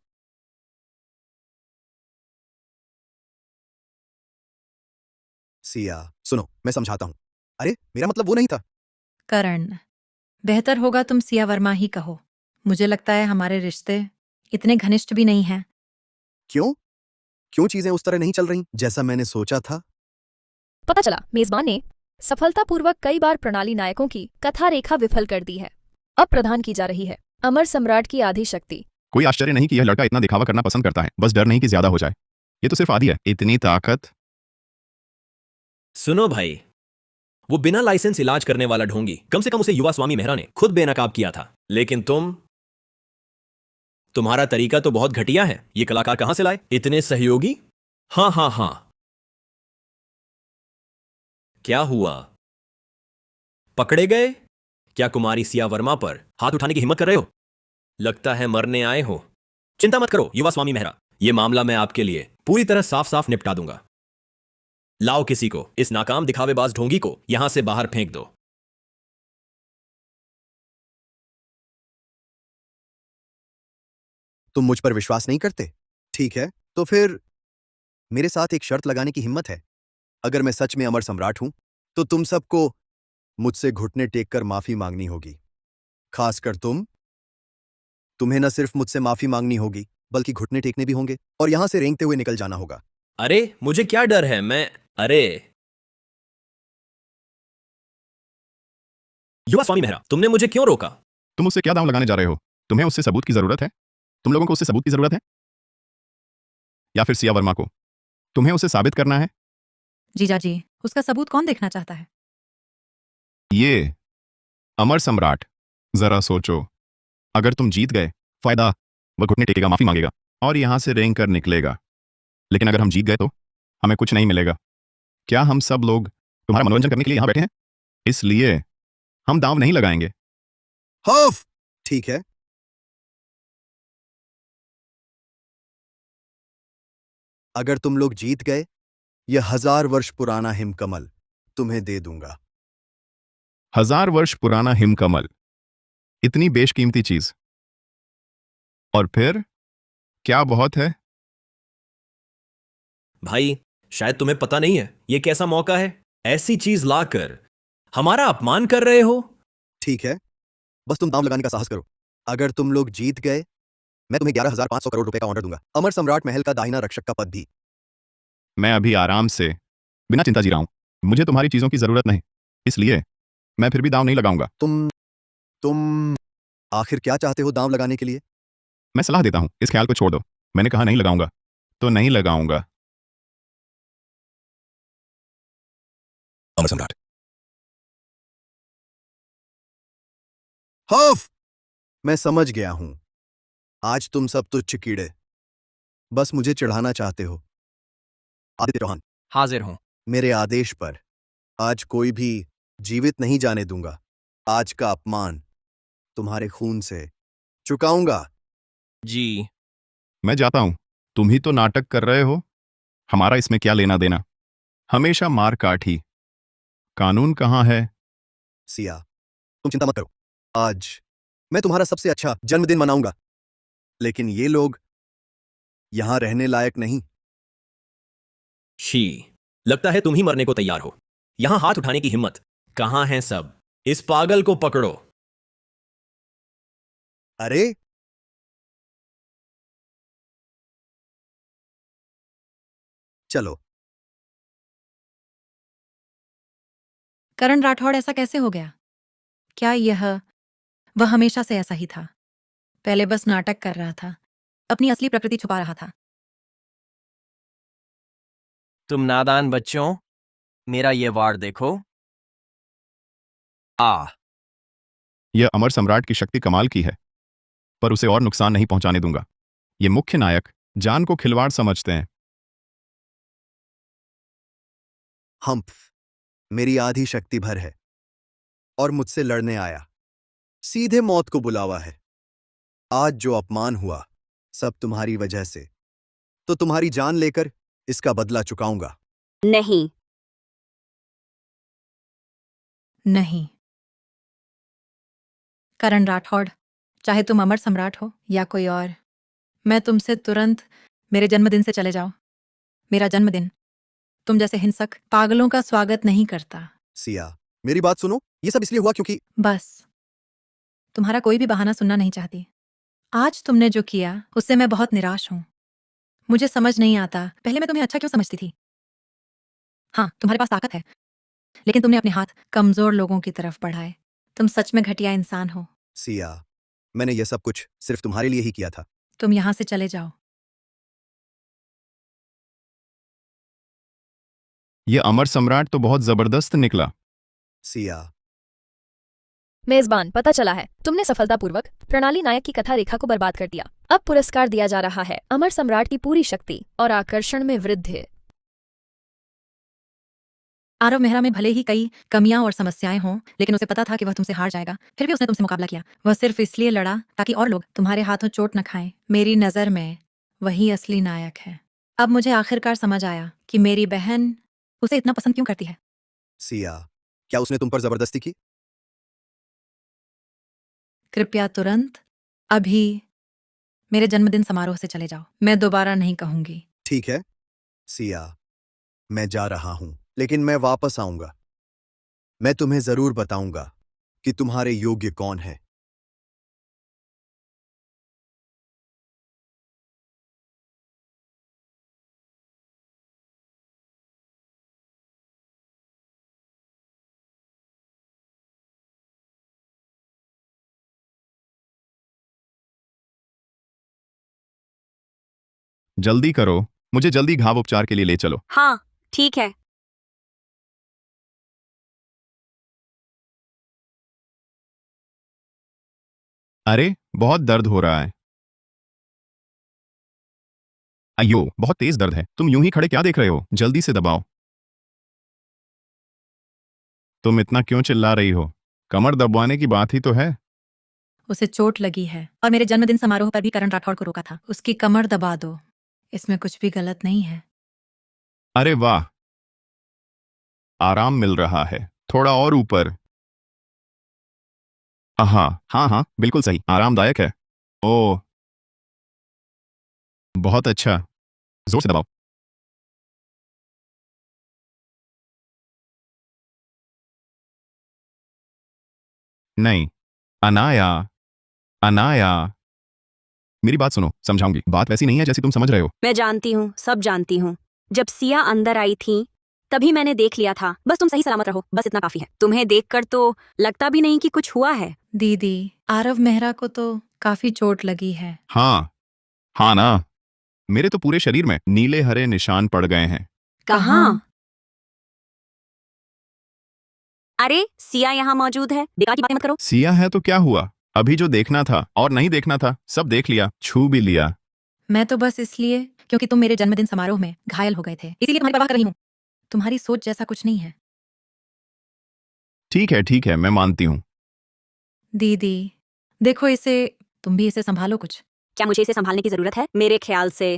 सिया, सुनो, मैं समझाता हूं। अरे, मेरा मतलब वो नहीं था। करण, बेहतर होगा तुम सिया वर्मा ही कहो। मुझे लगता है हमारे रिश्ते इतने घनिष्ठ भी नहीं हैं। क्यों? क्यों चीजें उस तरह नहीं चल रही जैसा मैंने सोचा था? पता चला मेजबान ने सफलतापूर्वक कई बार प्रणाली नायकों की कथा रेखा विफल कर दी है। अब प्रदान की जा रही है अमर सम्राट की आधी शक्ति। कोई आश्चर्य नहीं कि यह लड़का इतना दिखावा करना पसंद करता है। बस डर नहीं कि ज्यादा हो जाए। ये तो सिर्फ आधी है। इतनी ताकत। सुनो भाई, वो बिना लाइसेंस इलाज करने वाला ढोंगी, कम से कम उसे युवा स्वामी मेहरा ने खुद बेनकाब किया था। लेकिन तुम्हारा तरीका तो बहुत घटिया है। ये कलाकार कहां से लाए इतने सहयोगी? हाँ हाँ हाँ, क्या हुआ? पकड़े गए? क्या कुमारी सिया वर्मा पर हाथ उठाने की हिम्मत कर रहे हो? लगता है मरने आए हो। चिंता मत करो युवा स्वामी मेहरा, यह मामला मैं आपके लिए पूरी तरह साफ साफ निपटा दूंगा। लाओ किसी को, इस नाकाम दिखावेबाज ढोंगी को यहां से बाहर फेंक दो। तुम मुझ पर विश्वास नहीं करते? ठीक है, तो फिर मेरे साथ एक शर्त लगाने की हिम्मत है। अगर मैं सच में अमर सम्राट हूं, तो तुम सबको मुझसे घुटने टेक कर माफी मांगनी होगी। खासकर तुम्हें न सिर्फ मुझसे माफी मांगनी होगी बल्कि घुटने टेकने भी होंगे और यहां से रेंगते हुए निकल जाना होगा। अरे मुझे क्या डर है, अरे युवा स्वामी मेहरा, तुमने मुझे क्यों रोका? तुम उससे क्या दांव लगाने जा रहे हो? तुम्हें उससे सबूत की जरूरत है? तुम लोगों को उससे सबूत की जरूरत है? या फिर सिया वर्मा को? तुम्हें उसे साबित करना है? जीजा जी, उसका सबूत कौन देखना चाहता है? ये अमर सम्राट, जरा सोचो, अगर तुम जीत गए, फायदा, वह घुटने टेकेगा, माफी मांगेगा और यहां से रेंग कर निकलेगा। लेकिन अगर हम जीत गए तो हमें कुछ नहीं मिलेगा। क्या हम सब लोग तुम्हारा मनोरंजन करने के लिए यहां बैठे हैं? इसलिए हम दांव नहीं लगाएंगे। हफ! ठीक है, अगर तुम लोग जीत गए, यह 1000 वर्ष पुराना हिमकमल तुम्हें दे दूंगा। 1000 वर्ष पुराना हिमकमल, इतनी बेशकीमती चीज। और फिर क्या बहुत है? भाई, शायद तुम्हें पता नहीं है ये कैसा मौका है। ऐसी चीज लाकर हमारा अपमान कर रहे हो। ठीक है, बस तुम दांव लगाने का साहस करो। अगर तुम लोग जीत गए, मैं तुम्हें 11,500 करोड़ रुपए का ऑर्डर दूंगा, अमर सम्राट महल का दाहिना रक्षक का पद भी। मैं अभी आराम से बिना चिंता जी रहा हूं। मुझे तुम्हारी चीजों की जरूरत नहीं, इसलिए मैं फिर भी दांव नहीं लगाऊंगा। तुम आखिर क्या चाहते हो दांव लगाने के लिए? मैं सलाह देता हूं, इस ख्याल को छोड़ दो। मैंने कहा नहीं लगाऊंगा तो नहीं लगाऊंगा। अमर सम्राट, हफ! मैं समझ गया हूं। आज तुम सब तुच्छ कीड़े बस मुझे चिढ़ाना चाहते हो। आदित्य चौहान, हाजिर हूं। मेरे आदेश पर आज कोई भी जीवित नहीं जाने दूंगा। आज का अपमान तुम्हारे खून से चुकाऊंगा। जी। मैं जाता हूं। तुम ही तो नाटक कर रहे हो, हमारा इसमें क्या लेना देना? हमेशा मार काट ही। कानून कहां है? सिया, तुम चिंता मत करो। आज मैं तुम्हारा सबसे अच्छा जन्मदिन मनाऊंगा, लेकिन ये लोग यहां रहने लायक नहीं। शी, लगता है तुम ही मरने को तैयार हो। यहां हाथ उठाने की हिम्मत कहां है सब? इस पागल को पकड़ो। अरे चलो। करण राठौड़ ऐसा कैसे हो गया? क्या वह हमेशा से ऐसा ही था? पहले बस नाटक कर रहा था, अपनी असली प्रकृति छुपा रहा था। तुम नादान बच्चों, मेरा ये वार देखो। यह अमर सम्राट की शक्ति कमाल की है, पर उसे और नुकसान नहीं पहुंचाने दूंगा। ये मुख्य नायक जान को खिलवाड़ समझते हैं। हम्फ, मेरी आधी शक्ति भर है और मुझसे लड़ने आया। सीधे मौत को बुलावा है। आज जो अपमान हुआ सब तुम्हारी वजह से, तो तुम्हारी जान लेकर इसका बदला चुकाऊंगा। नहीं। नहीं। करण राठौड़, चाहे तुम अमर सम्राट हो या कोई और, मैं तुमसे तुरंत मेरे जन्मदिन से चले जाओ। मेरा जन्मदिन तुम जैसे हिंसक पागलों का स्वागत नहीं करता। सिया, मेरी बात सुनो। ये सब इसलिए हुआ क्योंकि बस तुम्हारा कोई भी बहाना सुनना नहीं चाहती। आज तुमने जो किया उससे मैं बहुत निराश हूं। मुझे समझ नहीं आता, पहले मैं तुम्हें अच्छा क्यों समझती थी। हाँ, तुम्हारे पास ताकत है, लेकिन तुमने अपने हाथ कमजोर लोगों की तरफ बढ़ाए। तुम सच में घटिया इंसान हो। सिया, मैंने यह सब कुछ सिर्फ तुम्हारे लिए ही किया था। तुम यहां से चले जाओ। यह अमर सम्राट तो बहुत जबरदस्त निकला। सिया, मेजबान, पता चला है तुमने सफलतापूर्वक प्रणाली नायक की कथा रेखा को बर्बाद कर दिया। अब पुरस्कार दिया जा रहा है अमर सम्राट की पूरी शक्ति और आकर्षण में वृद्धि। आरव मेहरा में भले ही कई कमियां और समस्याएं हों, लेकिन उसे पता था कि वह तुमसे हार जाएगा। फिर भी उसने तुमसे मुकाबला किया। वह सिर्फ इसलिए लड़ा ताकि और लोग तुम्हारे हाथों चोट न खाएं। मेरी नजर में वही असली नायक है। अब मुझे आखिरकार समझ आया कि मेरी बहन उसे इतना पसंद क्यों करती है। सिया, क्या उसने तुम पर जबरदस्ती की? कृपया तुरंत अभी मेरे जन्मदिन समारोह से चले जाओ। मैं दोबारा नहीं कहूंगी। ठीक है सिया, मैं जा रहा हूं, लेकिन मैं वापस आऊंगा। मैं तुम्हें जरूर बताऊंगा कि तुम्हारे योग्य कौन है। जल्दी करो, मुझे जल्दी घाव उपचार के लिए ले चलो। हाँ ठीक है। अरे बहुत दर्द हो रहा है। अयो बहुत तेज दर्द है। तुम यूं ही खड़े क्या देख रहे हो? जल्दी से दबाओ। तुम इतना क्यों चिल्ला रही हो? कमर दबाने की बात ही तो है। उसे चोट लगी है और मेरे जन्मदिन समारोह पर भी करण राठौड़ को रोका था। उसकी कमर दबा दो, इसमें कुछ भी गलत नहीं है। अरे वाह, आराम मिल रहा है। थोड़ा और ऊपर। हाँ हाँ हाँ, बिल्कुल सही, आरामदायक है। ओह बहुत अच्छा, जोर से दबाओ। नहीं, अनाया, अनाया, मेरी बात सुनो, समझाऊंगी। बात वैसी नहीं है जैसी तुम समझ रहे हो। मैं जानती हूँ, सब जानती हूँ। जब सिया अंदर आई थी तभी मैंने देख लिया था। बस तुम सही सलामत रहो, बस इतना काफी है। तुम्हें देखकर तो लगता भी नहीं कि कुछ हुआ है। दीदी, आरव मेहरा को तो काफी चोट लगी है। हाँ हाँ ना, मेरे तो पूरे शरीर में नीले हरे निशान पड़ गए हैं। कहाँ? अरे सिया यहाँ मौजूद है, बेकार की बातें मत करो। सिया है तो क्या हुआ? अभी जो देखना था और नहीं देखना था सब देख लिया, छू भी लिया। मैं तो बस इसलिए क्योंकि तुम मेरे जन्मदिन समारोह में घायल हो गए थे, इसीलिए तुम्हारी परवाह कर रही हूँ। तुम्हारी सोच जैसा कुछ नहीं है। ठीक है, मैं मानती हूँ। दीदी देखो इसे, तुम भी इसे संभालो कुछ। क्या मुझे इसे संभालने की जरूरत है? मेरे ख्याल से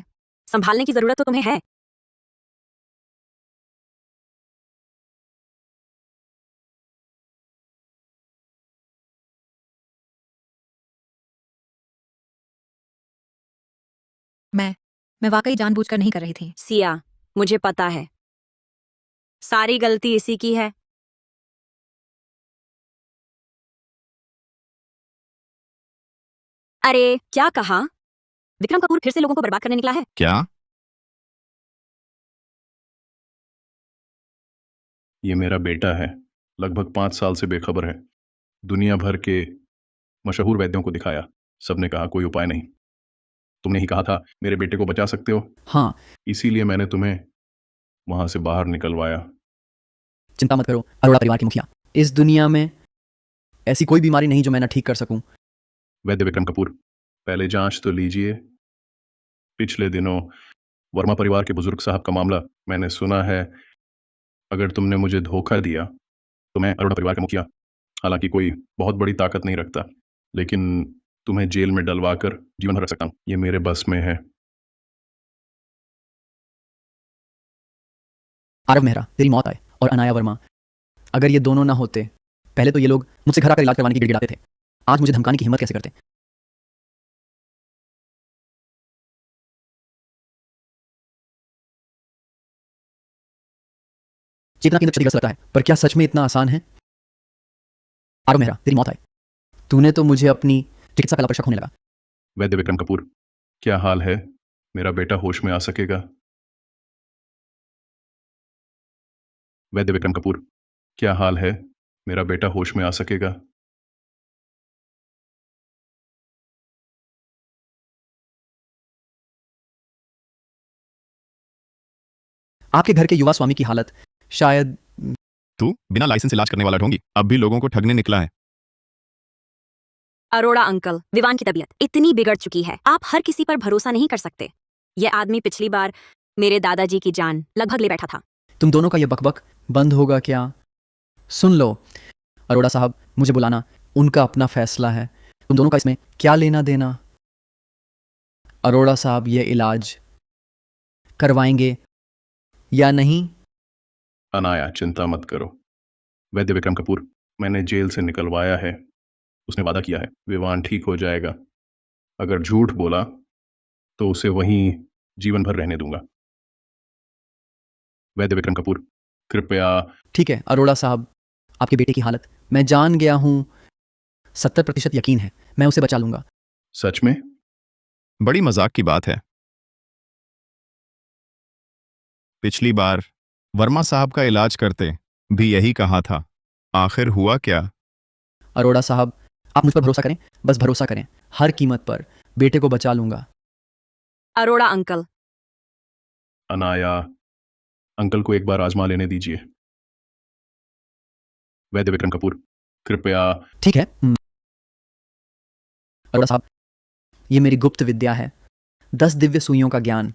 संभालने की जरूरत तो तुम्हें है। मैं वाकई जानबूझकर नहीं कर रही थी। सिया, मुझे पता है, सारी गलती इसी की है। अरे क्या कहा? विक्रम कपूर फिर से लोगों को बर्बाद करने निकला है। क्या? ये मेरा बेटा है, लगभग 5 साल से बेखबर है। दुनिया भर के मशहूर वैद्यों को दिखाया, सबने कहा कोई उपाय नहीं। तुमने ही कहा था मेरे बेटे को बचा सकते हो। हाँ, इसीलिए मैंने तुम्हें वहां से बाहर निकलवाया। चिंता मत करो अरोड़ा परिवार के मुखिया। इस दुनिया में ऐसी कोई बीमारी नहीं जो मैं ना ठीक कर सकूं। वैद्य विक्रम कपूर, पहले जांच तो लीजिए। पिछले दिनों वर्मा परिवार के बुजुर्ग साहब का मामला मैंने सुना है। अगर तुमने मुझे धोखा दिया तो मैं अरोड़ा परिवार का मुखिया, हालांकि कोई बहुत बड़ी ताकत नहीं रखता, लेकिन तुम्हें जेल में डलवाकर जीवन भर रख सकता हूं। ये मेरे बस में है। आरव मेहरा, तेरी मौत आए, और अनाया वर्मा, अगर ये दोनों ना होते, पहले तो ये लोग मुझसे घर आकर इलाज करवाने की गिड़गिड़ाते थे, आज मुझे धमकाने की हिम्मत कैसे करते? चेतना केंद्र क्षतिग्रस्त लगता है, पर क्या सच में इतना आसान है? आरव मेहरा, तेरी मौत आए, तूने तो मुझे अपनी चिकित्सा कला पर शक होने लगा। वैद्य विक्रम कपूर, क्या हाल है? मेरा बेटा होश में आ सकेगा? वैद्य विक्रम कपूर, क्या हाल है? मेरा बेटा होश में आ सकेगा? आपके घर के युवा स्वामी की हालत शायद। तू बिना लाइसेंस इलाज करने वाला ढोंगी, अब भी लोगों को ठगने निकला है। अरोड़ा अंकल, विवान की तबीयत इतनी बिगड़ चुकी है, आप हर किसी पर भरोसा नहीं कर सकते। यह आदमी पिछली बार मेरे दादाजी की जान लगभग ले बैठा था। तुम दोनों का यह बकबक बंद होगा क्या? सुन लो अरोड़ा साहब, मुझे बुलाना उनका अपना फैसला है, तुम दोनों का इसमें क्या लेना देना? अरोड़ा साहब ये इलाज करवाएंगे या नहीं? अनाया, चिंता मत करो। वैद्य विक्रम कपूर, मैंने जेल से निकलवाया है। उसने वादा किया है विवान ठीक हो जाएगा। अगर झूठ बोला तो उसे वहीं जीवन भर रहने दूंगा। वैद्य विक्रम कपूर, कृपया। ठीक है अरोड़ा साहब, आपके बेटे की हालत मैं जान गया हूं, 70% यकीन है मैं उसे बचा लूंगा। सच में? बड़ी मजाक की बात है। पिछली बार वर्मा साहब का इलाज करते भी यही कहा था, आखिर हुआ क्या? अरोड़ा साहब, आप मुझ पर भरोसा करें, बस भरोसा करें, हर कीमत पर बेटे को बचा लूंगा। अरोड़ा अंकल, अनाया, अंकल को एक बार आजमा लेने दीजिए। वैद्य विक्रम कपूर, कृपया। ठीक है। अरोड़ा साहब, ये मेरी गुप्त विद्या है, 10 दिव्य सुइयों का ज्ञान।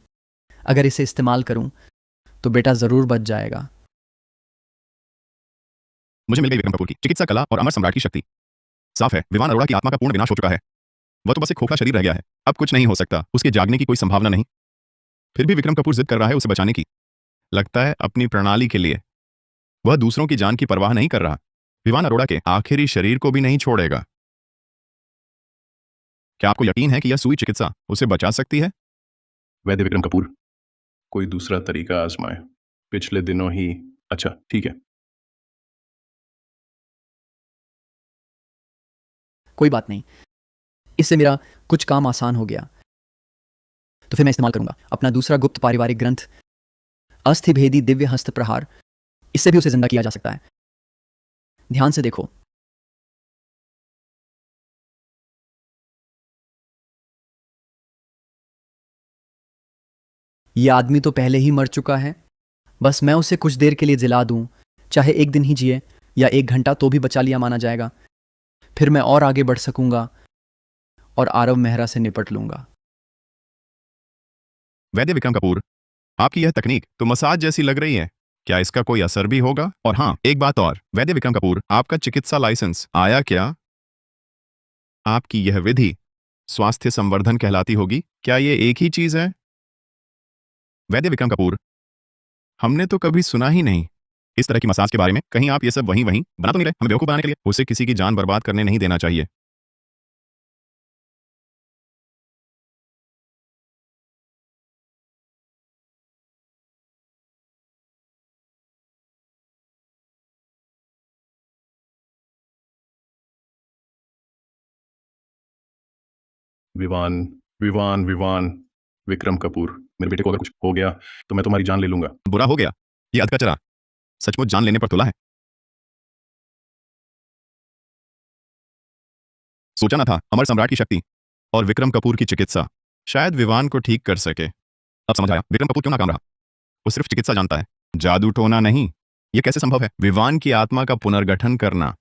अगर इसे इस्तेमाल करूं तो बेटा जरूर बच जाएगा। मुझे मिल गई विक्रम कपूर की चिकित्सा कला और अमर सम्राट की शक्ति। साफ है, विवान अरोड़ा की आत्मा का पूर्ण विनाश हो चुका है। वह तो बस एक खोखला शरीर रह गया है। अब कुछ नहीं हो सकता, उसके जागने की कोई संभावना नहीं। फिर भी विक्रम कपूर जिद कर रहा है उसे बचाने की। लगता है अपनी प्रणाली के लिए। वह दूसरों की जान की परवाह नहीं कर रहा। विवान अरोड़ा के आखिरी शरीर को भी नहीं छोड़ेगा। क्या आपको यकीन है कि यह सुई चिकित्सा उसे बचा सकती है? वैद्य विक्रम कपूर, कोई दूसरा तरीका आजमाए। पिछले दिनों ही। अच्छा, ठीक है। कोई बात नहीं, इससे मेरा कुछ काम आसान हो गया। तो फिर मैं इस्तेमाल करूंगा अपना दूसरा गुप्त पारिवारिक ग्रंथ, अस्थिभेदी दिव्य हस्त प्रहार। इससे भी उसे जिंदा किया जा सकता है। ध्यान से देखो। यह आदमी तो पहले ही मर चुका है। बस मैं उसे कुछ देर के लिए जिला दूं, चाहे एक दिन ही जिए या 1 घंटा, तो भी बचा लिया माना जाएगा। फिर मैं और आगे बढ़ सकूंगा और आरव मेहरा से निपट लूंगा। वैद्य विक्रम कपूर, आपकी यह तकनीक तो मसाज जैसी लग रही है। क्या इसका कोई असर भी होगा? और हाँ, एक बात और, वैद्य विक्रम कपूर, आपका चिकित्सा लाइसेंस आया क्या? आपकी यह विधि स्वास्थ्य संवर्धन कहलाती होगी। क्या ये एक ही चीज है? वैद्य विक्रम कपूर, हमने तो कभी सुना ही नहीं इस तरह की मसाज के बारे में। कहीं आप ये सब वहीं वहीं बना तो नहीं रहे हमें बेवकूफ बनाने के लिए? उसे किसी की जान बर्बाद करने नहीं देना चाहिए। विवान, विवान, विवान, विक्रम कपूर, मेरे बेटे को अगर कुछ हो गया तो मैं तुम्हारी जान ले लूंगा। बुरा हो गया? ये अध का चरा सचमुच जान लेने पर तुला है। सोचा ना था अमर सम्राट की शक्ति और विक्रम कपूर की चिकित्सा शायद विवान को ठीक कर सके। अब समझ आया विक्रम कपूर क्यों नाकाम रहा। वो सिर्फ चिकित्सा जानता है, जादू टोना नहीं। ये कैसे संभव है? विवान की आत्मा का पुनर्गठन करना।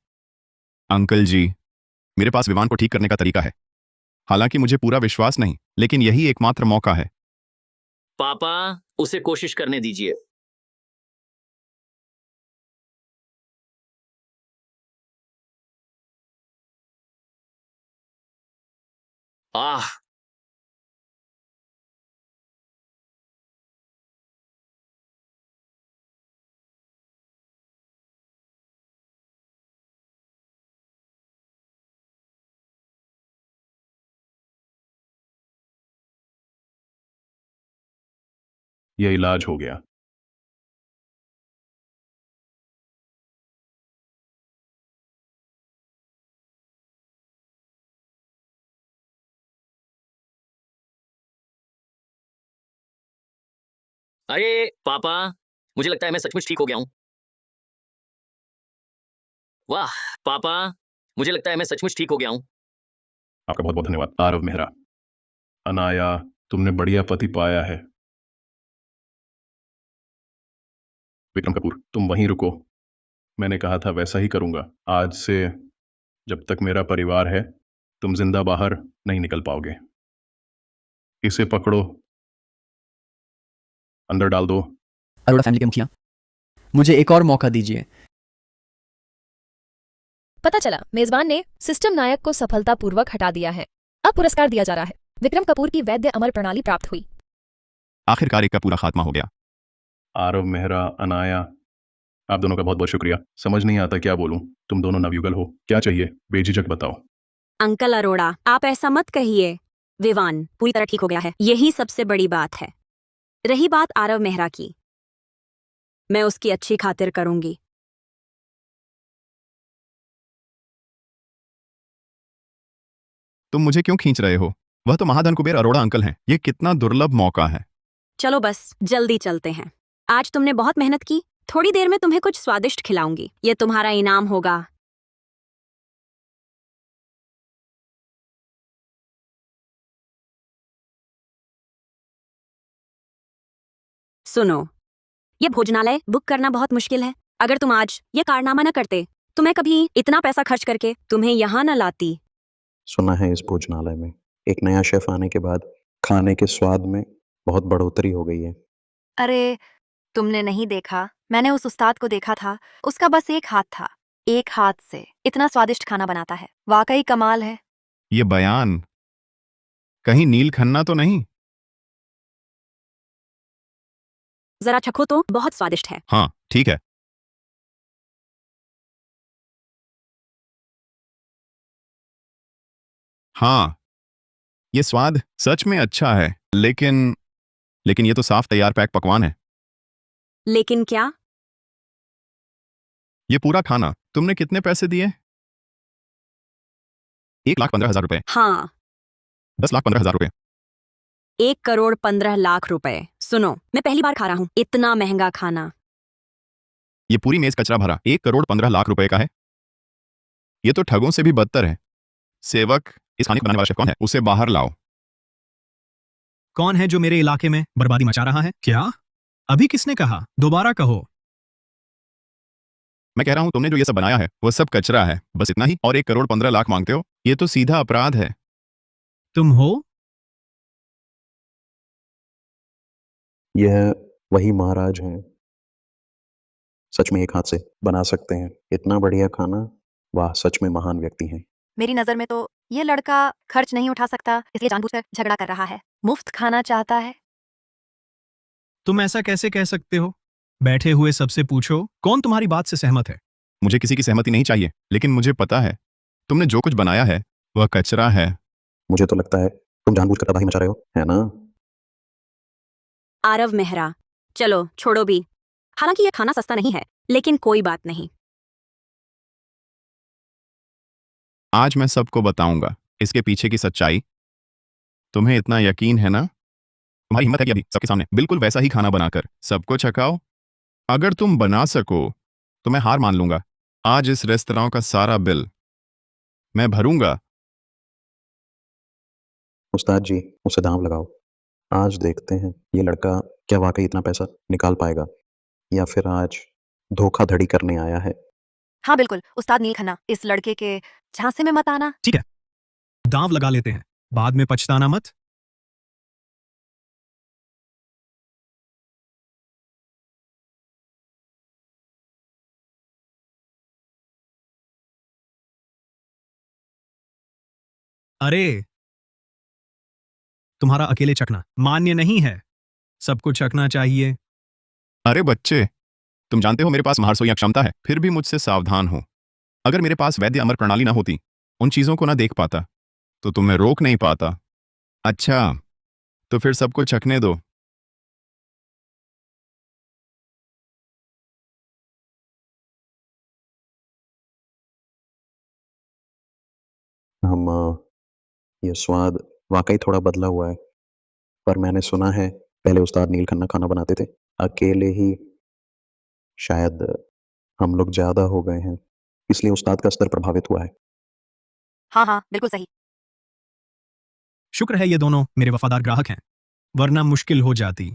अंकल जी, मेरे पास विवान को ठीक करने का तरीका है। हालांकि मुझे पूरा विश्वास नहीं, लेकिन यही एकमात्र मौका है। पापा, उसे कोशिश करने दीजिए। आह, यह इलाज हो गया। अरे पापा, मुझे लगता है मैं सचमुच ठीक हो गया हूं। वाह पापा, मुझे लगता है मैं सचमुच ठीक हो गया हूं। आपका बहुत बहुत धन्यवाद आरव मेहरा। अनाया, तुमने बढ़िया पति पाया है। विक्रम कपूर, तुम वहीं रुको। मैंने कहा था वैसा ही करूंगा। आज से जब तक मेरा परिवार है, तुम जिंदा बाहर नहीं निकल पाओगे। इसे पकड़ो, अंदर डाल दो। अरोड़ा फैमिली के मुखिया, मुझे एक और मौका दीजिए। पता चला मेजबान ने सिस्टम नायक को सफलतापूर्वक हटा दिया है। अब पुरस्कार दिया जा रहा है। विक्रम कपूर की वैद्य अमर प्रणाली प्राप्त हुई। आखिरकार एक का पूरा खात्मा हो गया। आरव मेहरा, अनाया, आप दोनों का बहुत बहुत शुक्रिया। समझ नहीं आता क्या बोलूं। तुम दोनों नवयुगल हो। क्या चाहिए? बेझिझक बताओ। अंकल अरोड़ा, आप ऐसा मत कहिए। विवान पूरी तरह ठीक हो गया है, यही सबसे बड़ी बात है। रही बात आरव मेहरा की, मैं उसकी अच्छी खातिर करूंगी। तुम मुझे क्यों खींच रहे हो? वह तो महाधन कुबेर अरोड़ा अंकल हैं। ये कितना दुर्लभ मौका है। चलो बस जल्दी चलते हैं। आज तुमने बहुत मेहनत की। थोड़ी देर में तुम्हें कुछ स्वादिष्ट खिलाऊंगी। ये तुम्हारा इनाम होगा। सुनो, ये भोजनालय बुक करना बहुत मुश्किल है। अगर तुम आज ये कारनामा न करते तो मैं कभी इतना पैसा खर्च करके तुम्हें यहाँ न लाती। सुना है इस भोजनालय में एक नया शेफ आने के बाद खाने के स्वाद में बहुत बढ़ोतरी हो गई है। अरे, तुमने नहीं देखा? मैंने उस उस्ताद को देखा था। उसका बस एक हाथ था। एक हाथ से इतना स्वादिष्ट खाना बनाता है। वाकई कमाल है। ये बयान कहीं नील खन्ना तो नहीं? जरा चखो तो, बहुत स्वादिष्ट है। हाँ, ठीक है। हाँ, ये स्वाद सच में अच्छा है, लेकिन ये तो साफ तैयार पैक पकवान है। लेकिन क्या? ये पूरा खाना तुमने कितने पैसे दिए? 1,15,000 रुपए। हाँ, 10,15,000 रुपए। 1,15,00,000 रुपए। सुनो, मैं पहली बार खा रहा हूँ इतना महंगा खाना। ये पूरी मेज कचरा भरा 1,15,00,000 रुपए का है। ये तो ठगों से भी बदतर है। सेवक, इस खाने को बनाने वाला शेफ कौन है? उसे बाहर लाओ। कौन है जो मेरे इलाके में बर्बादी मचा रहा है? क्या? अभी किसने कहा? दोबारा कहो। मैं कह रहा हूं तुमने जो ये सब बनाया है वो सब कचरा है, बस इतना ही, और 1,15,00,000 मांगते हो? ये तो सीधा अपराध है। तुम हो? यह वही महाराज हैं, सच में एक हाथ से बना सकते हैं इतना बढ़िया खाना। वाह, सच में महान व्यक्ति हैं। मेरी नजर में तो ये लड़का खर्च नहीं उठा सकता, इसलिए जानबूझकर झगड़ा कर रहा है। मुफ्त खाना चाहता है। तुम ऐसा कैसे कह सकते हो? बैठे हुए सबसे पूछो, कौन तुम्हारी बात से सहमत है? मुझे किसी की सहमति नहीं चाहिए, लेकिन मुझे पता है तुमने जो कुछ बनाया है वह कचरा है। मुझे तो लगता है तुम जानबूझकर तबाही मचा रहे हो, है ना? आरव मेहरा, चलो छोड़ो भी। हालांकि ये खाना सस्ता नहीं है, लेकिन कोई बात नहीं। आज मैं सबको बताऊंगा इसके पीछे की सच्चाई। तुम्हें इतना यकीन है ना? तुम्हारी हिम्मत है कि अभी सबके सामने बिल्कुल वैसा ही खाना बनाकर सबको चखाओ? अगर तुम बना सको तो मैं हार मान लूंगा। आज इस रेस्तरां का सारा बिल मैं भरूंगा। उस्ताद जी, उसे दांव लगाओ। आज देखते हैं ये लड़का क्या वाकई इतना पैसा निकाल पाएगा, या फिर आज धोखाधड़ी करने आया है। हाँ बिल्कुल, उस्ताद नील खन्ना, इस लड़के के झांसे में मत आना। ठीक है, दांव लगा लेते हैं, बाद में पछताना मत। अरे, तुम्हारा अकेले चखना मान्य नहीं है। सबको चखना चाहिए। अरे बच्चे, तुम जानते हो मेरे पास महारसोइया क्षमता है, फिर भी मुझसे सावधान हो। अगर मेरे पास वैद्य अमर प्रणाली ना होती, उन चीजों को ना देख पाता, तो तुम्हें रोक नहीं पाता। अच्छा, तो फिर सबको चखने दो। हम ये स्वाद वाकई थोड़ा बदला हुआ है, पर मैंने सुना है पहले उस्ताद नील खन्ना खाना बनाते थे अकेले ही। शायद हम लोग ज्यादा हो गए हैं, इसलिए उस्ताद का स्तर प्रभावित हुआ है। हाँ हाँ, बिल्कुल सही। शुक्र है ये दोनों मेरे वफादार ग्राहक हैं, वरना मुश्किल हो जाती।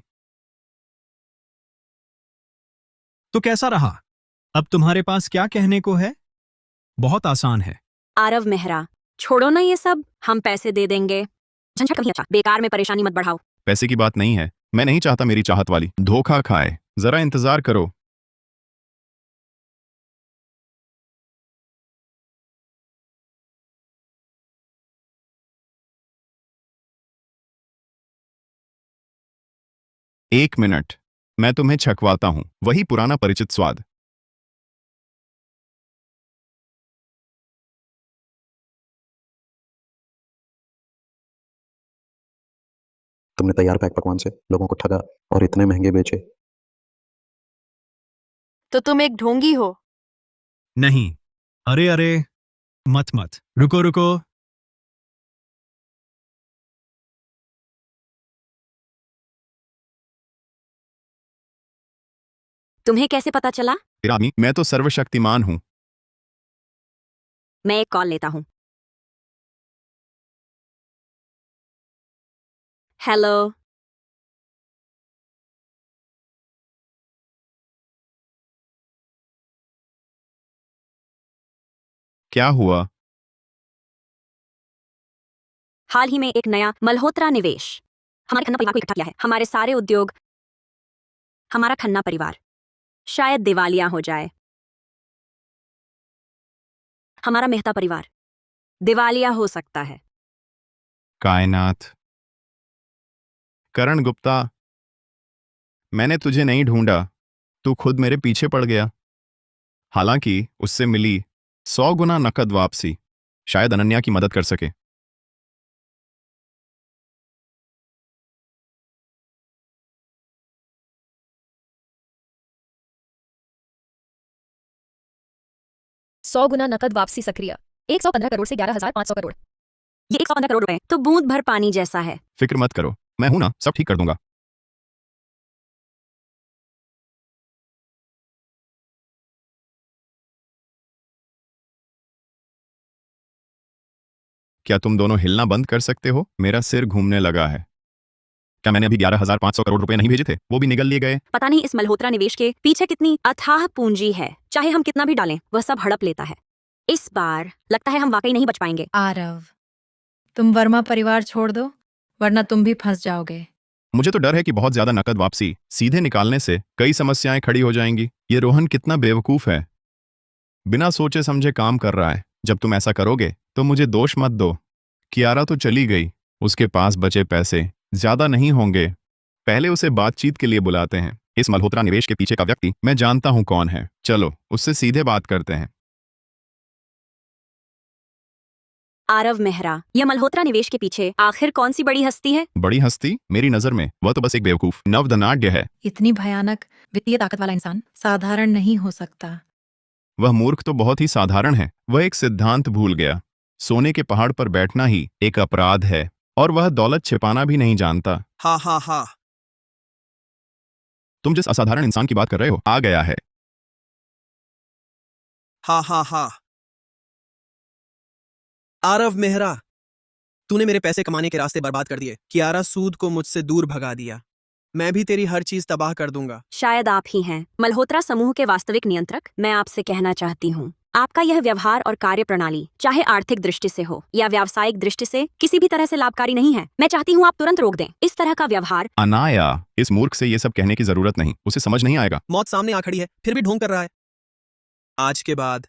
तो कैसा रहा? अब तुम्हारे पास क्या कहने को है? बहुत आसान है। आरव मेहरा, छोड़ो ना ये सब, हम पैसे दे देंगे। झंझट कभी अच्छा, बेकार में परेशानी मत बढ़ाओ। पैसे की बात नहीं है, मैं नहीं चाहता मेरी चाहत वाली धोखा खाए। जरा इंतजार करो। एक मिनट, मैं तुम्हें छकवाता हूं, वही पुराना परिचित स्वाद। तुमने तैयार पैक पकवान से लोगों को ठगा और इतने महंगे बेचे। तो तुम एक ढोंगी हो। नहीं। अरे अरे, मत मत, रुको रुको। तुम्हें कैसे पता चला? तेरा आदमी, मैं तो सर्वशक्तिमान हूं। मैं एक कॉल लेता हूं। हेलो। क्या हुआ? हाल ही में एक नया मल्होत्रा निवेश हमारे खन्ना परिवार को इकट्ठा किया है। हमारे सारे उद्योग, हमारा खन्ना परिवार शायद दिवालिया हो जाए। हमारा मेहता परिवार दिवालिया हो सकता है। कायनात। करण गुप्ता, मैंने तुझे नहीं ढूंढा, तू खुद मेरे पीछे पड़ गया। हालांकि उससे मिली 100 गुना नकद वापसी शायद अनन्या की मदद कर सके। सौ गुना नकद वापसी सक्रिय 115 करोड़ से 11,500 करोड़। ये 115 करोड़ रुपए तो बूंद भर पानी जैसा है। फिक्र मत करो, मैं हूं ना, सब ठीक कर दूंगा। क्या तुम दोनों हिलना बंद कर सकते हो? मेरा सिर घूमने लगा है। क्या मैंने अभी 11,500 करोड़ रुपए नहीं भेजे थे? वो भी निगल लिए गए। पता नहीं इस मल्होत्रा निवेश के पीछे कितनी अथाह पूंजी है। चाहे हम कितना भी डालें, वह सब हड़प लेता है। इस बार लगता है हम वाकई नहीं बच पाएंगे। आरव, तुम वर्मा परिवार छोड़ दो, वरना तुम भी फंस जाओगे। मुझे तो डर है कि बहुत ज्यादा नकद वापसी सीधे निकालने से कई समस्याएं खड़ी हो जाएंगी। ये रोहन कितना बेवकूफ है, बिना सोचे समझे काम कर रहा है। जब तुम ऐसा करोगे तो मुझे दोष मत दो। कियारा तो चली गई, उसके पास बचे पैसे ज्यादा नहीं होंगे। पहले उसे बातचीत के लिए बुलाते हैं। इस मल्होत्रा निवेश के पीछे का व्यक्ति मैं जानता हूं कौन है। चलो उससे सीधे बात करते हैं। आरव मेहरा, यह मल्होत्रा निवेश के पीछे आखिर कौन सी बड़ी हस्ती है? बड़ी हस्ती? मेरी नजर में वह तो बस एक बेवकूफ नवधनाढ्य है। इतनी भयानक वित्तीय ताकत वाला इंसान साधारण नहीं हो सकता। वह मूर्ख तो बहुत ही साधारण है। वह एक सिद्धांत भूल गया। सोने के पहाड़ पर बैठना ही एक अपराध है और वह दौलत छिपाना भी नहीं जानता। हाँ हाँ हाँ। तुम जिस असाधारण इंसान की बात कर रहे हो आ गया है। हाँ हाँ हाँ। आरव मेहरा, तूने मेरे पैसे कमाने के रास्ते बर्बाद कर दिए। कियारा सूद को मुझसे दूर भगा दिया। मैं भी तेरी हर चीज तबाह कर दूंगा। शायद आप ही हैं मल्होत्रा समूह के वास्तविक नियंत्रक। मैं आपसे कहना चाहती हूँ, आपका यह व्यवहार और कार्य प्रणाली चाहे आर्थिक दृष्टि से हो या व्यावसायिक दृष्टि से किसी भी तरह से लाभकारी नहीं है। मैं चाहती हूँ आप तुरंत रोक दें इस तरह का व्यवहार। अनाया, इस मूर्ख से ये सब कहने की जरूरत नहीं, उसे समझ नहीं आएगा। मौत सामने आ खड़ी है, फिर भी ढोंग कर रहा है। आज के बाद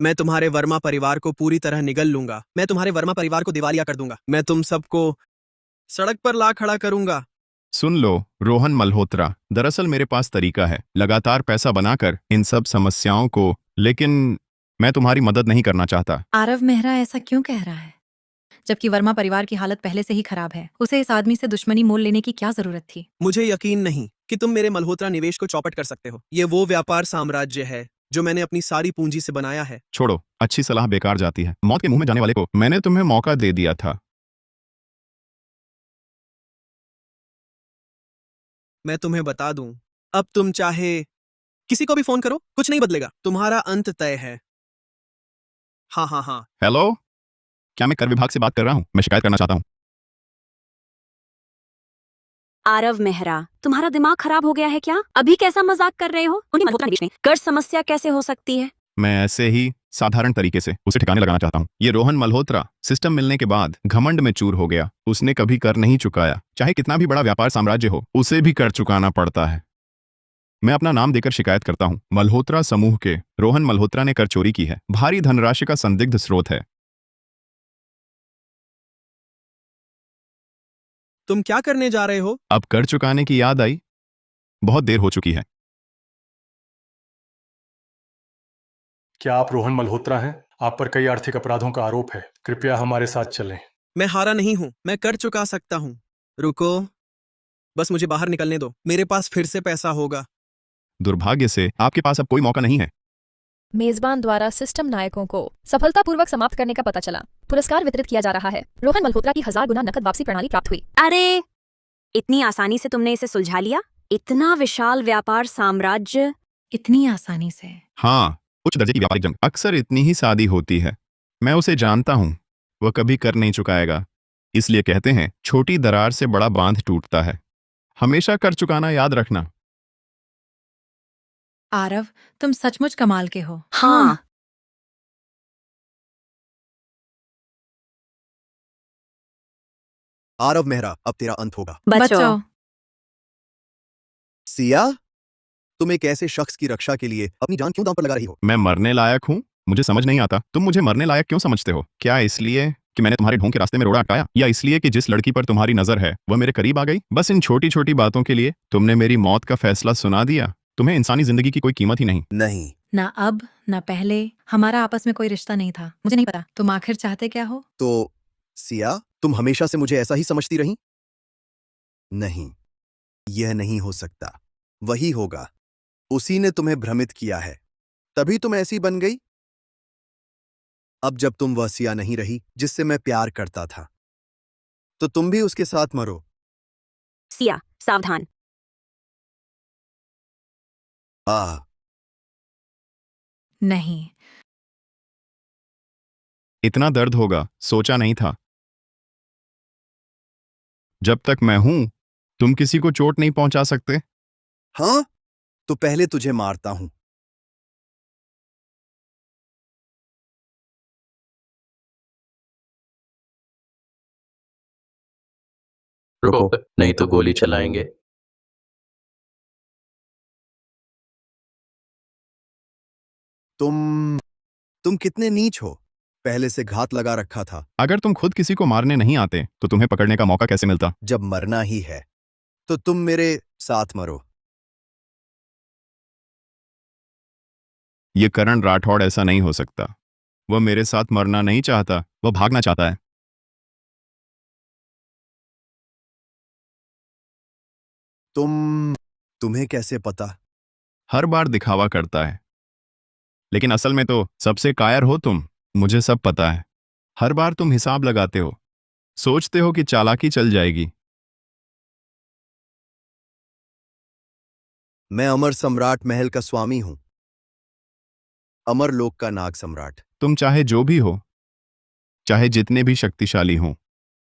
मैं तुम्हारे वर्मा परिवार को पूरी तरह निगल लूंगा। मैं तुम्हारे वर्मा परिवार को दिवालिया कर दूंगा। मैं तुम सबको सड़क पर ला खड़ा करूंगा। सुन लो रोहन मल्होत्रा, दरअसल मेरे पास तरीका है लगातार पैसा बनाकर इन सब समस्याओं को, लेकिन मैं तुम्हारी मदद नहीं करना चाहता। आरव मेहरा ऐसा क्यों कह रहा है, जबकि वर्मा परिवार की हालत पहले से ही खराब है? उसे इस आदमी से दुश्मनी मोल लेने की क्या जरूरत थी? मुझे यकीन नहीं कि तुम मेरे मल्होत्रा निवेश को चौपट कर सकते हो। ये वो व्यापार साम्राज्य है जो मैंने अपनी सारी पूंजी से बनाया है। छोड़ो, अच्छी सलाह बेकार जाती है। मौत के मुंह में जाने वाले को मैंने तुम्हें मौका दे दिया था। मैं तुम्हें बता दूं, अब तुम चाहे किसी को भी फोन करो, कुछ नहीं बदलेगा। तुम्हारा अंत तय है। हाँ हाँ हाँ। हेलो, क्या मैं कर विभाग से बात कर रहा हूँ? मैं शिकायत करना चाहता हूँ। आरव मेहरा, तुम्हारा दिमाग खराब हो गया है क्या? अभी कैसा मजाक कर रहे हो? उन्हीं मल्होत्रा निवेश में कर्ज समस्या कैसे हो सकती है? मैं ऐसे ही साधारण तरीके से उसे ठिकाने लगाना चाहता हूँ। ये रोहन मल्होत्रा सिस्टम मिलने के बाद घमंड में चूर हो गया। उसने कभी कर नहीं चुकाया। चाहे कितना भी बड़ा व्यापार साम्राज्य हो, उसे भी कर चुकाना पड़ता है। मैं अपना नाम देकर शिकायत करता हूँ। मल्होत्रा समूह के रोहन मल्होत्रा ने कर चोरी की है। भारी धनराशि का संदिग्ध स्रोत है। तुम क्या करने जा रहे हो? अब कर चुकाने की याद आई, बहुत देर हो चुकी है। क्या आप रोहन मल्होत्रा हैं? आप पर कई आर्थिक अपराधों का आरोप है। कृपया हमारे साथ चलें। मैं हारा नहीं हूं, मैं कर चुका सकता हूं। रुको, बस मुझे बाहर निकलने दो। मेरे पास फिर से पैसा होगा। दुर्भाग्य से आपके पास अब कोई मौका नहीं है। मेजबान द्वारा सिस्टम नायकों को सफलतापूर्वक समाप्त करने का पता चला। पुरस्कार वितरित किया जा रहा है। रोहन मल्होत्रा की 1000 गुना नकद वापसी प्रणाली प्राप्त हुई। अरे, इतनी आसानी से तुमने इसे सुलझा लिया? इतना विशाल व्यापार साम्राज्य इतनी आसानी से? हाँ, उच्च दर्जे की व्यापारिक जंग अक्सर इतनी ही सादी होती है। मैं उसे जानता हूं, वह कभी कर नहीं चुकाएगा। इसलिए कहते हैं छोटी दरार से बड़ा बांध टूटता है। हमेशा कर चुकाना याद रखना। आरव, तुम सचमुच कमाल के हो। हाँ। आरव मेहरा, अब तेरा अंत होगा। बचाओ। सिया, तुम एक ऐसे शख्स की रक्षा के लिए अपनी जान क्यों दांव पर लगा रही हो? मैं मरने लायक हूँ? मुझे समझ नहीं आता, तुम मुझे मरने लायक क्यों समझते हो? क्या इसलिए कि मैंने तुम्हारे ढोंग के रास्ते में रोड़ा अटकाया, या इसलिए कि जिस लड़की पर तुम्हारी नजर है वह मेरे करीब आ गई? बस इन छोटी छोटी बातों के लिए तुमने मेरी मौत का फैसला सुना दिया। तुम्हें इंसानी जिंदगी की कोई कीमत ही नहीं। नहीं, ना अब ना पहले हमारा आपस में कोई रिश्ता नहीं था। मुझे नहीं पता तुम आखिर चाहते क्या हो। तो सिया, तुम हमेशा से मुझे ऐसा ही समझती रही? नहीं, यह नहीं हो सकता। वही होगा, उसी ने तुम्हें भ्रमित किया है, तभी तुम ऐसी बन गई। अब जब तुम वह सिया नहीं रही जिससे मैं प्यार करता था, तो तुम भी उसके साथ मरो। सिया, सावधान। नहीं, इतना दर्द होगा सोचा नहीं था। जब तक मैं हूं तुम किसी को चोट नहीं पहुंचा सकते। हाँ, तो पहले तुझे मारता हूं। रुको, नहीं तो गोली चलाएंगे। तुम कितने नीच हो, पहले से घात लगा रखा था। अगर तुम खुद किसी को मारने नहीं आते तो तुम्हें पकड़ने का मौका कैसे मिलता? जब मरना ही है तो तुम मेरे साथ मरो। ये करण राठौड़ ऐसा नहीं हो सकता। वह मेरे साथ मरना नहीं चाहता, वह भागना चाहता है। तुम्हें कैसे पता? हर बार दिखावा करता है, लेकिन असल में तो सबसे कायर हो तुम। मुझे सब पता है। हर बार तुम हिसाब लगाते हो, सोचते हो कि चालाकी चल जाएगी। मैं अमर सम्राट महल का स्वामी हूं, अमर लोक का नाग सम्राट। तुम चाहे जो भी हो, चाहे जितने भी शक्तिशाली हो,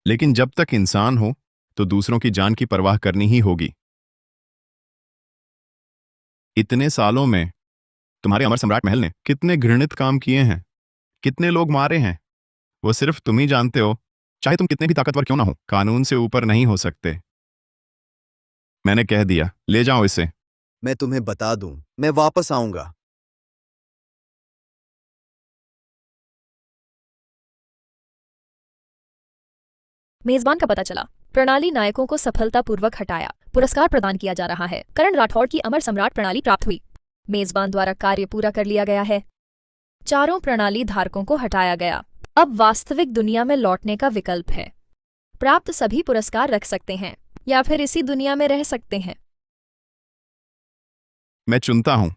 लेकिन जब तक इंसान हो तो दूसरों की जान की परवाह करनी ही होगी। इतने सालों में तुम्हारे अमर सम्राट महल ने कितने घृणित काम किए हैं, कितने लोग मारे हैं, वो सिर्फ तुम ही जानते हो। चाहे तुम कितने भी ताकतवर क्यों ना हो, कानून से ऊपर नहीं हो सकते। मैंने कह दिया, ले जाओ इसे। मैं तुम्हें बता दूं, मैं वापस आऊंगा। मेजबान का पता चला, प्रणाली नायकों को सफलतापूर्वक हटाया, पुरस्कार प्रदान किया जा रहा है। करण राठौड़ की अमर सम्राट प्रणाली प्राप्त हुई। मेजबान द्वारा कार्य पूरा कर लिया गया है। चारों प्रणाली धारकों को हटाया गया। अब वास्तविक दुनिया में लौटने का विकल्प है। प्राप्त सभी पुरस्कार रख सकते हैं या फिर इसी दुनिया में रह सकते हैं। मैं चुनता हूं